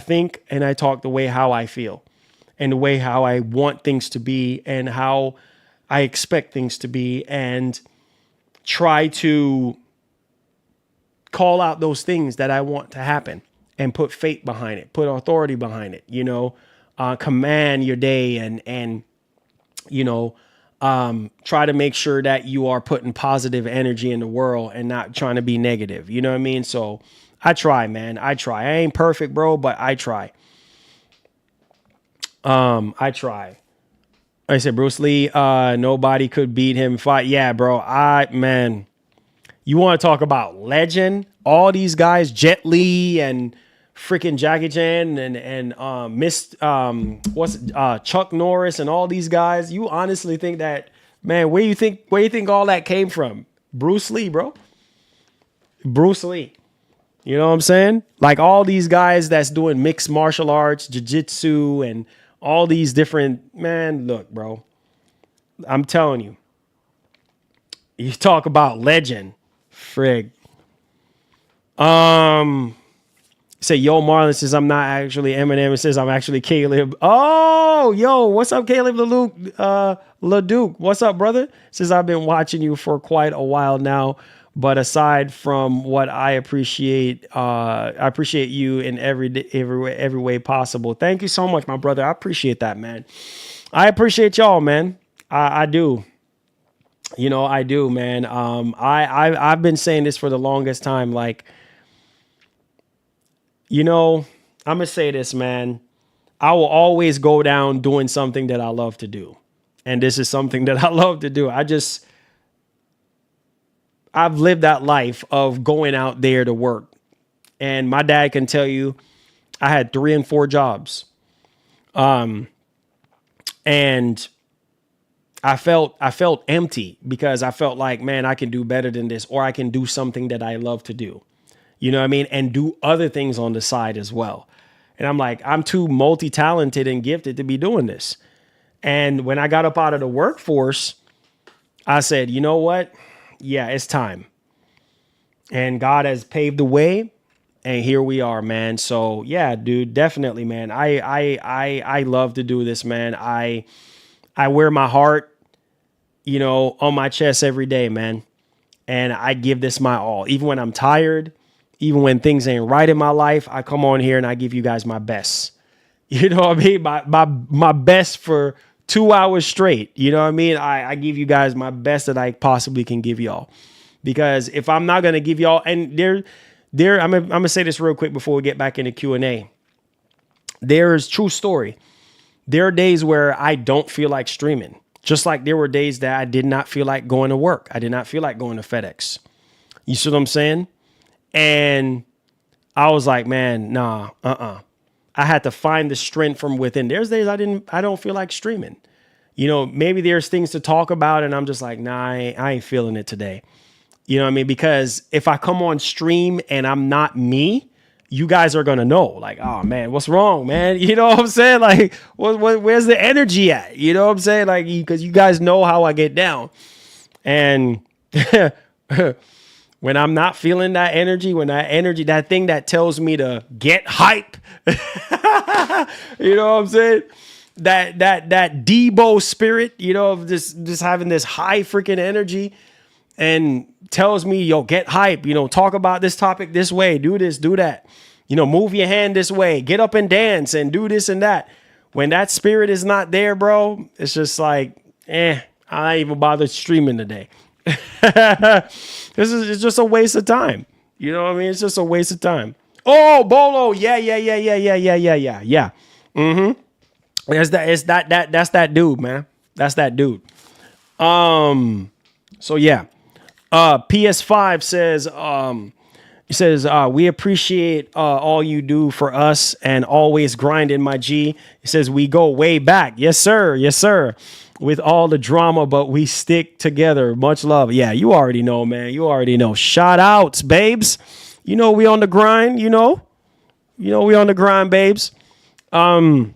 think and I talk the way how I feel and the way how I want things to be and how I expect things to be, and try to call out those things that I want to happen and put faith behind it, put authority behind it, command your day and try to make sure that you are putting positive energy in the world and not trying to be negative. You know what I mean? So I try, man. I try. I ain't perfect, bro, but I try. I try. I said, Bruce Lee, nobody could beat him fight. Yeah, bro. You want to talk about legend? All these guys, Jet Li and freaking Jackie Chan and Chuck Norris and all these guys. You honestly think that, man, where you think all that came from? Bruce Lee, bro. Bruce Lee. You know what I'm saying? Like all these guys that's doing mixed martial arts, jiu-jitsu, and all these different, man, look, bro. I'm telling you. You talk about legend. Frig. Say, yo, Marlon says I'm not actually Eminem. It says I'm actually Caleb. Oh, yo, what's up, Caleb LeDuc? What's up, brother? Says I've been watching you for quite a while now. But aside from what I appreciate you in every way possible. Thank you so much, my brother. I appreciate that, man. I appreciate y'all, man. I do. I do, man. I've been saying this for the longest time. Like, I'm gonna say this, man. I will always go down doing something that I love to do, and this is something that I love to do. I've lived that life of going out there to work. And my dad can tell you I had 3 and 4 jobs. And I felt empty because I felt like, man, I can do better than this, or I can do something that I love to do. You know what I mean? And do other things on the side as well. And I'm like, I'm too multi-talented and gifted to be doing this. And when I got up out of the workforce, I said, you know what? Yeah, it's time. And God has paved the way, and here we are, man. So yeah, dude, definitely, man. I love to do this, man. I wear my heart, on my chest every day, man. And I give this my all. Even when I'm tired, even when things ain't right in my life, I come on here and I give you guys my best. You know what I mean? My best for 2 hours straight. You know what I mean? I give you guys my best that I possibly can give y'all. Because if I'm not going to give y'all, and I'm going to say this real quick before we get back into Q&A. There's true story. There are days where I don't feel like streaming. Just like there were days that I did not feel like going to work. I did not feel like going to FedEx. You see what I'm saying? And I was like, man, nah, I had to find the strength from within. There's days I don't feel like streaming. Maybe there's things to talk about and I'm just like, nah, I ain't feeling it today. You know what I mean? Because if I come on stream and I'm not me, you guys are gonna know, like, oh man, what's wrong, man? You know what I'm saying? Like, where's the energy at? You know what I'm saying? Like, because you guys know how I get down, and when I'm not feeling that energy, that thing that tells me to get hype, you know what I'm saying? That Debo spirit, you know, of just having this high freaking energy, and tells me, yo, get hype, you know, talk about this topic this way, do this, do that, you know, move your hand this way, get up and dance and do this and that. When that spirit is not there, bro, it's just like, I ain't even bothered streaming today. It's just a waste of time. You know what I mean? It's just a waste of time. Oh, Bolo. Yeah. Mm-hmm. That's that dude, man. That's that dude. So yeah. PS5 says, we appreciate all you do for us and always grinding, my G. He says, we go way back. Yes, sir. Yes, sir. With all the drama, but we stick together. Much love. Yeah, you already know, man. You already know. Shout outs, babes. You know we on the grind, you know. We on the grind, babes. It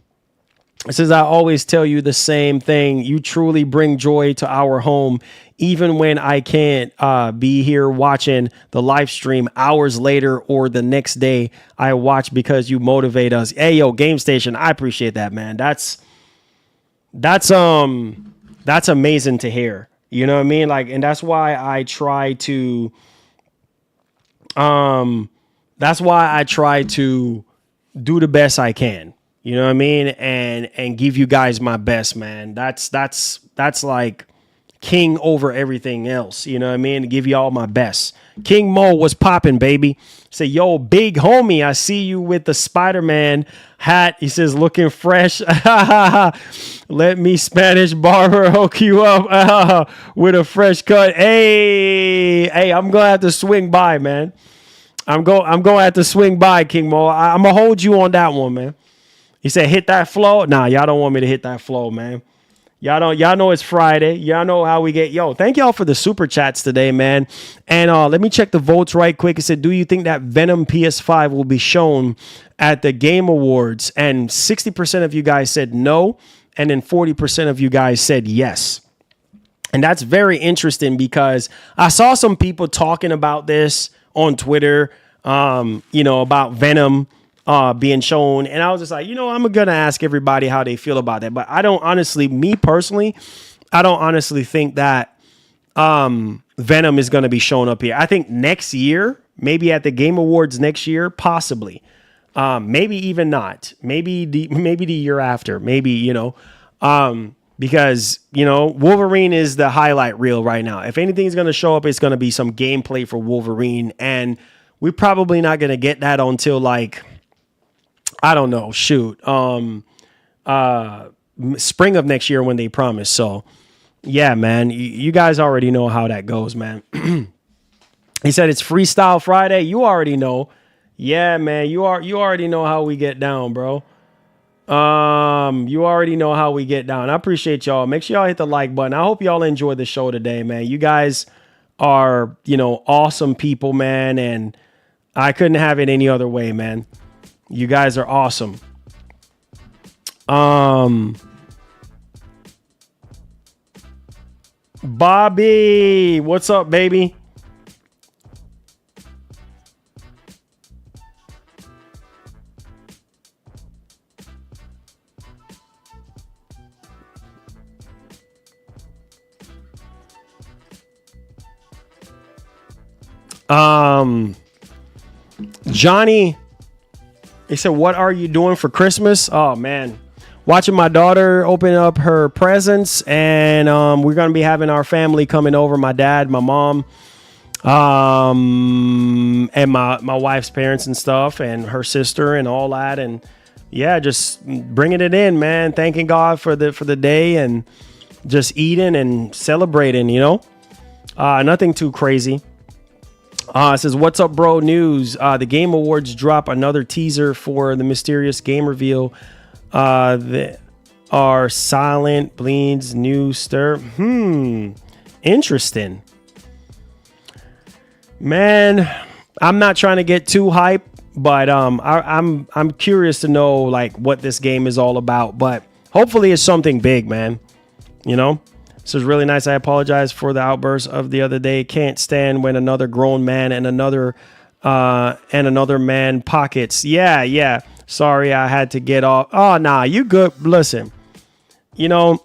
says, I always tell you the same thing. You truly bring joy to our home, even when I can't be here watching the live stream hours later or the next day. I watch because you motivate us. Hey, yo, Game Station, I appreciate that, man. That's amazing to hear. You know what I mean? Like, and that's why I try to do the best I can. You know what I mean? And give you guys my best, man. That's like king over everything else. You know what I mean? To give you all my best. King Mo was popping, baby. Say, yo, big homie, I see you with the Spider-Man hat. He says, looking fresh. Let me Spanish barber hook you up with a fresh cut. Hey, I'm going to have to swing by, man. I'm going to have to swing by, King Mo. I'm going to hold you on that one, man. He said, hit that flow. Nah, y'all don't want me to hit that flow, man. Y'all know it's Friday. Y'all know how we get. Yo, thank y'all for the super chats today, man. And let me check the votes right quick. It said, do you think that Venom PS5 will be shown at the Game Awards? And 60% of you guys said no. And then 40% of you guys said yes. And that's very interesting because I saw some people talking about this on Twitter, about Venom being shown. And I was just like, I'm going to ask everybody how they feel about that. But I don't honestly, me personally, I don't honestly think that Venom is going to be shown up here. I think next year, maybe at the Game Awards next year, possibly. Maybe even not. Maybe the year after. Maybe, because, Wolverine is the highlight reel right now. If anything's going to show up, it's going to be some gameplay for Wolverine. And we're probably not going to get that until I don't know, spring of next year when they promise. So, yeah, man, you guys already know how that goes, man. He said it's Freestyle Friday. You already know. Yeah, man, you already know how we get down, bro. You already know how we get down. I appreciate y'all. Make sure y'all hit the like button. I hope y'all enjoyed the show today, man. You guys are, awesome people, man, and I couldn't have it any other way, man. You guys are awesome. Bobby, what's up, baby? Johnny, he said, what are you doing for Christmas? Oh, man. Watching my daughter open up her presents, and we're going to be having our family coming over, my dad, my mom, and my wife's parents and stuff, and her sister and all that. And, yeah, just bringing it in, man. Thanking God for the day and just eating and celebrating, Nothing too crazy. It says, what's up, bro? News. The Game Awards drop another teaser for the mysterious game reveal. That are silent bleeds new stir. Interesting. Man, I'm not trying to get too hype, but I'm curious to know like what this game is all about. But hopefully it's something big, man. You know, this is really nice. I apologize for the outburst of the other day. Can't stand when another grown man and another man pockets. Yeah. Sorry, I had to get off. Oh, nah, you good. Listen, you know,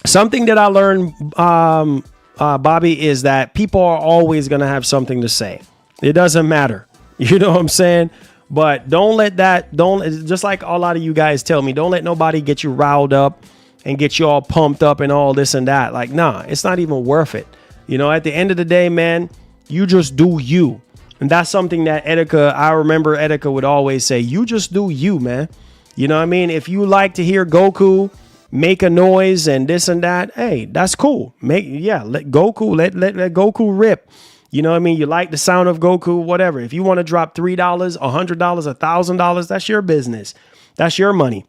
something that I learned, Bobby, is that people are always going to have something to say. It doesn't matter. You know what I'm saying? But just like a lot of you guys tell me, don't let nobody get you riled up and get you all pumped up and all this and that. Like, nah, it's not even worth it. You know, at the end of the day, man, you just do you. And that's something that I remember Edeka would always say, you just do you, man. You know what I mean? If you like to hear Goku make a noise and this and that, hey, that's cool. Let Goku, let Goku rip. You know what I mean? You like the sound of Goku, whatever. If you want to drop $3, $100, $1,000, that's your business. That's your money.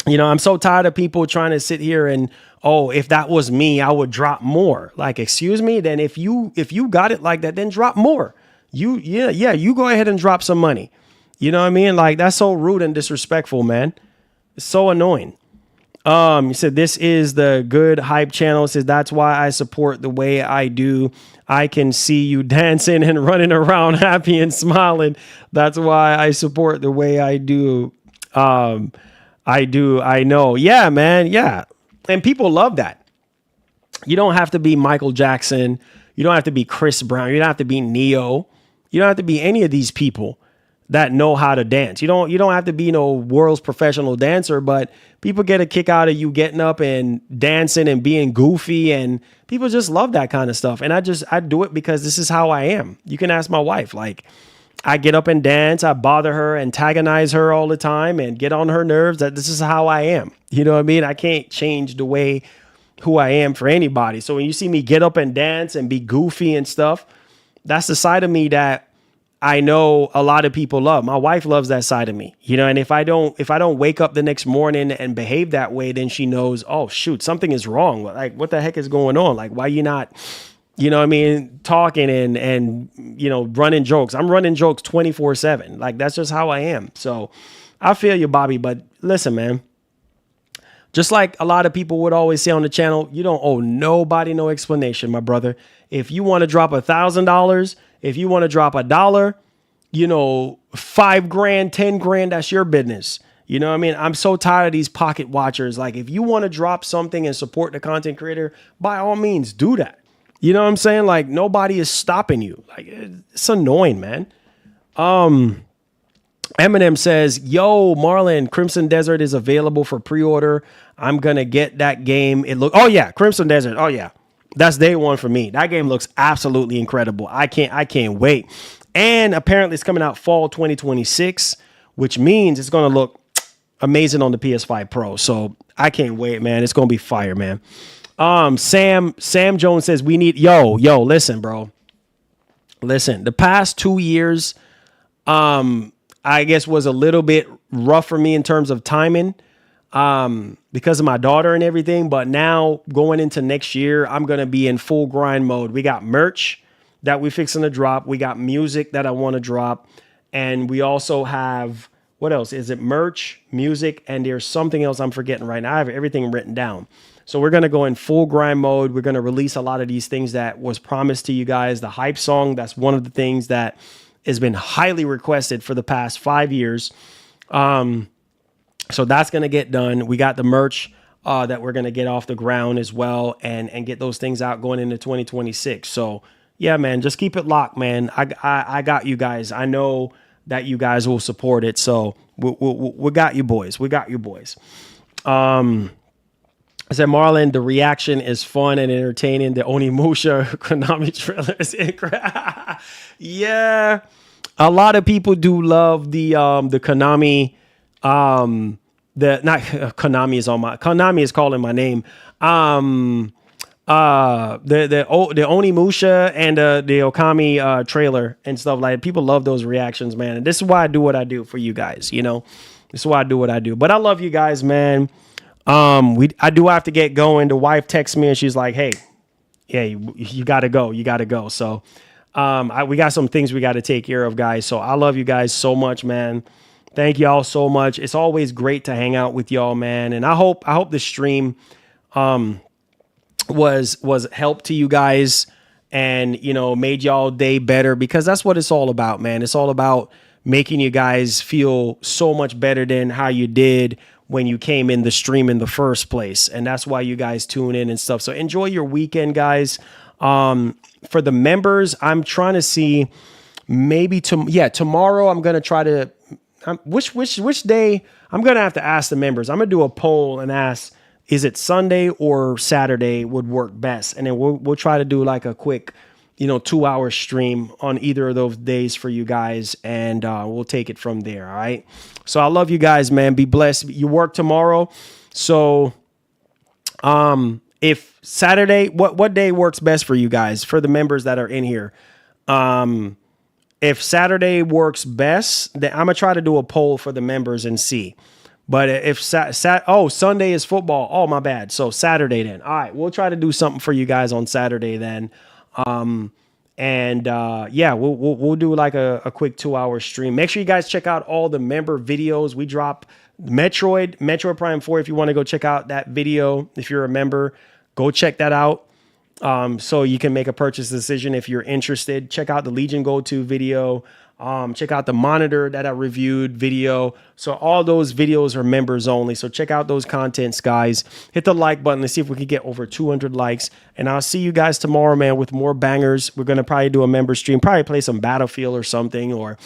You know, I'm so tired of people trying to sit here and, oh, if that was me, I would drop more. Like, excuse me, then if you got it like that, then drop more. You go ahead and drop some money. You know what I mean? Like, that's so rude and disrespectful, man. It's so annoying. You said this is the good hype channel. It says that's why I support the way I do. I can see you dancing and running around happy and smiling. That's why I support the way I do. I know. Yeah, man. Yeah. And people love that. You don't have to be Michael Jackson. You don't have to be Chris Brown. You don't have to be Neo. You don't have to be any of these people that know how to dance. You don't have to be no world's professional dancer, but people get a kick out of you getting up and dancing and being goofy, and people just love that kind of stuff. And I do it because this is how I am. You can ask my wife. Like, I get up and dance. I bother her, antagonize her all the time and get on her nerves. That this is how I am. You know what I mean? I can't change the way who I am for anybody. So when you see me get up and dance and be goofy and stuff, that's the side of me that I know a lot of people love. My wife loves that side of me, you know, and if I don't wake up the next morning and behave that way, then she knows, oh shoot, something is wrong. Like, what the heck is going on? Like, why you not, you know what I mean, talking and, you know, running jokes. I'm running jokes 24/7. Like, that's just how I am. So I feel you, Bobby, but listen, man, just like a lot of people would always say on the channel, you don't owe nobody no explanation, my brother. If you want to drop $1,000, if you want to drop $1, you know, $5,000, $10,000, that's your business. You know what I mean? I'm so tired of these pocket watchers. Like, if you want to drop something and support the content creator, by all means, do that. You know what I'm saying? Like, nobody is stopping you. Like, it's annoying, man. Eminem says, yo, Marlon, Crimson Desert is available for pre-order. I'm going to get that game. Oh yeah, Crimson Desert. Oh yeah. That's day one for me. That game looks absolutely incredible. I can't wait. And apparently it's coming out fall 2026, which means it's going to look amazing on the PS5 Pro. So I can't wait, man. It's going to be fire, man. Sam Jones says we need, listen, bro. Listen, the past 2 years, I guess was a little bit rough for me in terms of timing, because of my daughter and everything. But now going into next year, I'm going to be in full grind mode. We got merch that we fixing to drop. We got music that I want to drop. And we also have, what else? Is it merch, music, and there's something else I'm forgetting right now. I have everything written down. So we're going to go in full grind mode. We're going to release a lot of these things that was promised to you guys. The hype song, that's one of the things that has been highly requested for the past 5 years. So that's going to get done. We got the merch that we're going to get off the ground as well, and get those things out going into 2026. So yeah, man, just keep it locked, man. I got you guys. I know that you guys will support it. So we got you boys. We got you boys. I said, Marlon, the reaction is fun and entertaining. The Onimusha Konami trailer is incredible. Yeah, a lot of people do love the Konami. Konami is calling my name. The Onimusha and the Okami trailer and stuff like that. People love those reactions, man. And this is why I do what I do for you guys. You know, this is why I do what I do. But I love you guys, man. I do have to get going. The wife texts me and she's like, hey, yeah, you gotta go. You gotta go. So, we got some things we got to take care of, guys. So I love you guys so much, man. Thank y'all so much. It's always great to hang out with y'all, man. And I hope the stream was help to you guys and, you know, made y'all day better, because that's what it's all about, man. It's all about making you guys feel so much better than how you did when you came in the stream in the first place. And that's why you guys tune in and stuff. So enjoy your weekend, guys. For the members, I'm trying to see maybe tomorrow I'm going to try to, which day I'm going to have to ask the members. I'm going to do a poll and ask, is it Sunday or Saturday would work best? And then we'll try to do like a quick, 2-hour stream on either of those days for you guys. And we'll take it from there. All right. So I love you guys, man. Be blessed. You work tomorrow. So, if Saturday, what day works best for you guys, for the members that are in here? If Saturday works best, then I'm gonna try to do a poll for the members and see. But if Sunday is football, oh my bad. So Saturday then. All right, we'll try to do something for you guys on Saturday then. We'll do like a quick 2-hour stream. Make sure you guys check out all the member videos. We drop Metroid Prime 4. If you want to go check out that video, if you're a member, go check that out. So you can make a purchase decision if you're interested. Check out the Legion Go To video. Check out the monitor that I reviewed video. So all those videos are members only. So check out those contents, guys. Hit the like button. Let's see if we can get over 200 likes. And I'll see you guys tomorrow, man, with more bangers. We're going to probably do a member stream, probably play some Battlefield or something, or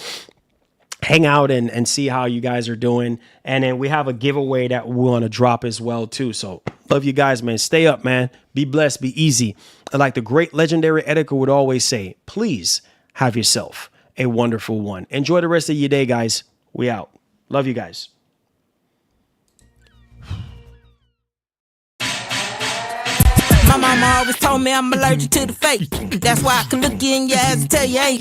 hang out and see how you guys are doing. And then we have a giveaway that we want to drop as well too. So love you guys, man. Stay up, man. Be blessed. Be easy. Like the great legendary Edica would always say, please have yourself a wonderful one. Enjoy the rest of your day, guys. We out. Love you guys. My mama always told me I'm allergic to the fake. That's why I can look you in your ass and tell you ain't.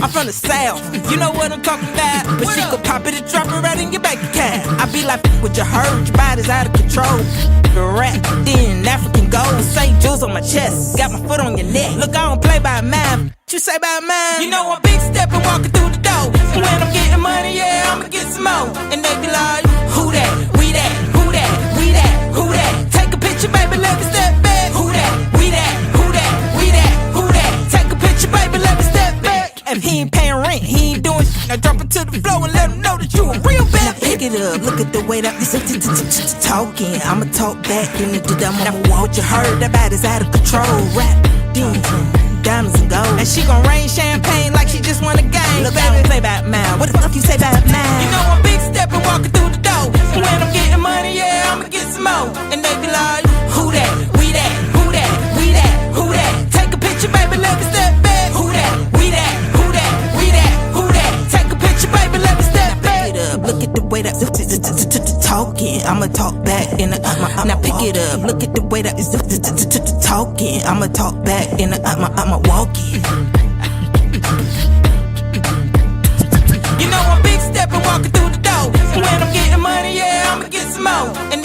I'm from the South, you know what I'm talking about. But she could pop it and drop it right in your bank account. I be like, what you heard, your body's out of control. The rap, then African gold. St. Jules on my chest, got my foot on your neck. Look, I don't play by mine. What you say about mine? You know I'm big stepping, walking through the door. When I'm getting money, yeah, I'ma get some more. And they be like, who that? We that? Who that? We that? Who that? Take a picture, baby, let me step back. If he ain't paying rent, he ain't doing shit. Now drop it to the floor and let him know that you a real bad. Now pick it up, look at the way that this talking. I'ma talk back and do that. I'ma what you heard, that body's out of control. Rap, diamonds and gold. And she gon' rain champagne like she just won a game. Look, baby, play about mine. What the fuck you say about mine? You know I'm big stepping, walking through the door. When I'm getting money, yeah, I'ma get some more. And they be like, who that? We that? Who that? We that? Who that? Take a picture, baby, let me step back. Who that? We that? Look at the way that talking. I'ma talk back in now pick it up. Look at the way that talking. I'ma talk back in I'ma walk it. You know I'm big stepping, walking through the door. When I'm getting money, yeah, I'ma get some more. And